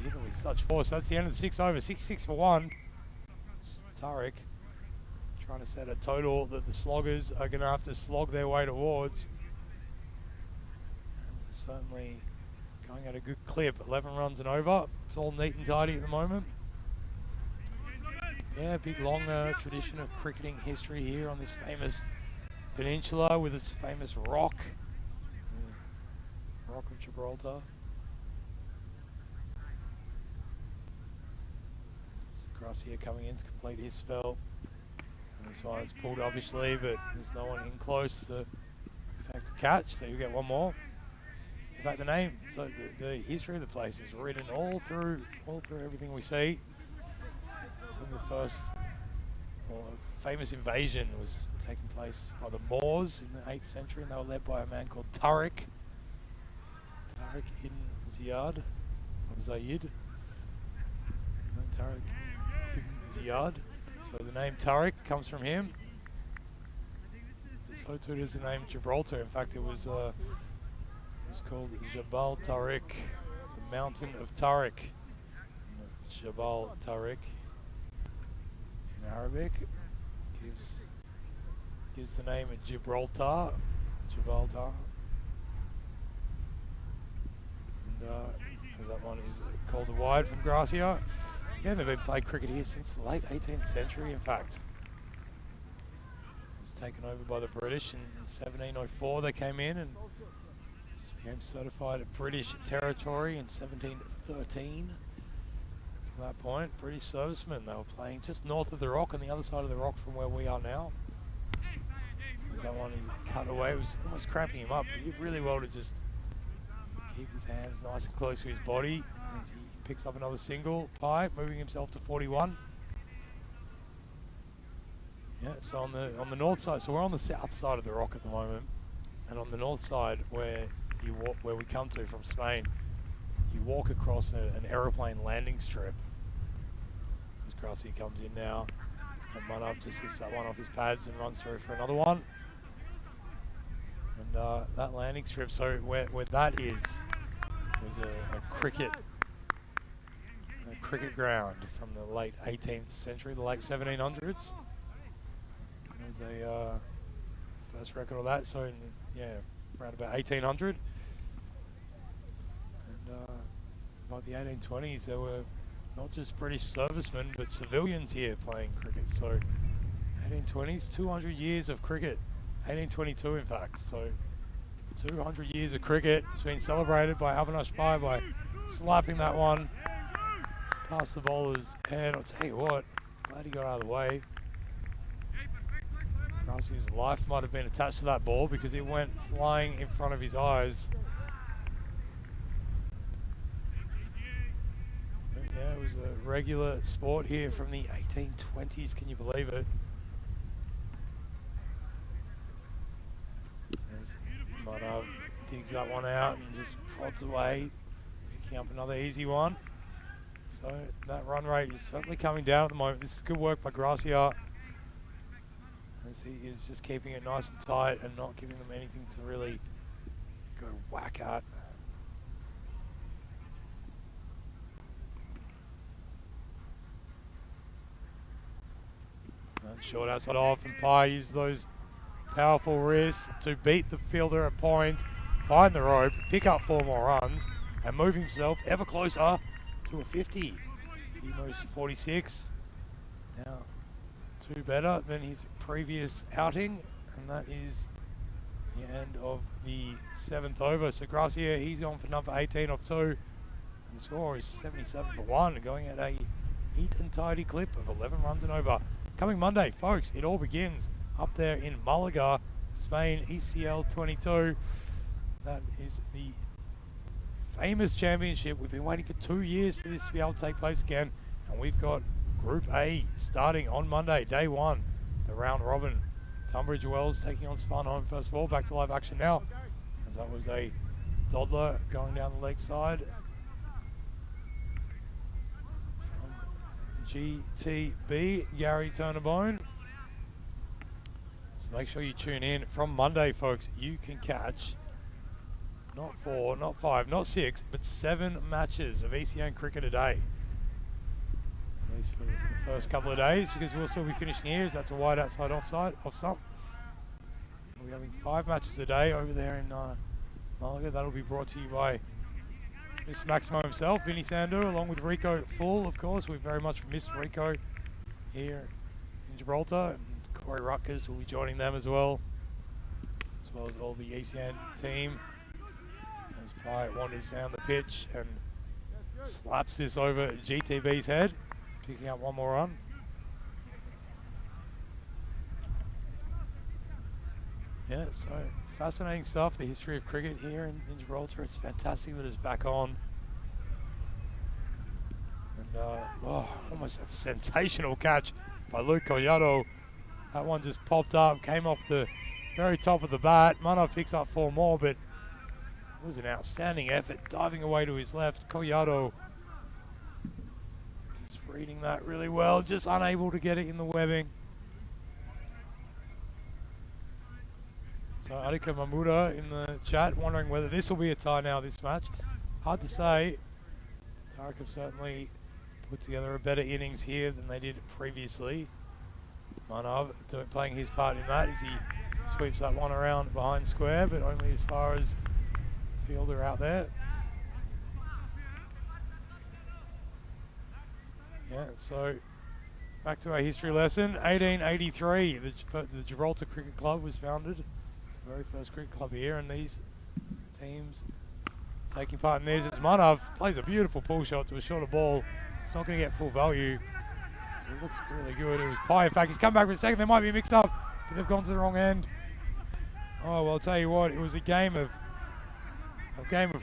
hit him with such force. That's the end of the 6 over. 6-6 for 1. Tarek trying to set a total that the sloggers are going to have to slog their way towards. And certainly going at a good clip. 11 runs and over. It's all neat and tidy at the moment. Yeah, big long tradition of cricketing history here on this famous peninsula with its famous rock. Rock of Gibraltar. Gracia coming in to complete his spell. And this one is pulled obviously, but there's no one in close to effect a catch, so you get one more. In fact, the name, so the history of the place is written all through everything we see. Some of the first famous invasion was taking place by the Moors in the 8th century, and they were led by a man called Tariq ibn Ziyad, or Zayed. No, Tariq ibn Ziyad. So the name Tariq comes from him. So too does the name Gibraltar. In fact, it was called Jabal Tariq, the mountain of Tariq. Jabal Tariq in Arabic gives the name of Gibraltar. Gibraltar. And as that one is called wide from Gracia. Yeah, they've been playing cricket here since the late 18th century, in fact. It was taken over by the British in 1704. They came in and became certified a British territory in 1713. From that point, British servicemen, they were playing just north of the rock on the other side of the rock from where we are now. As that one is cut away, it was almost cramping him up. He did really well to just keep his hands nice and close to his body. As he picks up another single pipe, moving himself to 41. Yeah, so on the north side, so we're on the south side of the rock at the moment, and on the north side where we come to from Spain, you walk across an aeroplane landing strip. As Gracia comes in now, and Manav just lifts that one off his pads and runs through for another one. And that landing strip, so where that is, was a cricket ground from the late 18th century, the late 1700s. There's a first record of that, so yeah, around about 1800. And by the 1820s, there were not just British servicemen, but civilians here playing cricket. So 1820s, 200 years of cricket. 1822, in fact. So 200 years of cricket. It's been celebrated by Avinash Pai by slapping that one past the bowler's head. I'll tell you what, glad he got out of the way. Gracia's life might have been attached to that ball because it went flying in front of his eyes. But yeah, it was a regular sport here from the 1820s, can you believe it? As Manav digs that one out and just prods away, picking up another easy one. So that run rate is certainly coming down at the moment. This is good work by Gracia, as he is just keeping it nice and tight and not giving them anything to really go whack at. And short outside off, and Pai used those powerful wrists to beat the fielder at point, find the rope, pick up 4 more runs, and move himself ever closer to a 50. He moves to 46. Now, 2 better than his previous outing, and that is the end of the 7th over. So Gracia, he's gone for number 18 off 2, and the score is 77 for 1, going at a neat and tidy clip of 11 runs and over. Coming Monday, folks, it all begins up there in Malaga, Spain, ECL 22. That is the famous championship. We've been waiting for 2 years for this to be able to take place again, and we've got Group A starting on Monday, day 1, the round robin. Tunbridge Wells taking on Sparnholme first of all. Back to live action now, as that was a dodler going down the leg side from GTB, Gary Turnabone. So make sure you tune in from Monday, folks. You can catch not 4, not 5, not 6, but 7 matches of ECN cricket a day. At least for the first couple of days, because we'll still be finishing here. That's a wide outside off stump. We're having 5 matches a day over there in Malaga. That'll be brought to you by Mr. Maximo himself, Vinny Sandu, along with Rico Full, of course. We very much missed Rico here in Gibraltar, and Corey Rutgers will be joining them as well as all the ECN team. As Pai wanders down the pitch and slaps this over GTB's head, picking up one more run. Yeah, so fascinating stuff, the history of cricket here in Gibraltar. It's fantastic that it's back on. And almost a sensational catch by Luke Collado. That one just popped up, came off the very top of the bat. Manav picks up 4 more, but it was an outstanding effort, diving away to his left. Collado just reading that really well, just unable to get it in the webbing. So Adika Mamuda in the chat wondering whether this will be a tie now, this match. Hard to say. Tarek have certainly put together a better innings here than they did previously. Manav playing his part in that as he sweeps that one around behind square, but only as far as the fielder out there. Yeah, so back to our history lesson. 1883, the Gibraltar Cricket Club was founded. It's the very first cricket club here, and these teams taking part in this. As Manav plays a beautiful pull shot to a shorter ball. It's not going to get full value. It looks really good. It was Pai. In fact, he's come back for a second. They might be mixed up, but they've gone to the wrong end. Oh, well, I'll tell you what. It was a game of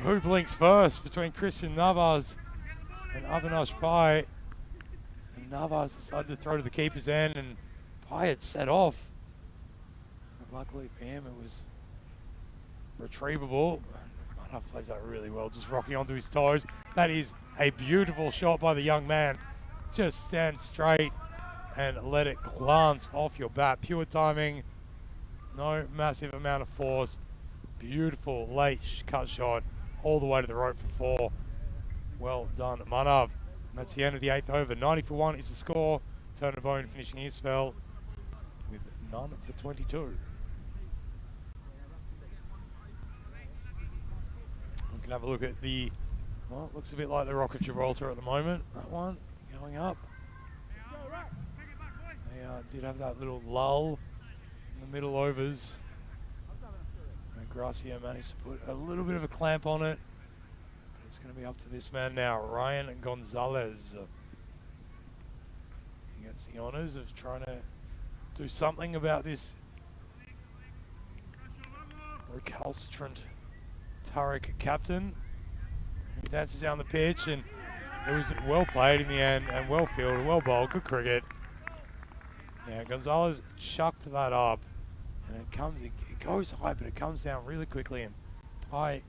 hoop links first between Christian Navas and Avinash Pai. And Navas decided to throw to the keeper's end, and Pai had set off. But luckily for him, it was retrievable. Manav plays that really well, just rocking onto his toes. That is a beautiful shot by the young man. Just stand straight and let it glance off your bat. Pure timing, no massive amount of force. Beautiful late cut shot all the way to the rope for 4. Well done, Manav. And that's the end of the 8th over. 90 for 1 is the score. Turner Bone finishing his spell with none for 22. We can have a look at the, well, it looks a bit like the Rock of Gibraltar at the moment. That one going up. They did have that little lull in the middle overs. And Gracia managed to put a little bit of a clamp on it. It's going to be up to this man now, Ryan Gonzalez. He gets the honours of trying to do something about this recalcitrant Turek captain. He dances down the pitch, and it was well played in the end, and well fielded, well bowled, good cricket. Yeah, Gonzalez chucked that up, and it goes high, but it comes down really quickly, and Pai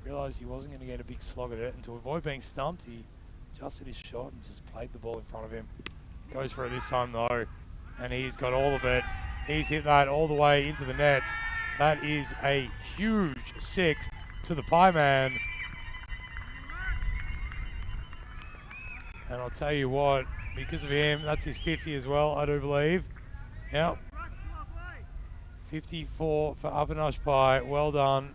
realised he wasn't going to get a big slog at it, and to avoid being stumped, he adjusted his shot and just played the ball in front of him. Goes for it this time though, and he's got all of it. He's hit that all the way into the net. That is a huge 6 to the Pai man. And I'll tell you what, because of him, that's his 50 as well, I do believe. Yep. 54 for Avinash Pai. Well done.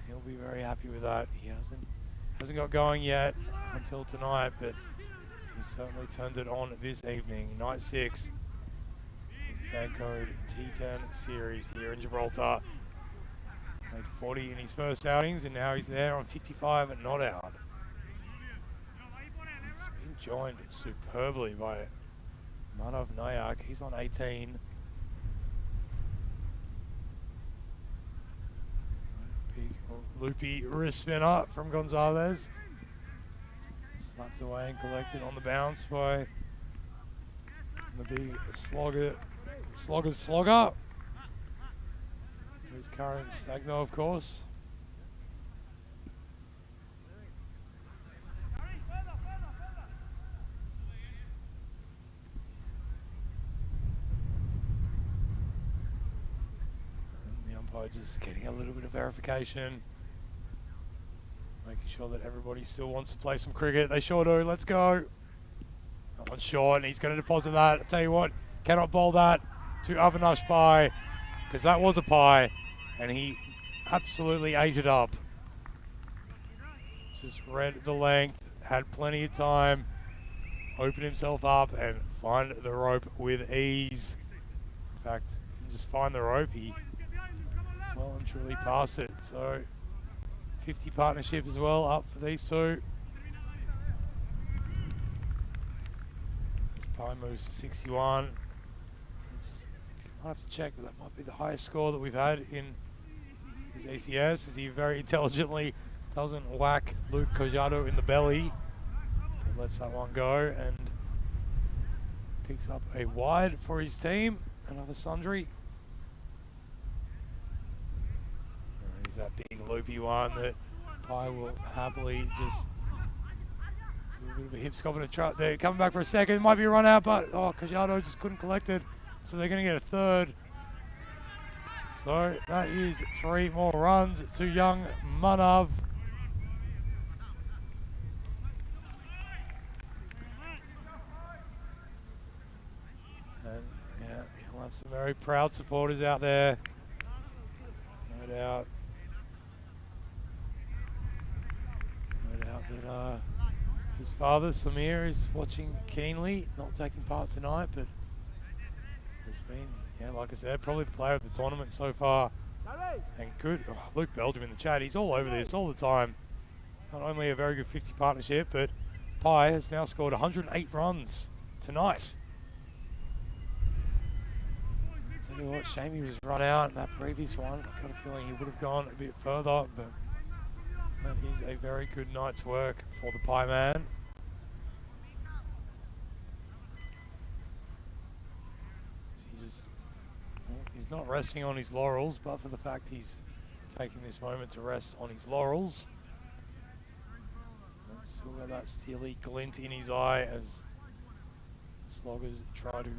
He'll be very happy with that. He hasn't got going yet until tonight, but he certainly turned it on this evening. Night 6 FanCode T10 series here in Gibraltar. Made 40 in his first outings, and now he's there on 55 and not out. He's been joined superbly by Manav Nayak. He's on 18. Big loopy wrist spinner from Gonzalez. Slapped away and collected on the bounce by the big slogger. Who's Karen Stagno, of course. By just getting a little bit of verification. Making sure that everybody still wants to play some cricket. They sure do. Let's go. That one's short, and he's going to deposit that. I tell you what, cannot bowl that to Avinash Pai, because that was a pie, and he absolutely ate it up. Just read the length, had plenty of time, open himself up, and find the rope with ease. In fact, didn't just find the rope, he well and truly passed it. So 50 partnership as well up for these two. Pai moves to 61. I'll have to check, but that might be the highest score that we've had in his ACS, as he very intelligently doesn't whack Luke Cojado in the belly. But lets that one go and picks up a wide for his team. Another sundry. There's that big loopy one that Pai will happily just do a bit of a hip scop and a trap there. Coming back for a second, might be a run out, but Cojado just couldn't collect it. So they're going to get a third. So that is 3 more runs to young Manav. And yeah, he'll have some very proud supporters out there. No doubt. No doubt that his father, Samir, is watching keenly. Not taking part tonight, but has been, yeah, like I said, probably the player of the tournament so far. And good, Luke Belgium in the chat, he's all over this all the time. Not only a very good 50 partnership, but Pai has now scored 108 runs tonight. Tell you what, shame he was run out in that previous one. I got a feeling he would have gone a bit further, but that is a very good night's work for the Pai man. He's not resting on his laurels, but for the fact he's taking this moment to rest on his laurels. And still got that steely glint in his eye as sloggers try to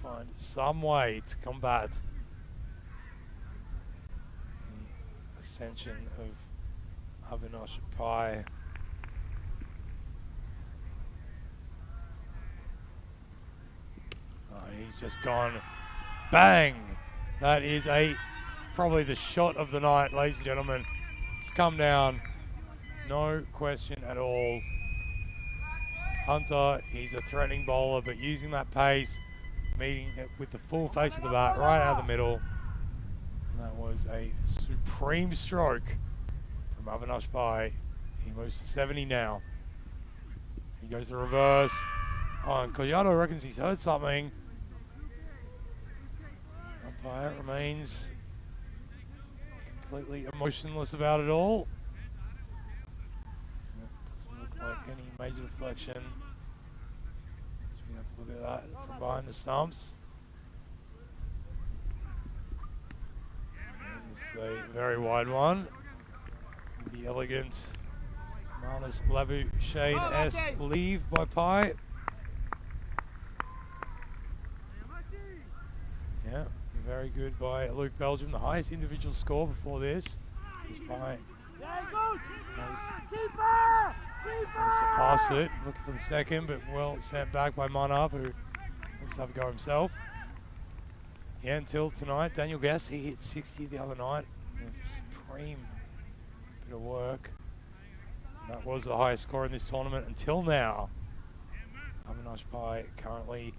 find some way to combat the ascension of Avinash Pai. Oh, he's just gone bang! That is probably the shot of the night, ladies and gentlemen. It's come down, no question at all. Hunter, he's a threatening bowler, but using that pace, meeting it with the full face of the bat right out of the middle. And that was a supreme stroke from Avinash Pai. He moves to 70 now. He goes to reverse. Oh, and Collado reckons he's heard something. Umpire remains completely emotionless about it all. Doesn't look like any major deflection. So we have to look at that from behind the stumps. And this is a very wide one. The elegant Marnus Labuschagne-esque leave by Pai. Yeah. Very good by Luke Belgium, the highest individual score before this. Is Pai has surpassed it, looking for the second, but well sent back by Manav, who wants to have a go himself. Yeah, until tonight, Daniel Guest, he hit 60 the other night. A supreme bit of work. And that was the highest score in this tournament until now. Avinash Pai currently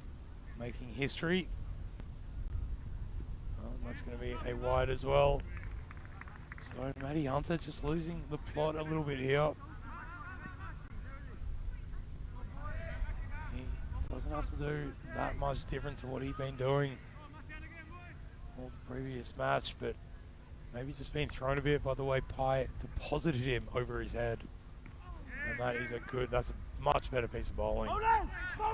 making history. That's going to be a wide as well. So Matty Hunter just losing the plot a little bit here. He doesn't have to do that much different to what he'd been doing all the previous match, but maybe just being thrown a bit by the way Pai deposited him over his head. And that is that's a much better piece of bowling.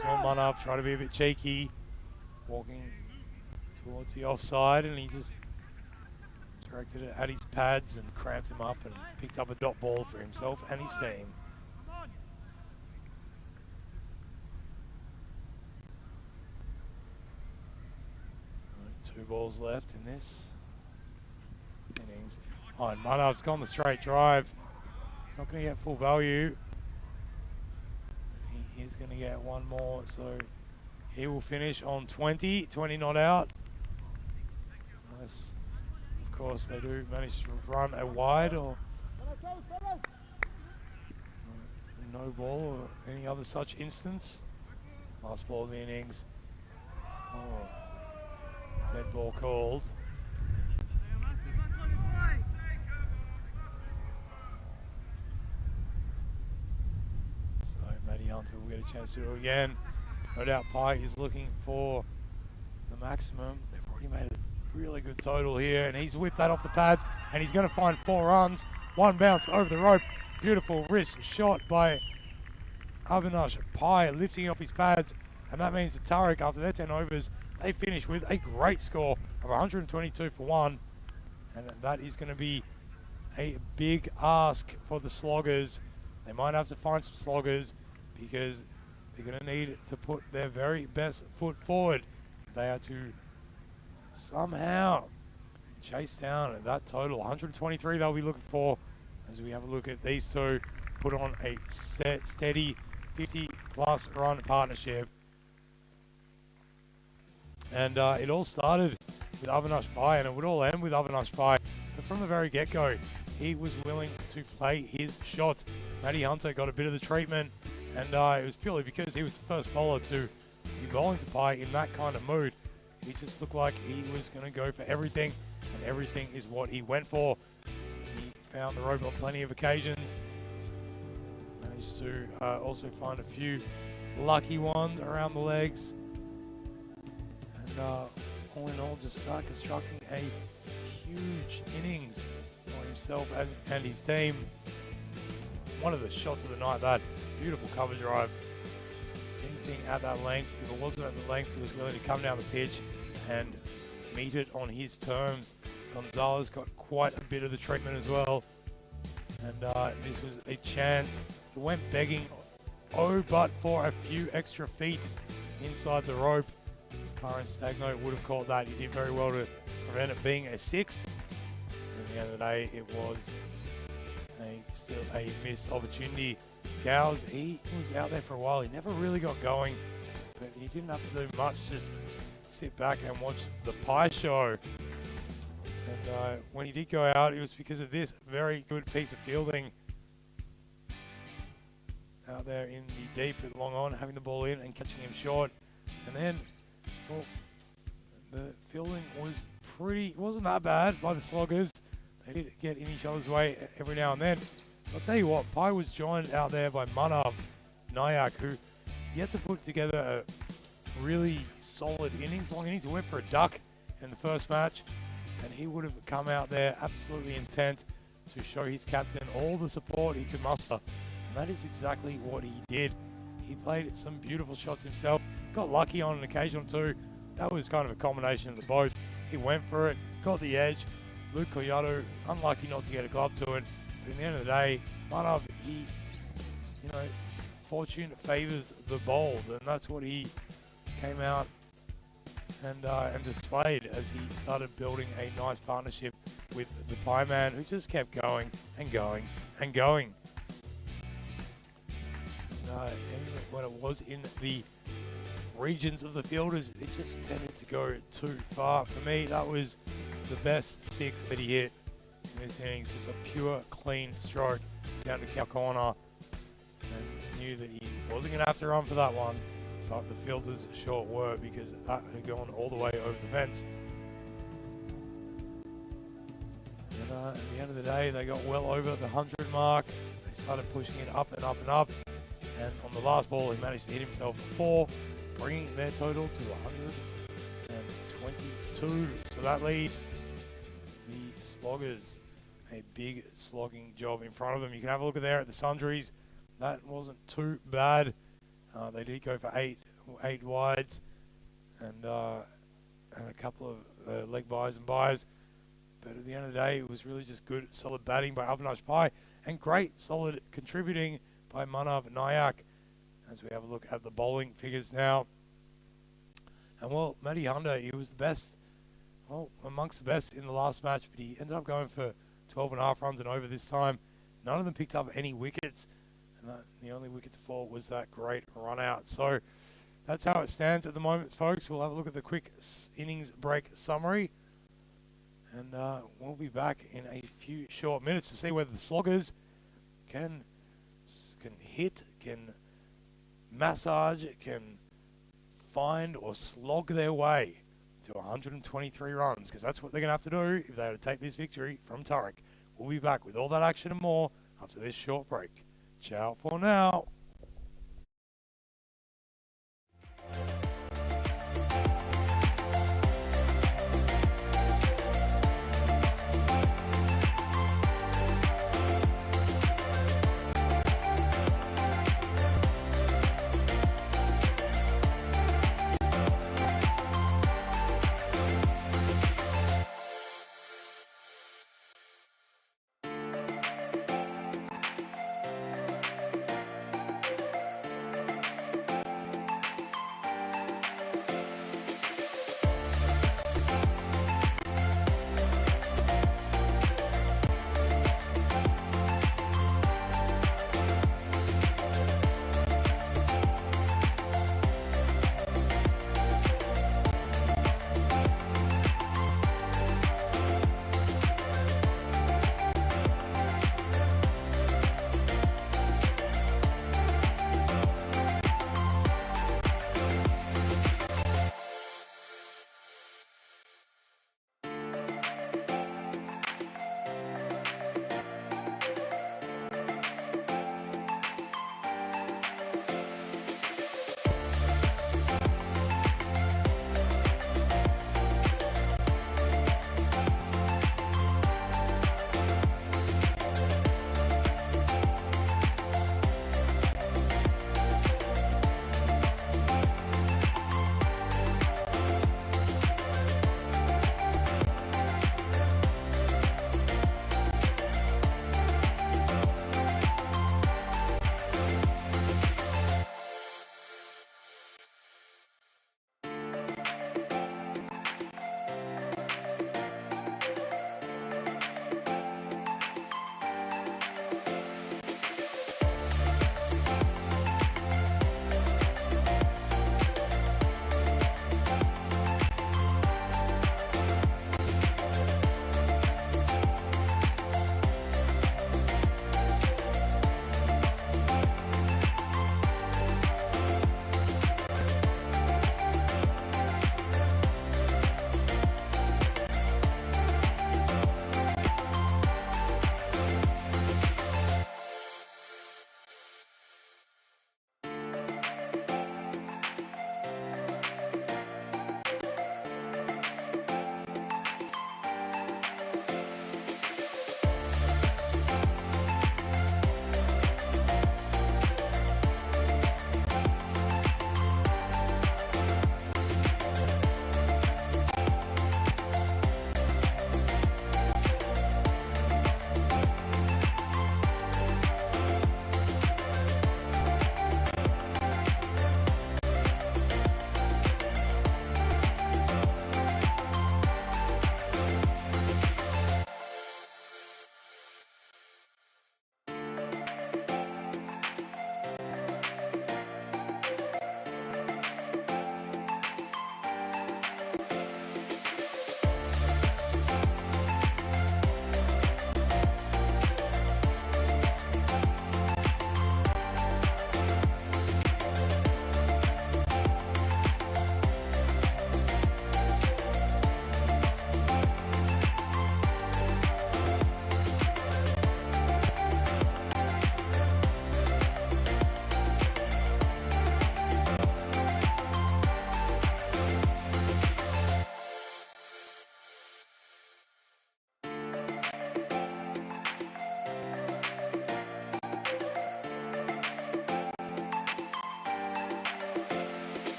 Saw Manav try to be a bit cheeky, walking towards the offside, and he just directed it at his pads and cramped him up and picked up a dot ball for himself and his team. So 2 balls left in this. innings. Oh, and Manav's gone the straight drive. He's not going to get full value. He is going to get one more, so he will finish on 20 not out. Unless, of course, they do manage to run a wide or no ball or any other such instance. Last ball of the innings. Oh, dead ball called. So Matty Hunter will get a chance to do it again. No doubt Pike is looking for the maximum. They've already made a really good total here, and he's whipped that off the pads, and he's going to find 4 runs. One bounce over the rope. Beautiful wrist shot by Avinash Pai, lifting off his pads, and that means that Tariq, after their 10 overs, they finish with a great score of 122 for 1, and that is going to be a big ask for the sloggers. They might have to find some sloggers because they're going to need to put their very best foot forward. They are to somehow chase down that total. 123 they'll be looking for as we have a look at these two put on a steady 50-plus run partnership. And it all started with Avinash Pai, and it would all end with Avinash Pai. But from the very get-go, he was willing to play his shots. Matty Hunter got a bit of the treatment, and it was purely because he was the first bowler to be bowling to Pai in that kind of mood. He just looked like he was going to go for everything, and everything is what he went for. He found the rope on plenty of occasions. Managed to also find a few lucky ones around the legs. And all in all, just start constructing a huge innings for himself and his team. One of the shots of the night, that beautiful cover drive. Anything at that length, if it wasn't at the length, he was willing to come down the pitch and meet it on his terms. Gonzalez got quite a bit of the treatment as well. And this was a chance. He went begging, oh, but for a few extra feet inside the rope. Karan Stagno would have caught that. He did very well to prevent it being a 6. And at the end of the day, it was still a missed opportunity. Gowes, he was out there for a while. He never really got going, but he didn't have to do much. Just sit back and watch the pie show. And when he did go out, it was because of this very good piece of fielding. Out there in the deep with long on, having the ball in and catching him short. And then, well, the fielding was wasn't that bad by the sloggers. They did get in each other's way every now and then. I'll tell you what, Pai was joined out there by Manav Nayak, who yet to put together a really solid innings, long innings. He went for a duck in the first match, and he would have come out there absolutely intent to show his captain all the support he could muster. And that is exactly what he did. He played some beautiful shots himself, got lucky on an occasion or two. That was kind of a combination of the both. He went for it, got the edge. Luke Collado, unlucky not to get a glove to it. But in the end of the day, Manav, fortune favours the bold, and that's what he came out and displayed as he started building a nice partnership with the Pie Man, who just kept going and going and going. And when it was in the regions of the fielders, it just tended to go too far. For me, that was the best 6 that he hit in this innings. Just a pure, clean stroke down to cow corner, and knew that he wasn't going to have to run for that one, but the fielders sure were, because that had gone all the way over the fence. And at the end of the day, they got well over the 100 mark. They started pushing it up and up and up, and on the last ball, he managed to hit himself 4, bringing their total to 122. So that leaves the sloggers a big slogging job in front of them. You can have a look at there at the sundries. That wasn't too bad. They did go for eight wides and a couple of leg buys and buys. But at the end of the day, it was really just good, solid batting by Avinash Pai, and great, solid contributing by Manav Nayak. As we have a look at the bowling figures now. And well, Matty Hunter, he was the best well, amongst the best in the last match, but he ended up going for 12 and a half runs and over this time. None of them picked up any wickets, and the only wicket to fall was that great run out. So that's how it stands at the moment, folks. We'll have a look at the quick innings break summary, and we'll be back in a few short minutes to see whether the sloggers can hit, can massage, can find or slog their way to 123 runs, because that's what they're going to have to do if they are to take this victory from Turek. We'll be back with all that action and more after this short break. Ciao for now.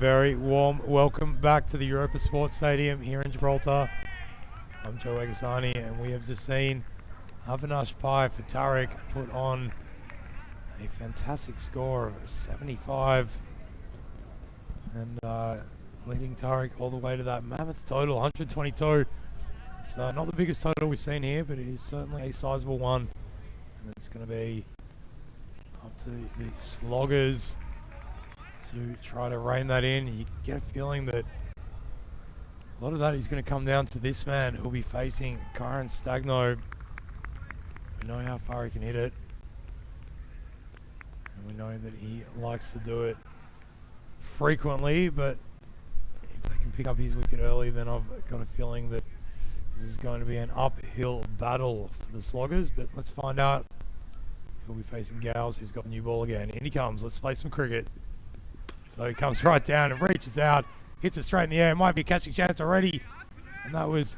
Very warm welcome back to the Europa Sports Stadium here in Gibraltar. I'm Joe Agasani, and we have just seen Avinash Pai for Tariq put on a fantastic score of 75 and leading Tariq all the way to that mammoth total, 122. So not the biggest total we've seen here, but it is certainly a sizable one. And it's going to be up to the sloggers to try to rein that in. You get a feeling that a lot of that is going to come down to this man who'll be facing Kyron Stagno. We know how far he can hit it, and we know that he likes to do it frequently, but if they can pick up his wicket early, then I've got a feeling that this is going to be an uphill battle for the sloggers. But let's find out. He'll be facing Gales, who's got the new ball again. In he comes. Let's play some cricket. So he comes right down and reaches out, hits it straight in the air. Might be a catching chance already. And that was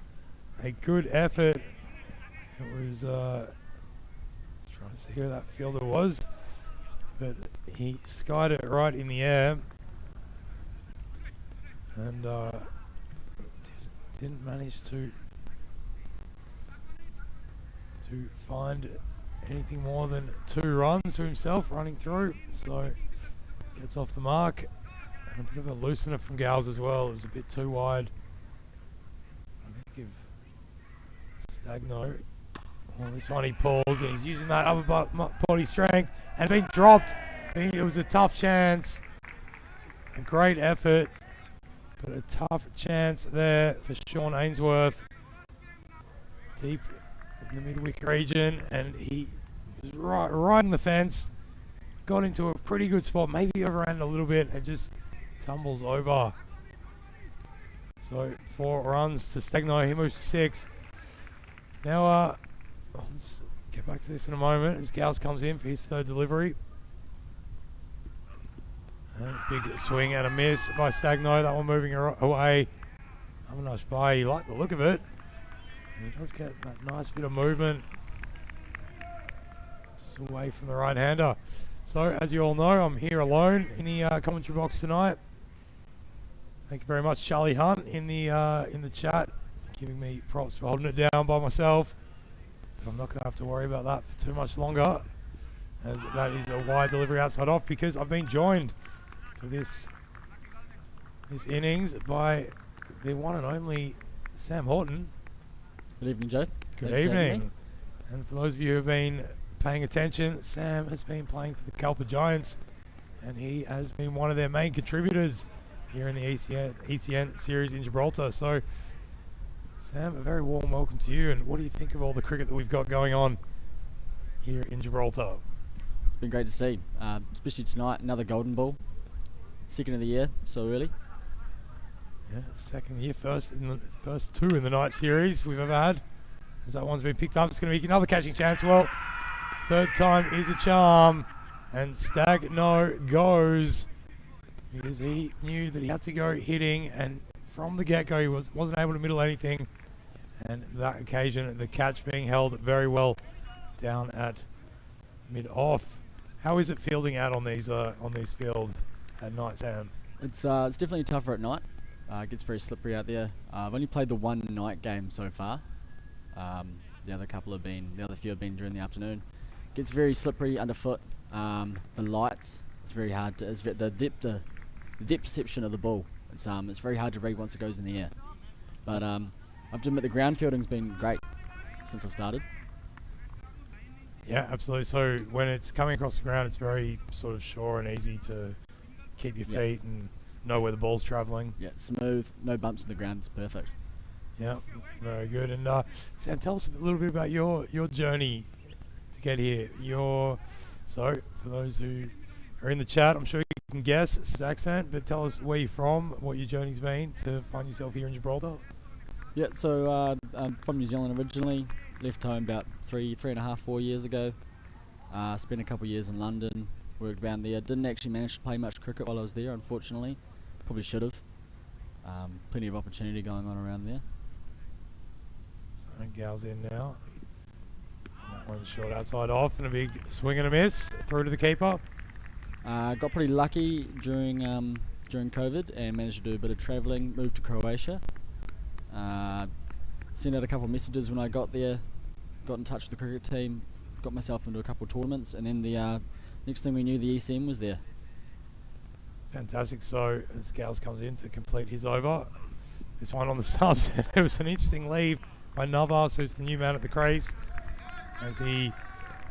a good effort. It was trying to see who that fielder was, but he skied it right in the air and didn't manage to find anything more than 2 runs to himself running through. So gets off the mark, and a bit of a loosener from Gales as well. It was a bit too wide. I think if Stagno, well, this one he pulls, and he's using that upper body strength and being dropped. It was a tough chance, a great effort, but a tough chance there for Sean Ainsworth, deep in the mid-wicket region, and he was right on the fence. Got into a pretty good spot, maybe overran a little bit, and just tumbles over. So 4 runs to Stagno. He moves to 6. Now, I'll just get back to this in a moment as Gales comes in for his 3rd delivery. And big swing and a miss by Stagno. That one moving away. Avinash Pai, you like the look of it. And he does get that nice bit of movement just away from the right-hander. So, as you all know, I'm here alone in the commentary box tonight. Thank you very much, Charlie Hunt, in the chat, giving me props for holding it down by myself. But I'm not going to have to worry about that for too much longer, as that is a wide delivery outside off, because I've been joined for this innings by the one and only Sam Horton. Good evening, Joe. Good evening. And for those of you who have been paying attention, Sam has been playing for the Kalpa Giants, and he has been one of their main contributors here in the ECN series in Gibraltar. So, Sam, a very warm welcome to you. And what do you think of all the cricket that we've got going on here in Gibraltar? It's been great to see, especially tonight. Another golden ball, 2nd of the year, so early. Yeah, 2nd year, first 2 in the night series we've ever had. As that one's been picked up, it's going to be another catching chance. Well, 3rd time is a charm, and Stagno goes because he knew that he had to go hitting, and from the get-go he wasn't able to middle anything, and that occasion the catch being held very well down at mid-off. How is it fielding out on these fields at night, Sam? It's definitely tougher at night. It gets very slippery out there. I've only played the 1 night game so far. The other few have been during the afternoon. Gets very slippery underfoot. The lights, it's very hard to, the depth perception of the ball. It's very hard to read once it goes in the air. But I have to admit the ground fielding's been great since I've started. Yeah, absolutely. So when it's coming across the ground, it's very sort of sure and easy to keep your feet and know where the ball's travelling. Yeah, smooth, no bumps in the ground. It's perfect. Yeah, very good. And Sam, tell us a little bit about your journey to get here. So for those who are in the chat, I'm sure you can guess his accent, but tell us where you're from, what your journey's been to find yourself here in Gibraltar. Yeah, so I'm from New Zealand originally. Left home about 4 years ago. Spent a couple of years in London, worked around there. Didn't actually manage to play much cricket while I was there, unfortunately. Probably should have. Plenty of opportunity going on around there. So Gal's in now. That one's short outside off, and a big swing and a miss through to the keeper. Got pretty lucky during during COVID and managed to do a bit of travelling, moved to Croatia. Sent out a couple of messages when I got there, got in touch with the cricket team, got myself into a couple of tournaments, and then the next thing we knew, the ECM was there. Fantastic. So Scales comes in to complete his over. This one on the subs. It was an interesting leave by Navas, who's the new man at the crease, as he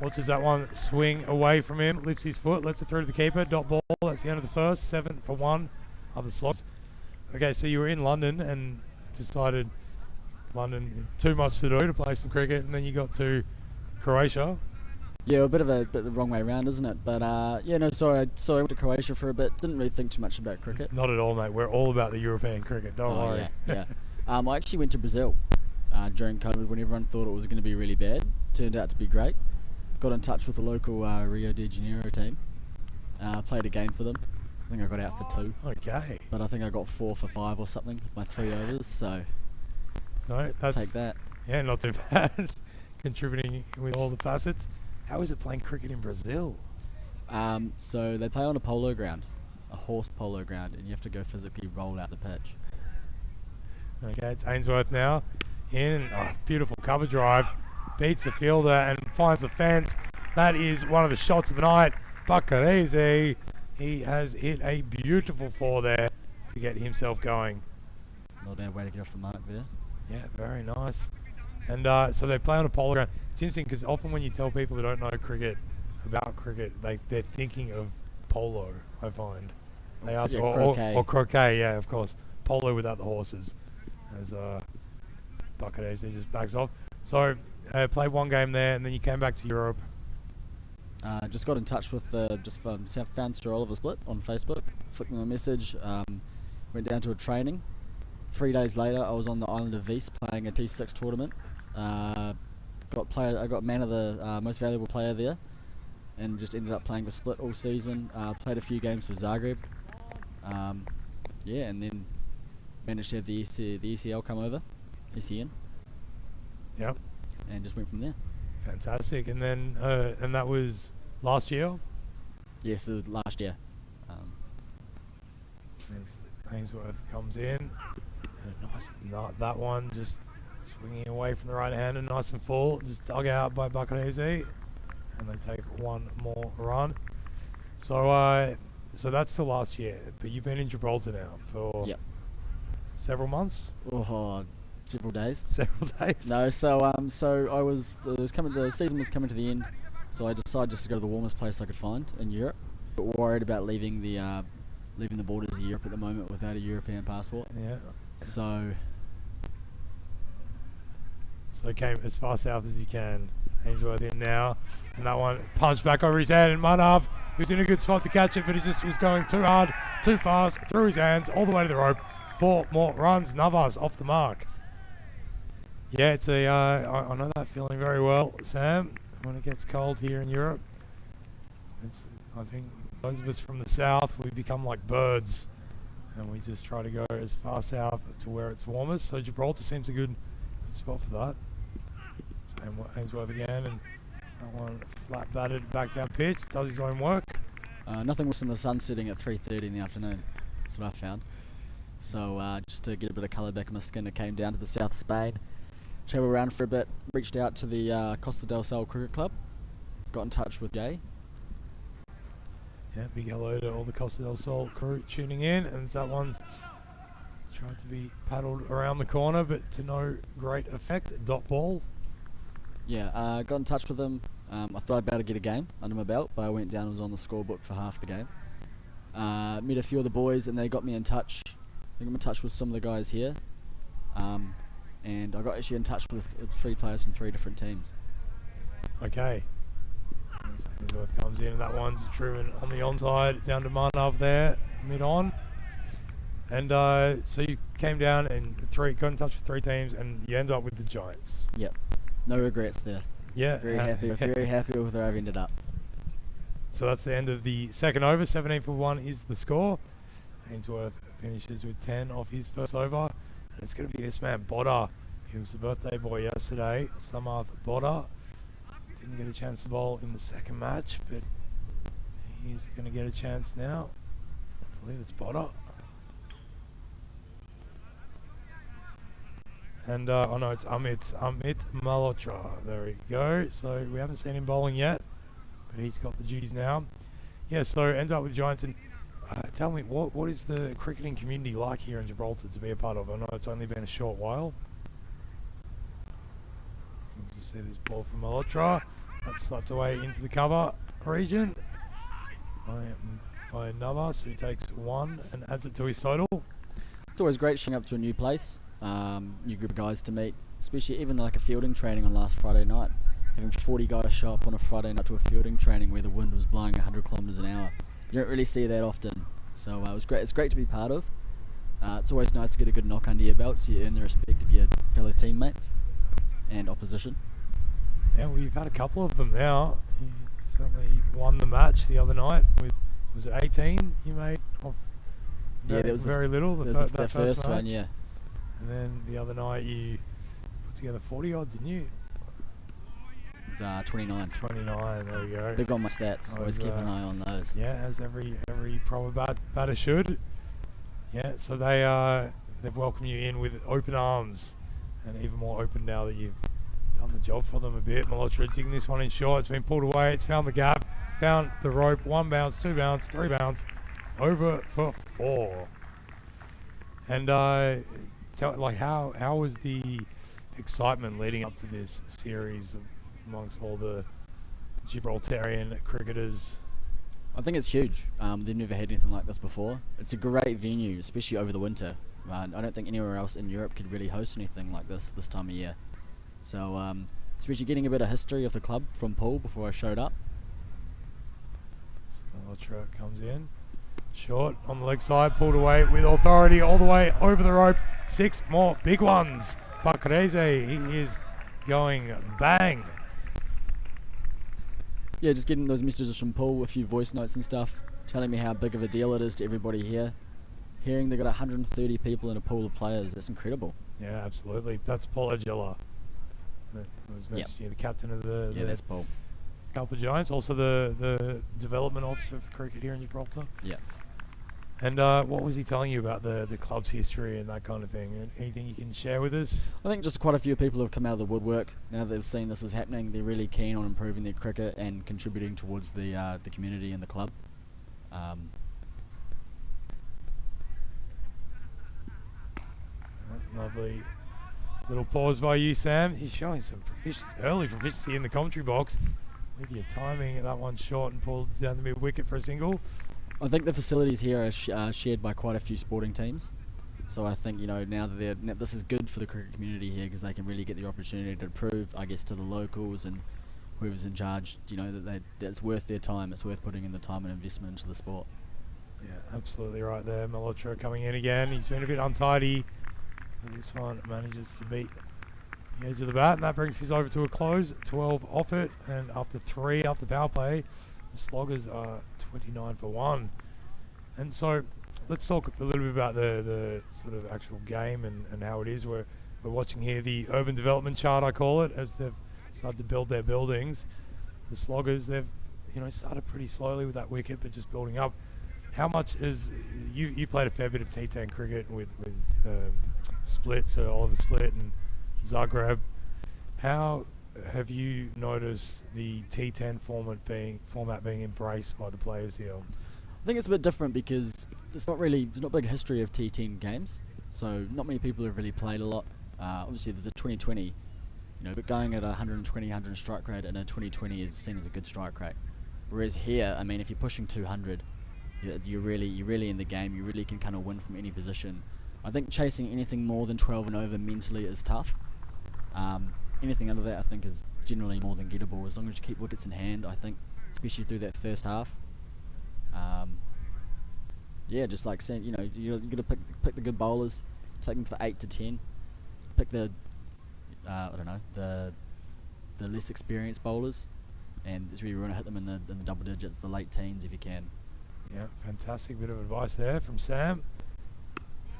watches that one swing away from him, lifts his foot, lets it through to the keeper. Dot ball. That's the end of the first. 7 for 1 of the slots. Okay, so you were in London and decided London too much to do to play some cricket, and then you got to Croatia. Yeah, a bit of the wrong way around, isn't it? But yeah, no, so I went to Croatia for a bit. Didn't really think too much about cricket. Not at all, mate. We're all about the European cricket. Don't worry. Yeah. I actually went to Brazil during COVID when everyone thought it was going to be really bad. Turned out to be great. Got in touch with the local Rio de Janeiro team. Played a game for them. I think I got out for 2. Okay. But I think I got 4 for 5 or something with my 3 overs. So that's, take that. Yeah, not too bad. Contributing with all the facets. How is it playing cricket in Brazil? So they play on a polo ground, a horse polo ground, and you have to go physically roll out the pitch. Okay, it's Ainsworth now. In, beautiful cover drive. Beats the fielder and finds the fence. That is one of the shots of the night. Bacarese, he has hit a beautiful 4 there to get himself going. Not a bad way to get off the mark there. Yeah, very nice. And so they play on a polo ground. It's interesting because often when you tell people who don't know cricket about cricket, they're thinking of polo, I find. They ask, or croquet, yeah, of course. Polo without the horses. As Bacarese just backs off. So played one game there, and then you came back to Europe. Just got in touch with found Sir Oliver Split on Facebook, flicked them a message, went down to a training. 3 days later, I was on the island of Vis playing a T6 tournament. I got man of the most valuable player there, and just ended up playing the Split all season. Played a few games for Zagreb. Yeah, and then managed to have the ECL come over, ECN. Yep. And just went from there. Fantastic. And then and that was last year? Yes, it was last year. As Ainsworth comes in. Nice, not that one, just swinging away from the right hand and nice and full, just dug out by Bacarese, and they take one more run. So so that's the last year, but you've been in Gibraltar now for several months? Several days. Several days? No, so I was the season was coming to the end, so I decided just to go to the warmest place I could find in Europe, but worried about leaving the borders of Europe at the moment without a European passport. Yeah. So came as far south as you can. Ainsworth in now, and that one punched back over his head, and Manav, who's in a good spot to catch it, but he just was going too hard, too fast, through his hands, all the way to the rope. 4 more runs. Navas off the mark. Yeah, it's I know that feeling very well, Sam, when it gets cold here in Europe. I think those of us from the south, we become like birds, and we just try to go as far south to where it's warmest. So Gibraltar seems a good spot for that. Same Ainsworth again, and that one flat batted back down pitch, does his own work. Nothing worse than the sun setting at 3:30 in the afternoon. That's what I found. So just to get a bit of colour back in my skin, I came down to the south of Spain, travelled around for a bit, reached out to the Costa del Sol Cricket Club, got in touch with Jay. Yeah, big hello to all the Costa del Sol crew tuning in, and that one's tried to be paddled around the corner, but to no great effect. Dot ball. Yeah, got in touch with them. I thought I'd better get a game under my belt, but I went down and was on the scorebook for half the game. Met a few of the boys, and they got me in touch. They got me in touch with some of the guys here, and I got actually in touch with 3 players from 3 different teams. Okay. Ainsworth comes in, and that one's driven on the onside down to Manav there, mid on. And so you came down and got in touch with 3 teams, and you end up with the Giants. Yep. No regrets there. Yeah. Very happy with where I've ended up. So that's the end of the second over. 17 for 1 is the score. Ainsworth finishes with 10 off his first over. And it's going to be this man, Botta. He was the birthday boy yesterday. Samarth Botta. Didn't get a chance to bowl in the second match, but he's going to get a chance now. I believe it's Botta. And oh no, it's Amit Malhotra. There we go. So we haven't seen him bowling yet, but he's got the duties now. Yeah. So ends up with Giants. And tell me, what is the cricketing community like here in Gibraltar to be a part of? I know it's only been a short while. You can just see this ball from Malhotra. That's slapped away into the cover region by Navas, who takes one and adds it to his total. It's always great showing up to a new place, new group of guys to meet, especially even like a fielding training on last Friday night. Having 40 guys show up on a Friday night to a fielding training where the wind was blowing 100 kilometres an hour. You don't really see that often, so it was great. It's great to be part of. It's always nice to get a good knock under your belt so you earn the respect of your fellow teammates and opposition. Yeah, well, you've had a couple of them now. You certainly won the match the other night with, was it 18 you made? Yeah, there was very little. The first one, yeah. And then the other night you put together 40 odd, didn't you? It's 29. 29, there we go. Big on my stats. Always keep an eye on those. Yeah, as every proper batter should. Yeah, so they've welcomed you in with open arms, and even more open now that you've done the job for them a bit. Malhotra digging this one in short. It's been pulled away. It's found the gap, found the rope. 1 bounce, 2 bounce, 3 bounce, over for 4. And how was the excitement leading up to this series amongst all the Gibraltarian cricketers? I think it's huge. They've never had anything like this before. It's a great venue, especially over the winter. I don't think anywhere else in Europe could really host anything like this time of year. So, especially getting a bit of history of the club from Paul before I showed up. Malhotra comes in. Short on the leg side, pulled away with authority all the way over the rope. 6 more big ones. Pakreze, he is going bang. Yeah, just getting those messages from Paul, a few voice notes and stuff, telling me how big of a deal it is to everybody here. Hearing they got 130 people in a pool of players, that's incredible. Yeah, absolutely. That's Paul Agilla. That was the captain of the that's Paul. Gibraltar Giants, also the development officer for cricket here in Gibraltar. Yeah. And what was he telling you about the club's history and that kind of thing? Anything you can share with us? I think just quite a few people have come out of the woodwork. Now that they've seen this is happening, they're really keen on improving their cricket and contributing towards the community and the club. Lovely little pause by you, Sam. He's showing some early proficiency in the commentary box. With your timing, that one short and pulled down the mid wicket for a single. I think the facilities here are shared by quite a few sporting teams. So I think, now that this is good for the cricket community here because they can really get the opportunity to prove, I guess, to the locals and whoever's in charge, that it's worth their time. It's worth putting in the time and investment into the sport. Yeah, absolutely right there. Malhotra coming in again. He's been a bit untidy. This one manages to beat the edge of the bat, and that brings his over to a close. 12 off it, and after 3 after power play, the Sloggers are 29 for 1. And so let's talk a little bit about the sort of actual game and how it is. We're watching here the urban development chart, I call it, as they've started to build their buildings. The Sloggers, they've started pretty slowly with that wicket, but just building up. How much is you played a fair bit of T10 cricket with Split, so Oliver Split and Zagreb. How have you noticed the T10 format being embraced by the players here? I think it's a bit different because there's not a big history of T10 games, so not many people have really played a lot. Obviously, there's a 2020, but going at 120, 100 strike rate in a 2020 is seen as a good strike rate. Whereas here, if you're pushing 200. You're really in the game. You really can kind of win from any position. I think chasing anything more than 12 and over mentally is tough. Anything under that I think is generally more than gettable as long as you keep wickets in hand. I think, especially through that first half. Just like saying, you got to pick the good bowlers, take them for 8 to 10. Pick the the less experienced bowlers, and it's really want to hit them in the double digits, the late teens if you can. Yeah, fantastic bit of advice there from Sam.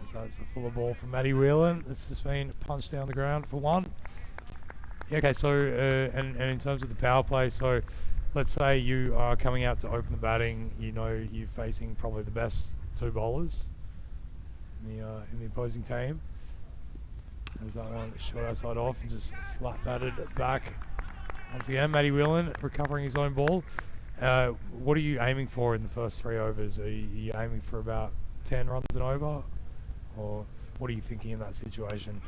So it's a fuller ball from Matty Whelan. It's just been punched down the ground for 1. Yeah, okay, so and in terms of the power play, so let's say you are coming out to open the batting. You're facing probably the best 2 bowlers in the opposing team. There's that one short outside off and just flat batted back. Once again, Matty Whelan recovering his own ball. What are you aiming for in the first 3 overs? Are you aiming for about 10 runs and over? Or what are you thinking in that situation?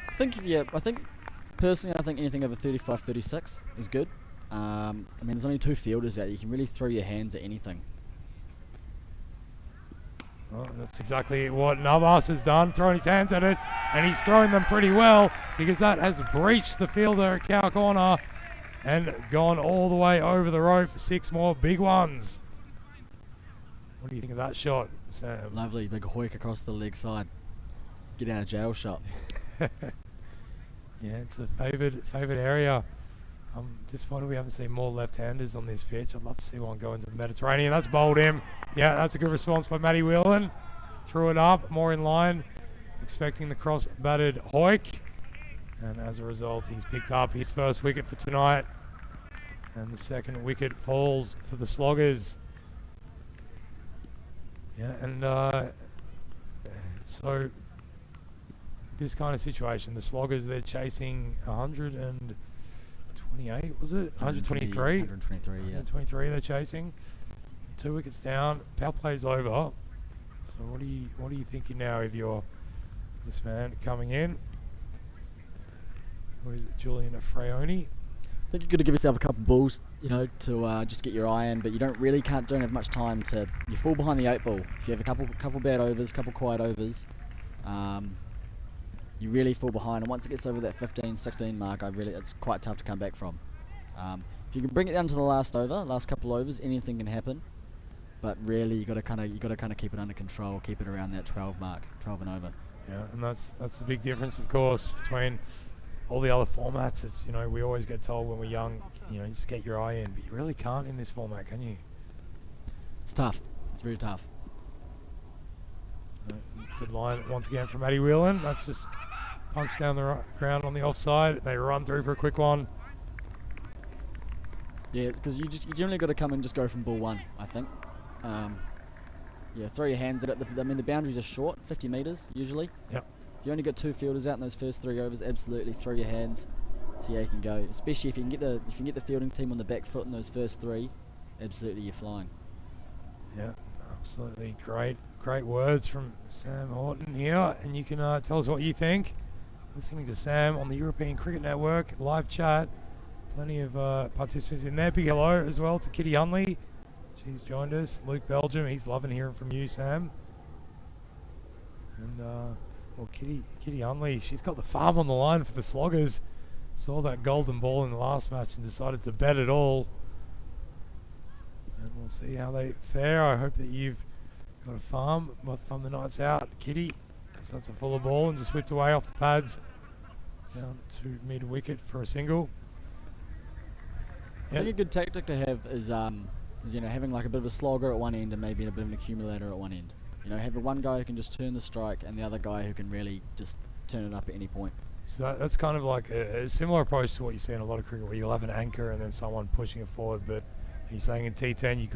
I think personally, I think anything over 35, 36 is good. I mean, there's only 2 fielders out. You can really throw your hands at anything. Well, that's exactly what Navas has done, throwing his hands at it, and he's throwing them pretty well because that has breached the fielder at cow corner and gone all the way over the rope. 6 more big ones. What do you think of that shot, Sam? Lovely, big hoik across the leg side. Get out of jail shot. Yeah, it's a favoured area. I'm disappointed we haven't seen more left-handers on this pitch. I'd love to see one go into the Mediterranean. That's bowled him. Yeah, that's a good response by Matty Whelan. Threw it up, more in line, expecting the cross-batted hoik. And as a result, he's picked up his first wicket for tonight. And the second wicket falls for the Sloggers. Yeah, and so this kind of situation, the Sloggers, they're chasing 128, was it? 123? 123, yeah. 123 they're chasing. 2 wickets down, power play's over. So what are you thinking now if you're this man coming in? Who is it, Julian Freoni? I think you've got to give yourself a couple balls, you know, to just get your eye in, but you don't have much time to. You fall behind the 8 ball. If you have a couple bad overs, couple quiet overs, you really fall behind. And once it gets over that 15, 16 mark, it's quite tough to come back from. If you can bring it down to the last couple overs, anything can happen. But really, you got to kind of keep it under control, keep it around that 12 mark, 12 and over. Yeah, and that's the big difference, of course, between all the other formats. It's, you know, we always get told when we're young, you know, just get your eye in, but you really can't in this format, can you? It's tough. It's very tough. It's a good line once again from Matty Whelan. That's just punched down the ground on the offside. They run through for a quick one. Yeah, because you generally got to come and just go from ball 1, I think. Yeah, throw your hands at it. I mean, the boundaries are short, 50 metres usually. Yep. If you only got 2 fielders out in those first 3 overs, absolutely throw your hands, see how you can go. Especially if you can get the fielding team on the back foot in those first 3, absolutely you're flying. Yeah, absolutely great words from Sam Horton here, and you can tell us what you think. Listening to Sam on the European Cricket Network live chat. Plenty of participants in there. Big hello as well to Kitty Hunley. She's joined us. Luke Belgium, he's loving hearing from you, Sam. And well, Kitty Hunley, she's got the farm on the line for the Sloggers. Saw that golden ball in the last match and decided to bet it all. And we'll see how they fare. I hope that you've got a farm by the time the night's out, Kitty. So that's a fuller ball and just whipped away off the pads down to mid wicket for a single. I think a good tactic to have is you know, having like a bit of a slogger at one end and maybe a bit of an accumulator at one end. You know, have one guy who can just turn the strike and the other guy who can really just turn it up at any point. So that's kind of like a similar approach to what you see in a lot of cricket, where you'll have an anchor and then someone pushing it forward. But he's saying in T10 you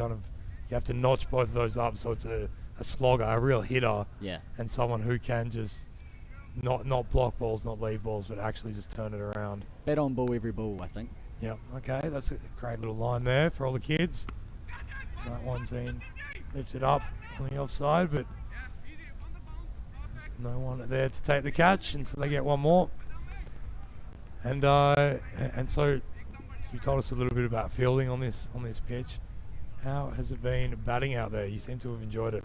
have to notch both of those up, so it's a slogger, a real hitter, yeah, and someone who can just not block balls, not leave balls, but actually just turn it around. Bet on ball every ball, I think. Yeah, okay, that's a great little line there for all the kids. That one's been lifted up on the offside, but there's no one there to take the catch, and so they get one more. And so you told us a little bit about fielding on this pitch. How has it been batting out there? You seem to have enjoyed it.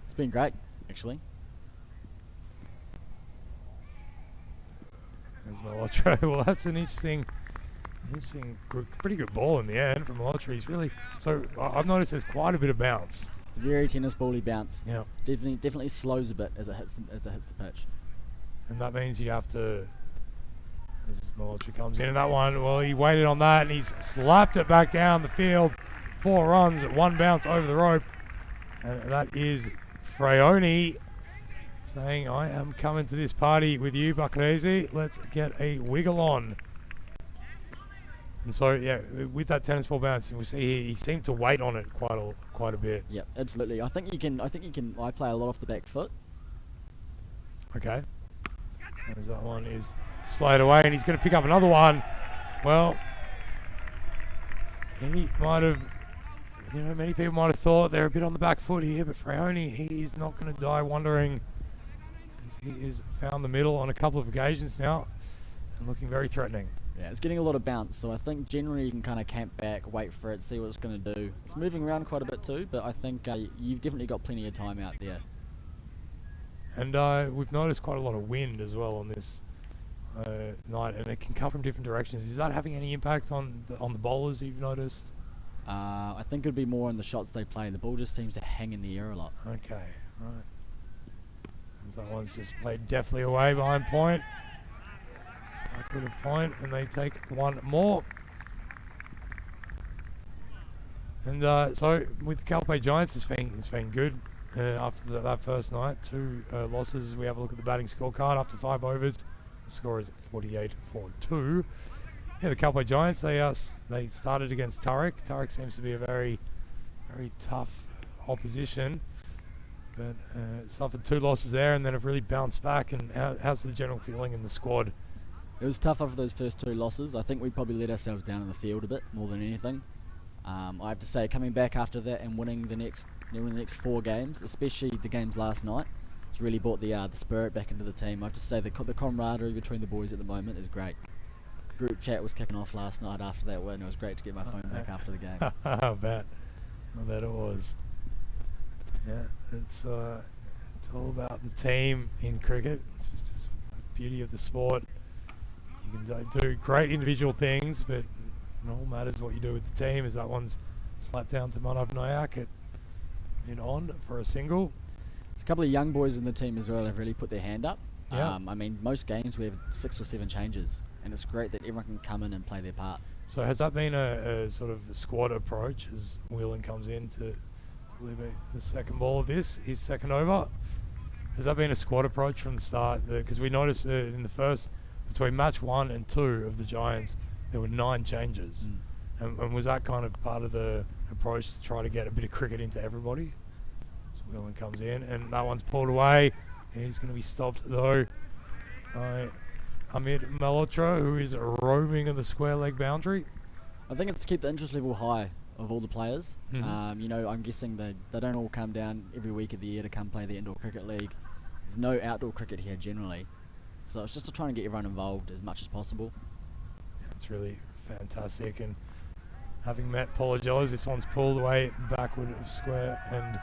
It's been great, actually. There's Malhotra. Well, that's an interesting, pretty good ball in the end from Malhotra. He's really, so I've noticed there's quite a bit of bounce. It's a very tennis bally bounce. Yeah. Definitely slows a bit as it hits the pitch. And that means you have to, as Malhotra comes in, and that one, well, he waited on that and he's slapped it back down the field. 4 runs at 1 bounce over the rope. And that is Freoni saying, I am coming to this party with you, Buccarese. Let's get a wiggle on. And so, yeah, with that tennis ball bounce, we see he seemed to wait on it quite a bit. Yeah, absolutely. I think you can. I play a lot off the back foot. Okay. As that one is splayed away, and he's going to pick up another one. Well, he might have, many people might have thought they're a bit on the back foot here, but Freoni, he is not going to die wondering, because he has found the middle on a couple of occasions now and looking very threatening. Yeah, it's getting a lot of bounce, so I think generally you can kind of camp back, wait for it, see what it's going to do. It's moving around quite a bit too, but I think you've definitely got plenty of time out there. And we've noticed quite a lot of wind as well on this night, and it can come from different directions. Is that having any impact on the bowlers you've noticed? I think it would be more on the shots they play. The ball just seems to hang in the air a lot. Okay, right. And that one's just played deftly away behind point. Backward of point, and they take one more. And so with the Calpe Giants, it's been good. After that first night, 2 losses. We have a look at the batting scorecard after 5 overs. The score is 48-4-2. Yeah, the Calpe Giants, they started against Turek. Turek seems to be a very, very tough opposition, but suffered 2 losses there, and then have really bounced back. And how's the general feeling in the squad? It was tough after those first 2 losses. I think we probably let ourselves down in the field a bit more than anything. I have to say, coming back after that and winning the next 4 games, especially the games last night, it's really brought the spirit back into the team. I have to say the camaraderie between the boys at the moment is great. Group chat was kicking off last night after that win. It was great to get my phone back after the game. I bet it was. Yeah, it's all about the team in cricket. It's just the beauty of the sport. You can do great individual things, but it all matters what you do with the team. As that one's slapped down to Manav Nayak in on for a single. There's a couple of young boys in the team as well have really put their hand up. Yeah. I mean, most games we have 6 or 7 changes, and it's great that everyone can come in and play their part. So has that been a sort of squad approach as Whelan comes in to deliver the second ball of this, his second over? Has that been a squad approach from the start? Because we noticed in the first, between match 1 and 2 of the Giants, there were 9 changes. And was that kind of part of the approach to try to get a bit of cricket into everybody? So Whelan comes in, and that one's pulled away. And he's going to be stopped, though, by Amit Malhotra, who is roaming in the square leg boundary. I think it's to keep the interest level high of all the players. Mm-hmm. I'm guessing they don't all come down every week of the year to come play the indoor cricket league. There's no outdoor cricket here generally. So it's just to try and get everyone involved as much as possible. Yeah, it's really fantastic. And having met Pologelos, this one's pulled away backward of square and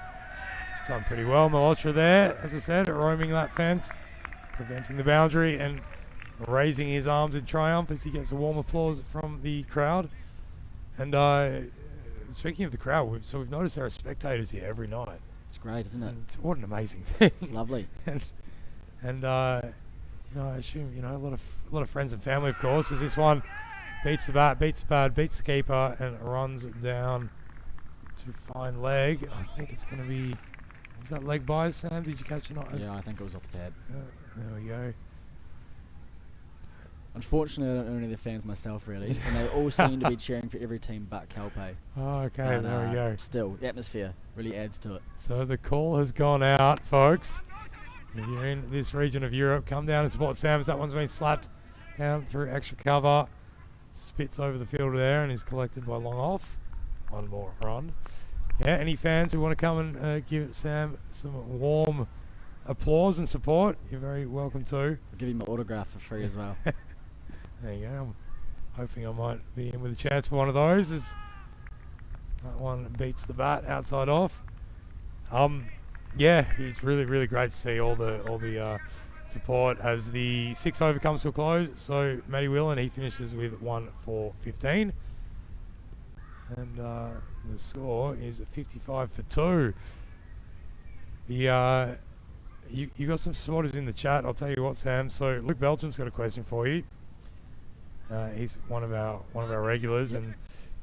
done pretty well. Malhotra there, as I said, roaming that fence, preventing the boundary and raising his arms in triumph as he gets a warm applause from the crowd. And speaking of the crowd, we've noticed there are spectators here every night. It's great, isn't it? What an amazing thing! It's lovely. and I assume a lot of friends and family, of course, as this one beats the bat, beats the pad, beats the keeper, and runs down to fine leg. I think it's going to be. Was that leg by, Sam? Did you catch it? Yeah, I think it was off the pad. There we go. Unfortunately, I don't know any of the fans myself, really, and they all seem to be cheering for every team but Calpe. Oh, okay, there we go. Still, the atmosphere really adds to it. So the call has gone out, folks. If you're in this region of Europe, come down and support Sam, as that one's been slapped down through extra cover. Spits over the fielder there and is collected by long off. One more run. Yeah, any fans who want to come and give Sam some warm applause and support, you're very welcome to. I'll give him an autograph for free as well. There you go. I'm hoping I might be in with a chance for one of those, as that one beats the bat outside off. Yeah, it's really, really great to see all the support as the 6th over comes to a close. So Matty Whelan, he finishes with 1 for 15. And the score is 55 for 2. You got some supporters in the chat. I'll tell you what, Sam. So Luke Belgium's got a question for you. He's one of our regulars and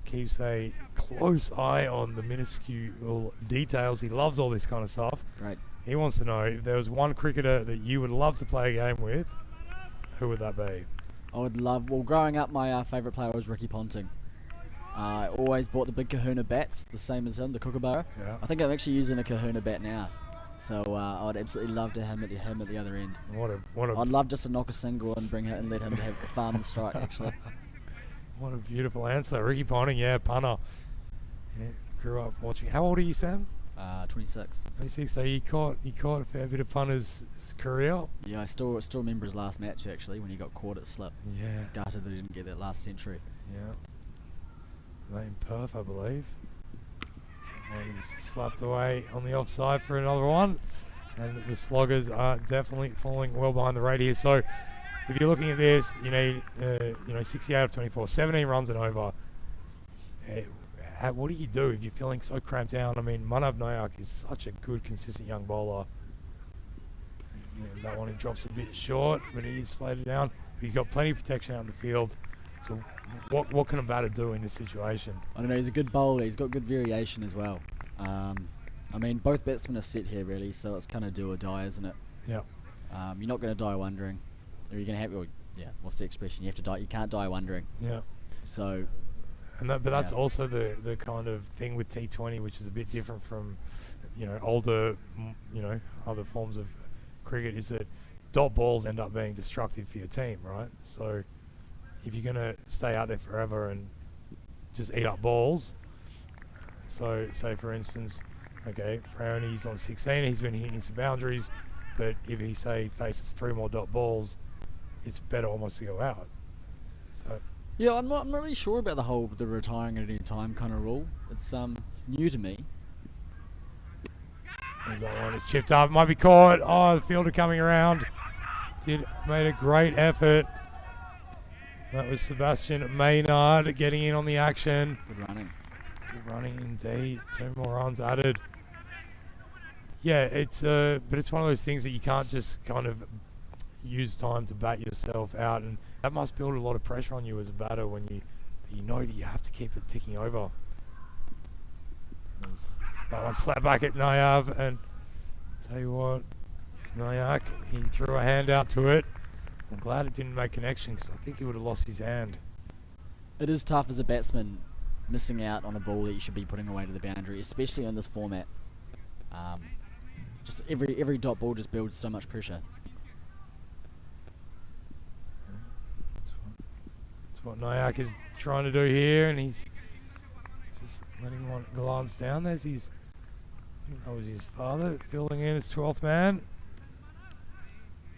keeps a close eye on the minuscule details. He loves all this kind of stuff. Right. He wants to know if there was one cricketer that you would love to play a game with, who would that be? I would love. Well, growing up, my favourite player was Ricky Ponting. I always bought the big Kahuna bats, the same as him, the Kookaburra. Yeah. I think I'm actually using a Kahuna bat now. So I'd absolutely love to have him at the other end. What a I'd love just to knock a single and bring it and let him have farm the strike. Actually, what a beautiful answer, Ricky Ponting. Yeah, punter. Yeah, grew up watching. How old are you, Sam? 26. 26. So you caught a fair bit of punter's career. Yeah, I still remember his last match actually when he got caught at slip. Yeah. He's gutted that he didn't get that last century. Yeah. In Perth, I believe. And he's slapped away on the offside for another one. And the Sloggers are definitely falling well behind the rate here. So if you're looking at this, you need 68 of 24, 17 runs and over. What do you do if you're feeling so cramped down? I mean, Manav Nayak is such a good, consistent young bowler. That one he drops a bit short, but he is slated down. He's got plenty of protection out in the field. So what can a batter do in this situation? I don't know, he's a good bowler. He's got good variation as well. I mean, both batsmen are set here, really, so it's kind of do or die, isn't it? Yeah. You're not going to die wondering. Or you're going to have... Well, yeah, what's the expression? You have to die. You can't die wondering. Yeah. So... But that's also the kind of thing with T20, which is a bit different from, older, other forms of cricket, is that dot balls end up being destructive for your team, right? So if you're going to stay out there forever and just eat up balls, so say for instance, okay, Frowny's on 16, he's been hitting some boundaries, but if he faces 3 more dot balls, it's better almost to go out. So. Yeah, I'm not really sure about the retiring at any time kind of rule. It's new to me. There's that one. It's chipped up. Might be caught. Oh, the fielder coming around. Made a great effort. That was Sebastian Maynard getting in on the action. Good running. Good running indeed. 2 more runs added. Yeah, but it's one of those things that you can't just kind of use time to bat yourself out, and that must build a lot of pressure on you as a batter when you know that you have to keep it ticking over. That one slapped back at Nayav, and tell you what, Nayak, he threw a hand out to it. I'm glad it didn't make connection, because I think he would have lost his hand. It is tough as a batsman missing out on a ball that you should be putting away to the boundary, especially in this format. Just every dot ball just builds so much pressure. What Nayak is trying to do here, and he's just letting one glance down. There's his, I think that was his father filling in as 12th man.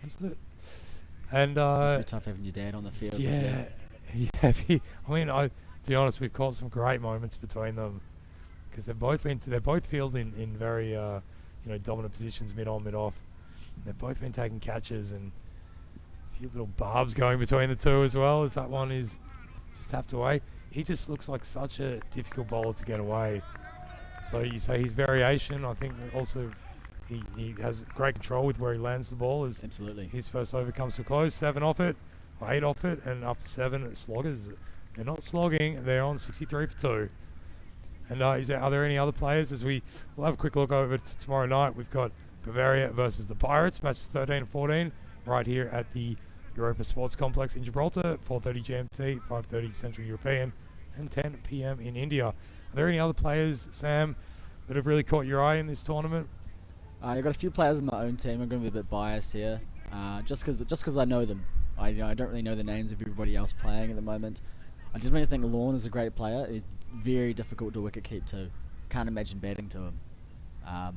Isn't it? And it's a bit tough having your dad on the field. Yeah, yeah. To be honest, we've caught some great moments between them, because they're both fielding in very dominant positions, mid on, mid off. They've both been taking catches, and few little barbs going between the two as well, as that one is just tapped away. He just looks like such a difficult bowler to get away. So you say his variation, I think also he has great control with where he lands the ball. As absolutely. His first over comes to close, 7 off it, or 8 off it, and after 7, Sloggers, they're not slogging, they're on 63 for 2. And are there any other players? We'll have a quick look over to tomorrow night. We've got Bavaria versus the Pirates, matches 13 and 14, right here at the Europa Sports Complex in Gibraltar, 4:30 GMT, 5:30 Central European, and 10 p.m. in India. Are there any other players, Sam, that have really caught your eye in this tournament? I've got a few players in my own team. I'm going to be a bit biased here, just because I know them. I don't really know the names of everybody else playing at the moment. I just really think Lorne is a great player. He's very difficult to wicket keep too. Can't imagine batting to him. Yeah,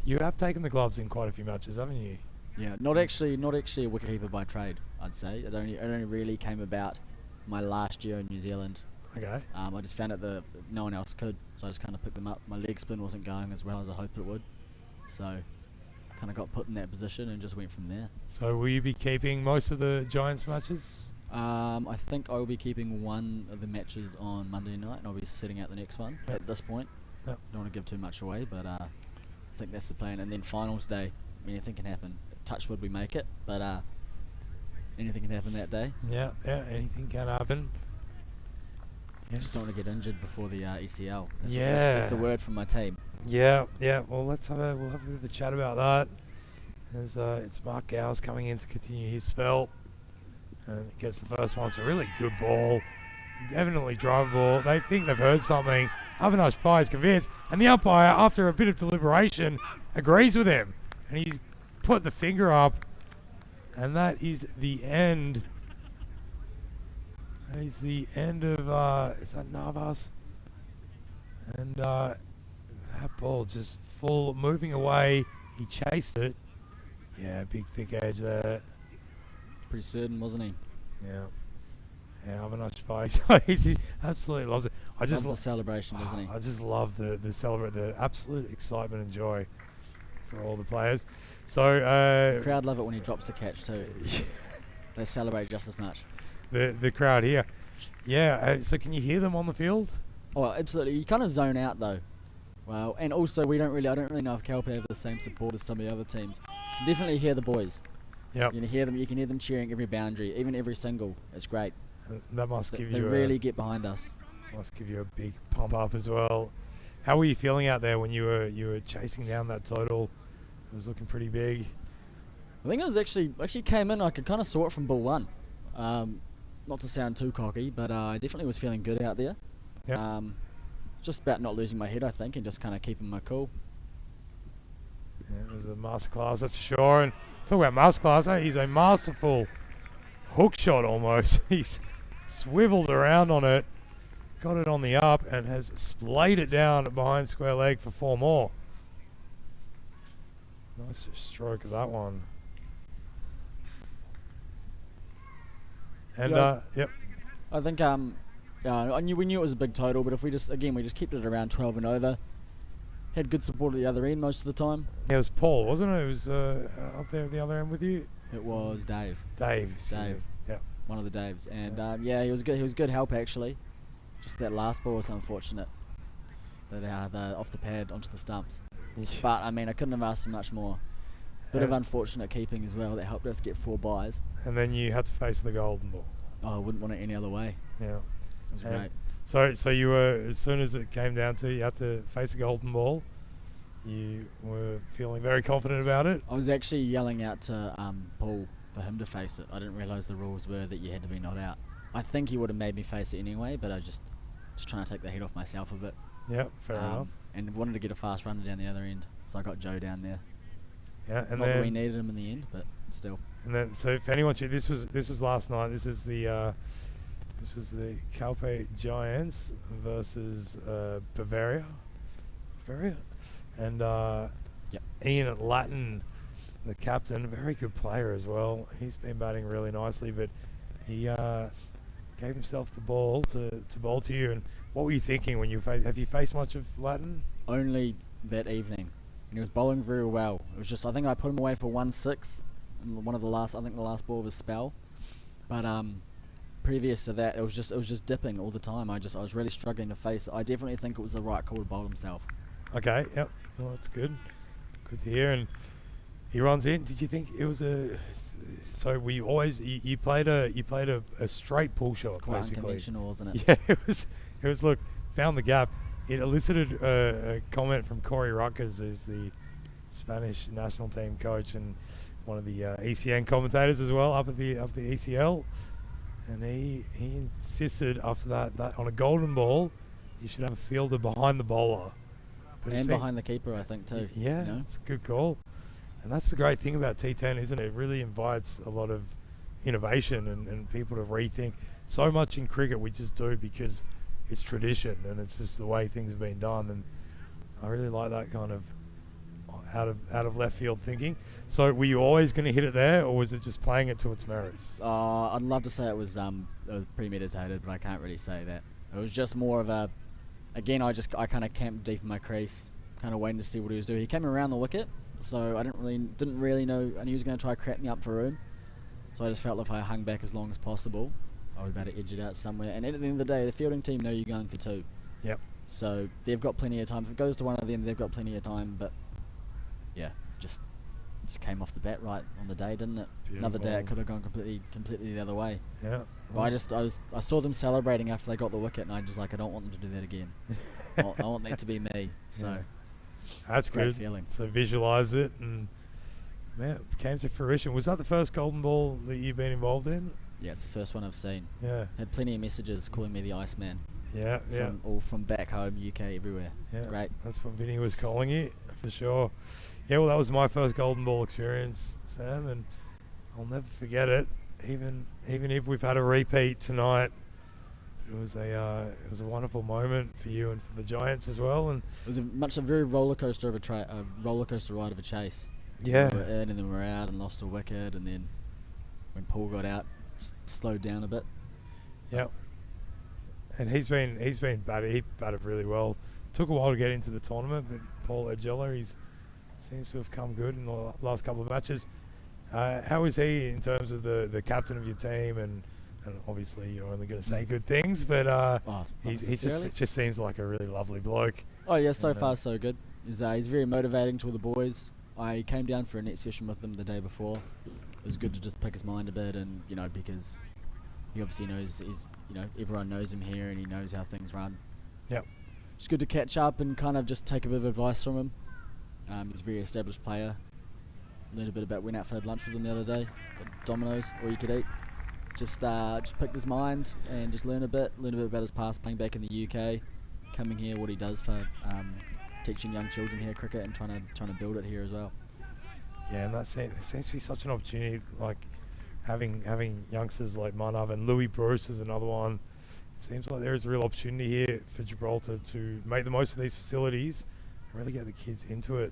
you have taken the gloves in quite a few matches, haven't you? Yeah, not actually a wicketkeeper by trade, I'd say. It only really came about my last year in New Zealand. Okay. I just found out that no one else could, so I just kind of picked them up. My leg spin wasn't going as well as I hoped it would, so kind of got put in that position and just went from there. So will you be keeping most of the Giants matches? I think I will be keeping one of the matches on Monday night, and I'll be sitting out the next one at this point. Yep. Don't want to give too much away, but I think that's the plan. And then finals day, anything can happen. Touch wood we make it, but anything can happen that day. Yeah, anything can happen. Yes. Just don't want to get injured before the ECL. That's the word from my team. Yeah. Well, we'll have a bit of a chat about that. As it's Mark Gowers coming in to continue his spell, and it gets the first one. It's a really good ball, definitely drivable. They think they've heard something. Avinash Pai is convinced, and the umpire, after a bit of deliberation, agrees with him, and he's put the finger up, and that is the end. That is the end of, is that Navas? And that ball just full, moving away. He chased it. Yeah, big thick edge there. Pretty certain, wasn't he? Yeah. Yeah, have a nice face. He absolutely loves it. I just loves the celebration, doesn't he? I just love the absolute excitement and joy for all the players. So The crowd love it when he drops a catch too. They celebrate just as much. The crowd here. Yeah, so can you hear them on the field? Oh, absolutely. You kind of zone out though. Well, and also I don't really know if Calpe have the same support as some of the other teams. You can definitely hear the boys. Yep. You can hear them cheering every boundary, even every single. It's great. That must give you they really get behind us. Must give you a big pump up as well. How were you feeling out there when you were chasing down that total? It was looking pretty big. I think it was actually came in. I could kind of saw it from ball one. Not to sound too cocky, but I definitely was feeling good out there. Yep. Just about not losing my head, I think, and just kind of keeping my cool. Yeah, it was a masterclass, that's for sure. And talk about masterclass, he's a masterful hook shot almost. He's swiveled around on it, got it on the up, and has splayed it down behind square leg for 4 more. Nice stroke of that one. And yep. I think we knew it was a big total, but if we just kept it around 12 and over. Had good support at the other end most of the time. Yeah, it was Paul, wasn't it? It was up there at the other end with you. It was Dave. Dave. Yeah. One of the Daves, and he was good. He was good help actually. Just that last ball was unfortunate. That off the pad onto the stumps. But I mean, I couldn't have asked for much more. Bit of unfortunate keeping as well. That helped us get 4 buys. And then you had to face the golden ball. Oh, I wouldn't want it any other way. Yeah. It was great. So you were, as soon as it came down to you had to face a golden ball, you were feeling very confident about it? I was actually yelling out to Paul for him to face it. I didn't realise the rules were that you had to be not out. I think he would have made me face it anyway, but I just trying to take the heat off myself a bit. Yeah, fair enough. And wanted to get a fast runner down the other end, so I got Joe down there. Yeah, and not that we needed him in the end, but still. And then, so if anyone, this was last night. This is the Calpe Giants versus Bavaria, and yep. Ian Latin, the captain, very good player as well. He's been batting really nicely, but he gave himself the ball to bowl to you. And what were you thinking when you have you faced much of Latin? Only that evening, and he was bowling very well. It was just, I think I put him away for 1-6 in one of the last, I think the last ball of his spell, but previous to that, it was just dipping all the time. I was really struggling to face it. I definitely think it was the right call to bowl himself. Okay, yep. Well, that's good. Good to hear. And he runs in. Did you think it was a? So we always you played a straight pull shot, Quite basically. unconventional, wasn't it? Yeah, it was. Look, found the gap. It elicited a comment from Corey Ruckers, who's the Spanish national team coach and one of the ECN commentators as well up the ECL. And he insisted after that on a golden ball, you should have a fielder behind the bowler. But and behind the keeper, I think, too. Yeah, you know? It's a good call. And that's the great thing about T10, isn't it? It really invites a lot of innovation and people to rethink. So much in cricket we just do because it's tradition and it's just the way things have been done. And I really like that kind of out of left field thinking. So were you always going to hit it there, or was it just playing it to its merits? I'd love to say it was premeditated, but I can't really say that. It was just more of a, again, I kind of camped deep in my crease, kind of waiting to see what he was doing. He came around the wicket, so I didn't really know, and he was going to try to crap me up for room. So I just felt if I hung back as long as possible, I would be able to edge it out somewhere. And at the end of the day, the fielding team know you're going for 2. Yep. So they've got plenty of time. If it goes to one of them, they've got plenty of time. But yeah, just came off the bat right on the day, didn't it? Beautiful. Another day it could have gone completely the other way. Yeah. But I saw them celebrating after they got the wicket, and I just I don't want them to do that again. I want that to be me. So yeah. That's great good. Feeling. So visualize it, and man, it came to fruition. Was that the first golden ball that you've been involved in? Yeah, it's the first one I've seen. Yeah. Had plenty of messages calling me the Iceman. Yeah, All from back home, UK, everywhere. Yeah, great. That's what Vinny was calling you, for sure. Yeah, well, that was my first Golden Ball experience, Sam, and I'll never forget it. Even if we've had a repeat tonight, it was a wonderful moment for you and for the Giants as well. And It was a very roller coaster ride of a chase. yeah, We were in and then we were out and lost a wicket, and then when Paul got out, slowed down a bit. yeah. And he batted really well. Took a while to get into the tournament, but Paul Edgella, he seems to have come good in the last couple of matches. How is he in terms of the captain of your team? And obviously you're only going to say good things, but he just seems like a really lovely bloke. Oh yeah, so far so good. He's very motivating to all the boys. I came down for a net session with them the day before. It was good to just pick his mind a bit, and because he obviously knows everyone knows him here and he knows how things run. Yep. It's good to catch up and kind of just take a bit of advice from him. He's a very established player. Learned a bit about, went out for lunch with him the other day. Got Domino's, all you could eat. Just picked his mind and just learn a bit about his past, playing back in the UK, coming here, what he does for teaching young children here cricket and trying to build it here as well. Yeah, and it seems to be such an opportunity, like having youngsters like Manav and Louis Bruce is another one. It seems like there is a real opportunity here for Gibraltar to make the most of these facilities and really get the kids into it.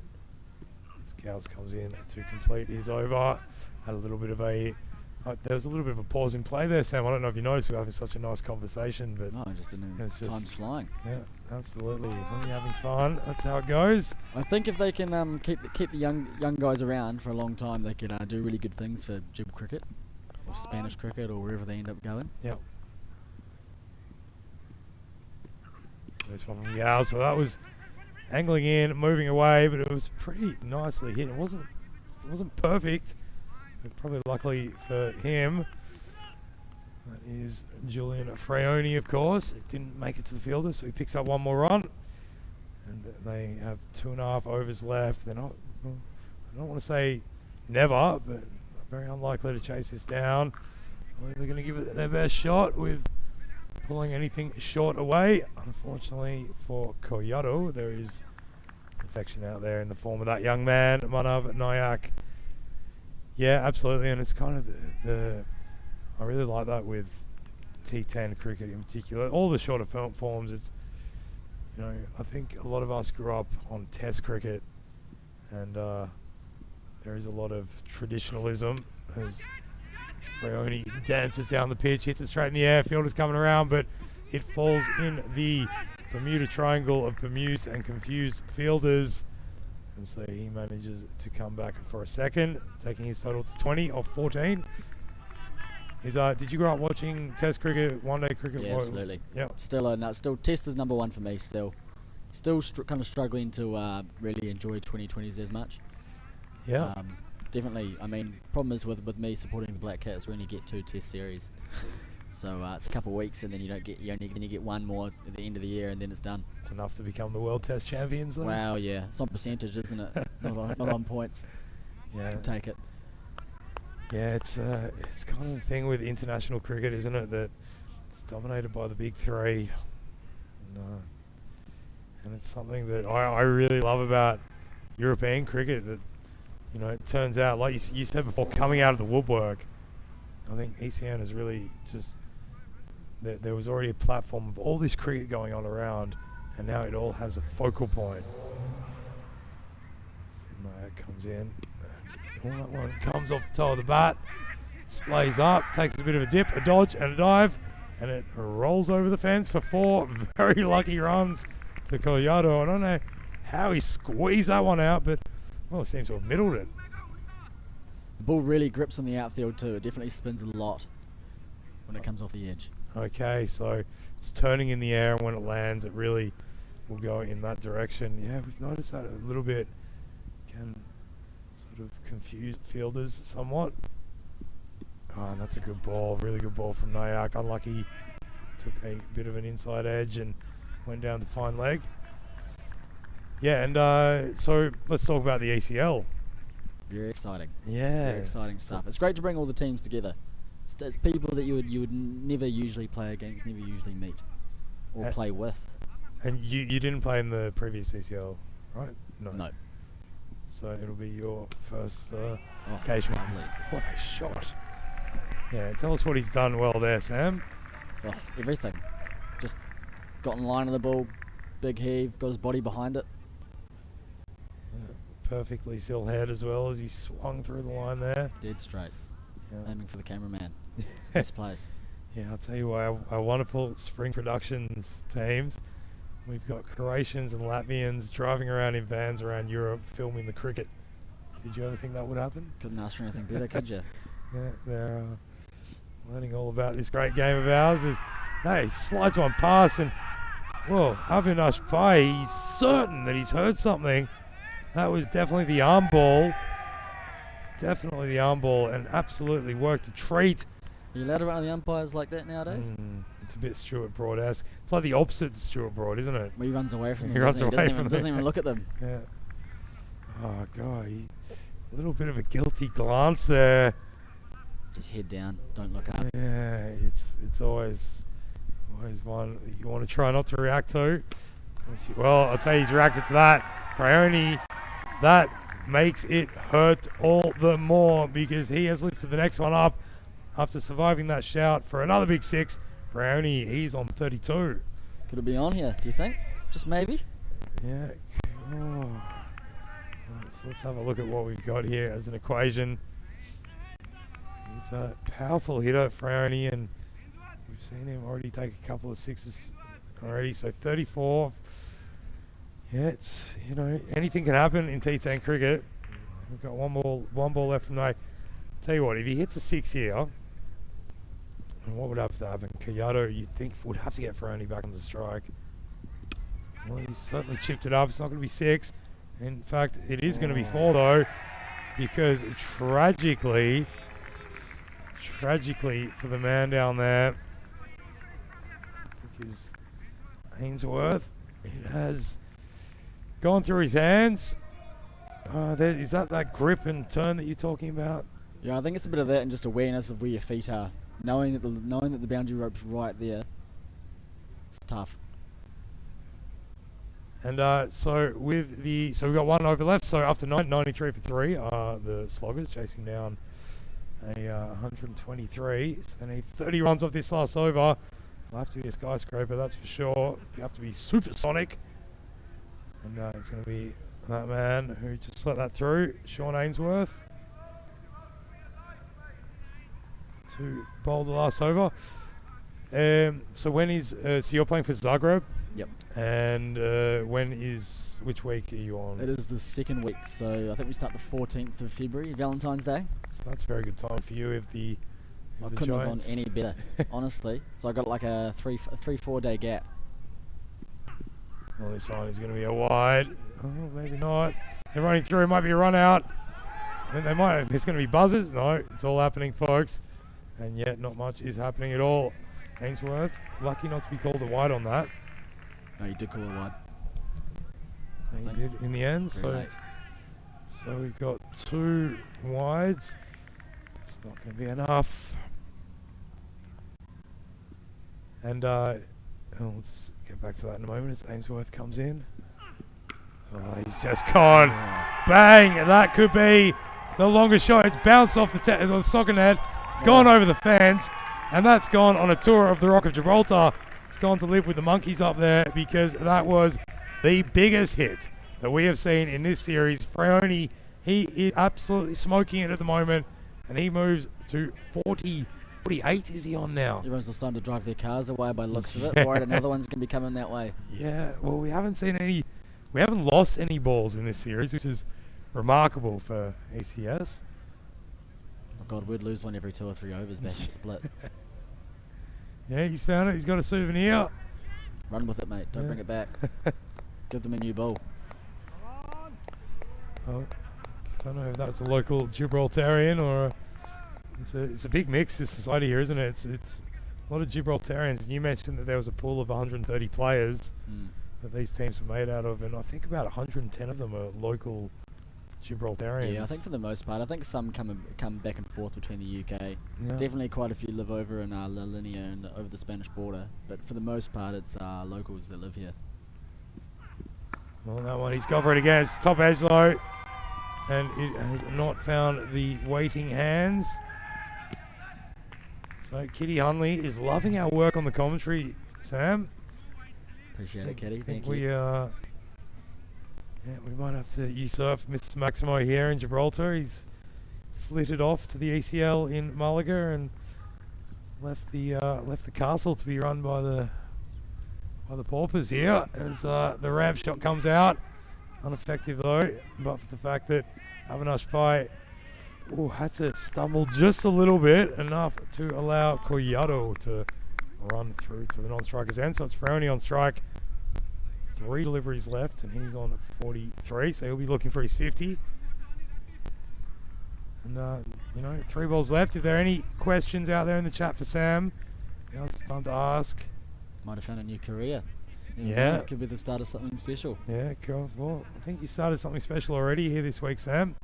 Gals comes in to complete his over. Had a little bit of there was a little bit of a pause in play there, Sam. I don't know if you noticed, we were having such a nice conversame, but no, I just didn't. Time's flying. Yeah, absolutely. When you're having fun, that's how it goes. I think if they can keep the young guys around for a long time, they could do really good things for Gib cricket, or Spanish cricket, or wherever they end up going. Yep. There's one from Gals, but that was angling in, moving away, but it was pretty nicely hit. It wasn't perfect, but probably luckily for him. That is Julian Freoni, of course. It didn't make it to the fielder, so he picks up one more run. And they have 2.5 overs left. They're not, I don't want to say never, but very unlikely to chase this down. I think they're going to give it their best shot with pulling anything short away. Unfortunately for Koyato, there is affection out there in the form of that young man, Manav Nayak. Yeah, absolutely, and it's kind of I really like that with T10 cricket in particular. All the shorter forms, it's, I think a lot of us grew up on Test cricket, and there is a lot of traditionalism as Freoni dances down the pitch, hits it straight in the air, fielder's coming around, but it falls in the Bermuda Triangle of bemused and confused fielders, and so he manages to come back for a second, taking his total to 20 off 14. Did you grow up watching Test cricket, one-day cricket? Yeah, absolutely. Yeah. Still Test is number one for me. Still kind of struggling to really enjoy 2020s as much. Yeah. Definitely. I mean, problem is with me supporting the Black Cats, we only get 2 Test series, so it's a couple of weeks, and then you get one more at the end of the year, and then it's done. It's enough to become the World Test champions, though. Wow, yeah, it's on percentage, isn't it? not on points. Yeah, you can take it. Yeah, it's kind of the thing with international cricket, isn't it? That it's dominated by the big three, and it's something that I really love about European cricket. That it turns out, like you said before, coming out of the woodwork, I think ECN is really just there was already a platform of all this cricket going on around, and now it all has a focal point. It comes in. That one comes off the toe of the bat, splays up, takes a bit of a dip, a dodge and a dive, and it rolls over the fence for 4 very lucky runs to Koyato. I don't know how he squeezed that one out, but it seems to have middled it. The ball really grips on the outfield too. It definitely spins a lot when it comes off the edge. Okay, so it's turning in the air, and when it lands, it really will go in that direction. Yeah, we've noticed that a little bit. Can sort of confuse fielders somewhat. And that's a good ball, really good ball from Nayak. Unlucky, took a bit of an inside edge and went down to fine leg. Yeah, and so let's talk about the ACL. Very exciting. Yeah, very exciting stuff. It's great to bring all the teams together. It's people that you would never usually play against, never usually meet or play with. And you didn't play in the previous ACL, right? No. So it'll be your first Oh, occasion. lovely. What a shot. Yeah, tell us what he's done well there, Sam. Oh, everything. Just got in line on the ball, big heave, got his body behind it. Perfectly still head as well as he swung through the line there. Dead straight. Yeah. Aiming for the cameraman. It's the best place. Yeah, I'll tell you what, our wonderful spring productions teams, we've got Croatians and Latvians driving around in vans around Europe filming the cricket. Did you ever think that would happen? Couldn't ask for anything better, could you? Yeah, they're learning all about this great game of ours. He slides one past and, whoa, Avinash Pai, he's certain that he's heard something. That was definitely the arm ball. Definitely the arm ball, and absolutely worked a treat. Are you allowed to run on the umpires like that nowadays? It's a bit Stuart Broad-esque. It's like the opposite to Stuart Broad, isn't it? Well, he runs away from them. He runs away from them. Doesn't even look at them. Yeah. Oh, God. A little bit of a guilty glance there. Just head down. Don't look up. Yeah, it's always one that you want to try not to react to. Well, I'll tell you, he's reacted to that. Frioni, that makes it hurt all the more because he has lifted the next one up after surviving that shout for another big 6. Frioni, he's on 32. Could it be on here, do you think? Just maybe? Yeah. Oh. Let's have a look at what we've got here as an equation. He's a powerful hitter, Frioni, and we've seen him already take a couple of 6s already, so 34. Yeah, it's, anything can happen in T10 cricket. We've got one ball left from night. Tell you what, if he hits a 6 here, and what would have to happen? Kyoto, you'd think, would have to get Frioni back on the strike. Well, he's certainly chipped it up. It's not going to be 6. In fact, it is going to be 4 though, because tragically for the man down there, I think is Ainsworth, it has gone through his hands. Is that grip and turn that you're talking about? Yeah, I think it's a bit of that and just awareness of where your feet are. Knowing that the boundary rope's right there. It's tough. And so we've got one over left. So after 93 for 3 are the Sloggers chasing down a 123. So they need 30 runs off this last over. It'll have to be a skyscraper, that's for sure. You have to be supersonic. And it's going to be that man who just let that through, Sean Ainsworth, to bowl the last over. So when is so you're playing for Zagreb? Yep. And which week are you on? It is the second week, so I think we start the 14th of February, Valentine's Day. So that's a very good time for you if the I couldn't have gone any better, honestly. So I got like a 3-4 day gap. Well, this one is going to be a wide. Oh, maybe not. They're running through. It might be a run out. And there's going to be buzzers. No, it's all happening, folks. And yet, not much is happening at all. Ainsworth, lucky not to be called a wide on that. No, you did call it wide. And he did in the end. So we've got 2 wides. It's not going to be enough. And we'll just get back to that in a moment as Ainsworth comes in. Oh, he's just gone. Bang! That could be the longest shot. It's bounced off the soccer net, gone over the fence, and that's gone on a tour of the Rock of Gibraltar. It's gone to live with the monkeys up there because that was the biggest hit that we have seen in this series. Frioni, he is absolutely smoking it at the moment, and he moves to 48 is he on now? Everyone's just starting to drive their cars away by the looks of it. Worried another one's going to be coming that way. Yeah, well, we haven't lost any balls in this series, which is remarkable for ACS. Oh God, we'd lose one every 2 or 3 overs back in split. Yeah, he's found it. He's got a souvenir. Run with it, mate. Don't bring it back. Give them a new ball. Oh, I don't know if that's a local Gibraltarian or it's a big mix, this society here, isn't it? It's a lot of Gibraltarians. And you mentioned that there was a pool of 130 players that these teams were made out of, and I think about 110 of them are local Gibraltarians. Yeah, I think for the most part. I think some come back and forth between the UK. Yeah. Definitely quite a few live over in La Linea and over the Spanish border. But for the most part, it's locals that live here. Well, that one, he's gone for it again. It's top edge though. and it has not found the waiting hands. So Kitty Hunley is loving our work on the commentary, Sam. Appreciate it, Kitty. Thank we, you. yeah, we might have to usurp Mr. Maximo here in Gibraltar. He's flitted off to the ACL in Malaga and left the castle to be run by the paupers here. As the ramp shot comes out, ineffective though, but for the fact that Avinash Pai had to stumble just a little bit, enough to allow Collado to run through to the non-striker's end. So it's Freoni on strike. 3 deliveries left, and he's on 43, so he'll be looking for his 50. And, 3 balls left. If there are any questions out there in the chat for Sam, now's the time to ask. Might have found a new career. Yeah. It could be the start of something special. Yeah, cool. Well, I think you started something special already here this week, Sam.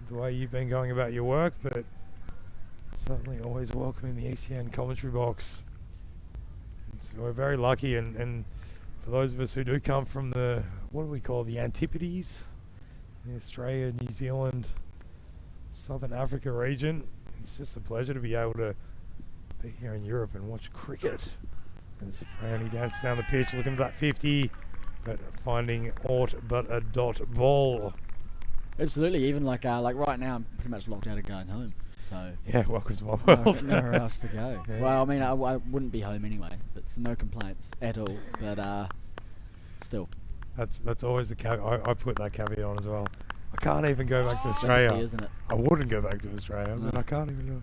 The way you've been going about your work, but certainly always welcome in the ACN commentary box. So we're very lucky, and for those of us who do come from the, what do we call, the Antipodes, the Australia, New Zealand, Southern Africa region, it's just a pleasure to be able to be here in Europe and watch cricket. As Freoni dances down the pitch looking for that 50, but finding aught but a dot ball. Absolutely, even like right now, I'm pretty much locked out of going home. So yeah, welcome to my world. Nowhere else to go. Yeah. Well, I mean, I wouldn't be home anyway, but no complaints at all. But still, that's always the caveat. I put that caveat on as well. I can't even go back to Australia. Sympathy, isn't it? I wouldn't go back to Australia, but I can't even do it.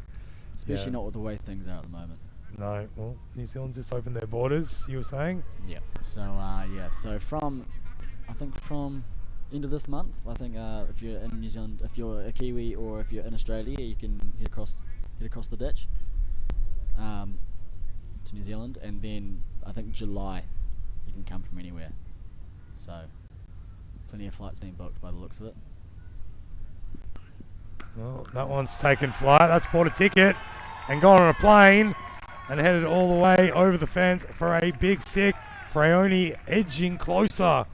Especially not with the way things are at the moment. No, well, New Zealand just opened their borders, you were saying? Yeah. So, so from end of this month, I think if you're in New Zealand, if you're a Kiwi or if you're in Australia, you can head across the ditch to New Zealand, and then I think July you can come from anywhere. So, plenty of flights being booked by the looks of it. Well, that one's taken flight. That's bought a ticket and gone on a plane and headed all the way over the fence for a big 6. Freoni edging closer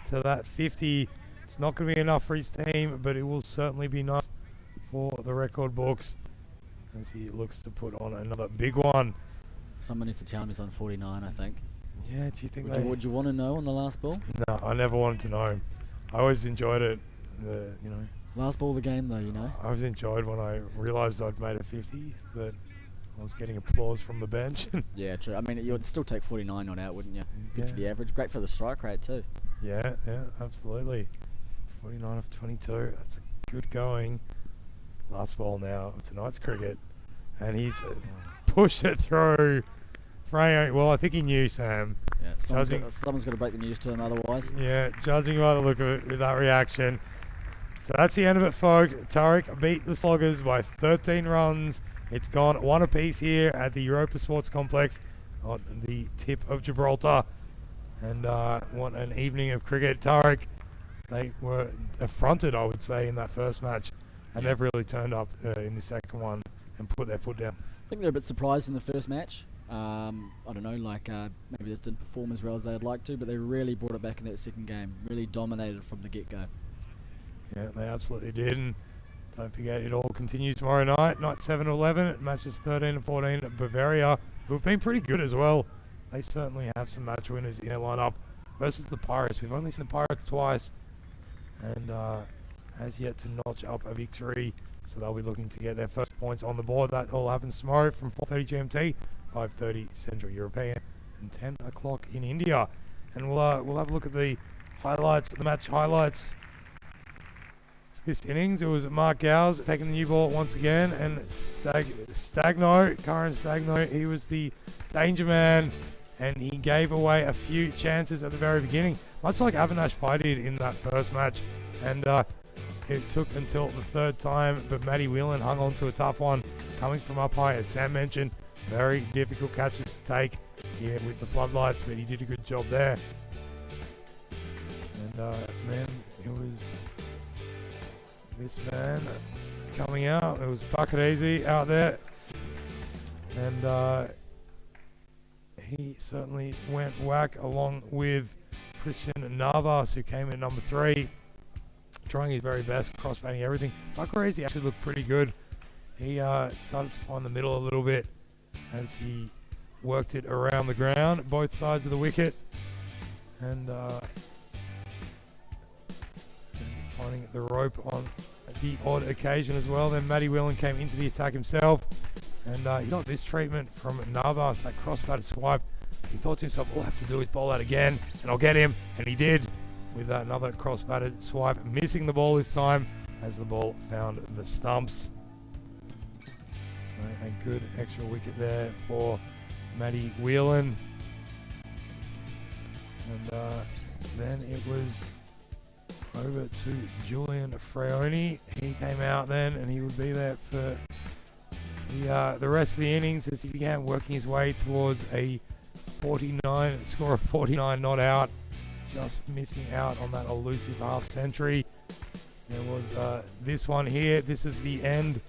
to that 50. It's not going to be enough for his team, but it will certainly be enough for the record books as he looks to put on another big one. Someone needs to tell him he's on 49, I think. Yeah, do you think would you want to know on the last ball? No, I never wanted to know. I always enjoyed it, Last ball of the game, though, I always enjoyed when I realised I'd made a 50, that I was getting applause from the bench. Yeah, true. I mean, you'd still take 49 not out, wouldn't you? Good for the average. Great for the strike rate, too. Yeah, absolutely. 49 of 22. That's a good going. Last ball now of tonight's cricket. And he's pushed it through. Freoni, well, I think he knew, Sam. Yeah, someone's got to break the news to him otherwise. Yeah, judging by the look of it with that reaction. So that's the end of it, folks. Tariq beat the Sloggers by 13 runs. It's gone 1 apiece here at the Europa Sports Complex on the tip of Gibraltar. And what an evening of cricket. Tariq, they were affronted, I would say, in that first match. And they've really turned up in the second one and put their foot down. I think they're a bit surprised in the first match. I don't know, maybe this didn't perform as well as they'd like to, but they really brought it back in that second game. Really dominated from the get-go. Yeah, they absolutely did. And don't forget, it all continues tomorrow night 7 to 11. It matches 13 and 14 at Bavaria, who have been pretty good as well. They certainly have some match winners in their lineup versus the Pirates. We've only seen the Pirates twice, and has yet to notch up a victory. So they'll be looking to get their first points on the board. That all happens tomorrow from 4:30 GMT, 5:30 Central European, and 10 o'clock in India. And we'll have a look at the highlights, the match highlights. This innings, it was Mark Gowes taking the new ball once again, and Karen Stagno, he was the danger man, and he gave away a few chances at the very beginning, much like Avinash Pai did in that first match. And it took until the third time, but Matty Whelan hung on to a tough one coming from up high, as Sam mentioned. Very difficult catches to take here with the floodlights, but he did a good job there. And then it was this man coming out. It was Pakarese out there, and he certainly went whack along with Christian Navas, who came in number 3. trying his very best, cross-batting everything. Buckarese actually looked pretty good. He started to find the middle a little bit as he worked it around the ground, both sides of the wicket, and finding the rope on the odd occasion as well. Then Matty Whelan came into the attack himself, and he got this treatment from Navas, that cross-batted swipe. He thought to himself, all I have to do is bowl that again, and I'll get him, and he did, with another cross-batted swipe, missing the ball this time as the ball found the stumps. So a good extra wicket there for Matty Whelan. And then it was over to Julian Freone. He came out then, and he would be there for the rest of the innings as he began working his way towards a score of 49 not out, just missing out on that elusive half century. There was this one here. This is the end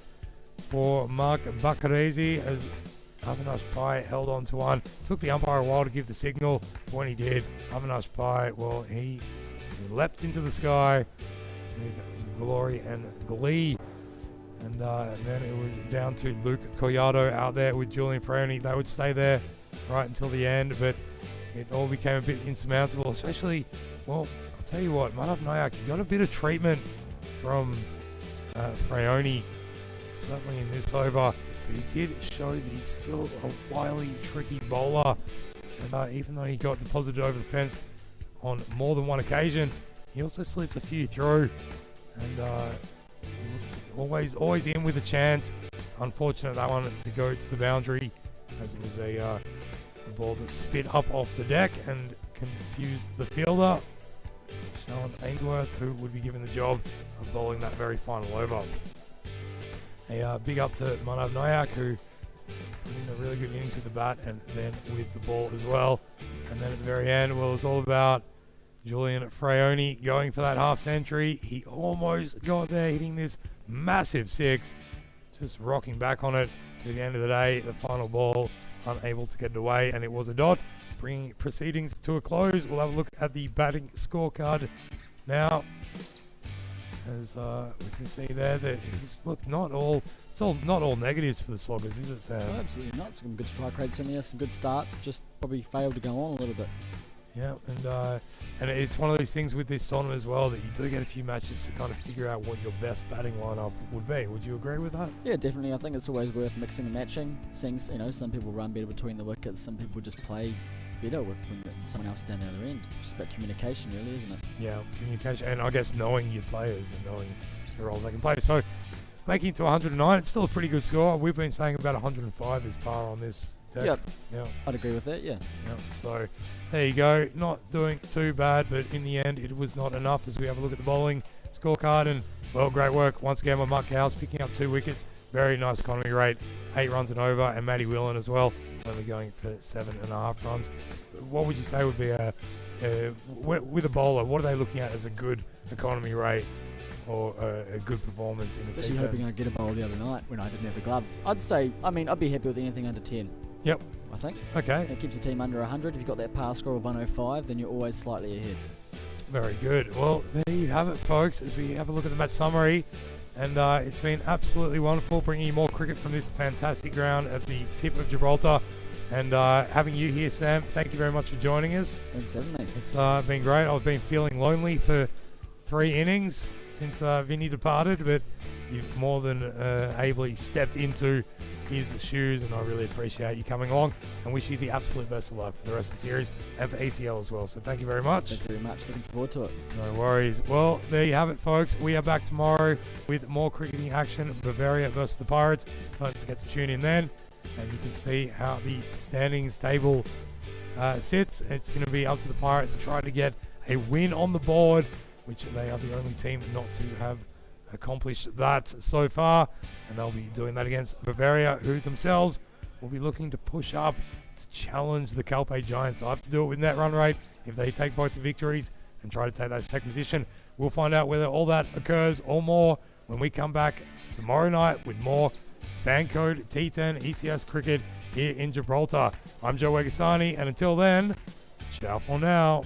for Mark Buckarese as Avinash Pai held on to one. Took the umpire a while to give the signal, but when he did, Avinash Pai, well, he leapt into the sky with glory and glee. And then it was down to Luke Collado out there with Julian Freone. They would stay there right until the end, but it all became a bit insurmountable, especially, well, I'll tell you what, Manav Nayak, he got a bit of treatment from Freone, certainly in this over, but he did show that he's still a wily, tricky bowler, and even though he got deposited over the fence on more than one occasion, he also slipped a few through, and always in with a chance. Unfortunate that one to go to the boundary, as it was a ball that spit up off the deck and confused the fielder, Sean Ainsworth, who would be given the job of bowling that very final over. A big up to Manav Nayak, who put in a really good innings with the bat and then with the ball as well. And then at the very end, well, it was all about Julian Freone going for that half century. He almost got there, hitting this massive six, just rocking back on it. At the end of the day, the final ball unable to get it away, and it was a dot, bringing proceedings to a close. We'll have a look at the batting scorecard now, as we can see there that it's not all negatives for the Sloggers, is it, Sam? No, absolutely not. Some good strike rates in there, some good starts, just probably failed to go on a little bit. Yeah, and it's one of those things with this tournament as well that you do get a few matches to kind of figure out what your best batting lineup would be. Would you agree with that? Yeah, definitely. I think it's always worth mixing and matching. Seeing, some people run better between the wickets, some people just play better with someone else down the other end. Just about communication, really, isn't it? Yeah, communication, and I guess knowing your players and knowing the roles they can play. So, making it to 109, it's still a pretty good score. We've been saying about 105 is par on this deck. Yep. Yeah. I'd agree with that, yeah. Yep. So, there you go. Not doing too bad, but in the end, it was not enough as we have a look at the bowling scorecard. And, well, great work once again by Mark Cowles, picking up 2 wickets. Very nice economy rate, 8 runs and over, and Matty Whelan as well, only going for 7.5 runs. What would you say would be with a bowler, what are they looking at as a good economy rate or a good performance in the Especially hoping I get a bowl the other night when I didn't have the gloves. I'd be happy with anything under 10. Yep. I think. Okay. It keeps the team under 100. If you've got that par score of 105, then you're always slightly ahead. Very good. Well, there you have it, folks, as we have a look at the match summary. And it's been absolutely wonderful bringing you more cricket from this fantastic ground at the tip of Gibraltar. And having you here, Sam, thank you very much for joining us. Thanks for having me. It's been great. I've been feeling lonely for 3 innings since Vinny departed, but you've more than ably stepped into his shoes, and I really appreciate you coming along and wish you the absolute best of luck for the rest of the series and for ACL as well. So thank you very much. Thank you very much. Looking forward to it. No worries. Well, there you have it, folks. We are back tomorrow with more cricketing action. Bavaria versus the Pirates. Don't forget to tune in then, and you can see how the standings table sits. It's going to be up to the Pirates to try to get a win on the board, which they are the only team not to have accomplished that so far, and they'll be doing that against Bavaria, who themselves will be looking to push up to challenge the Calpe Giants. They'll have to do it with net run rate if they take both the victories and try to take that second position. We'll find out whether all that occurs or more when we come back tomorrow night with more FanCode T10 ECS cricket here in Gibraltar. I'm Joe Wegasani, and until then, ciao for now.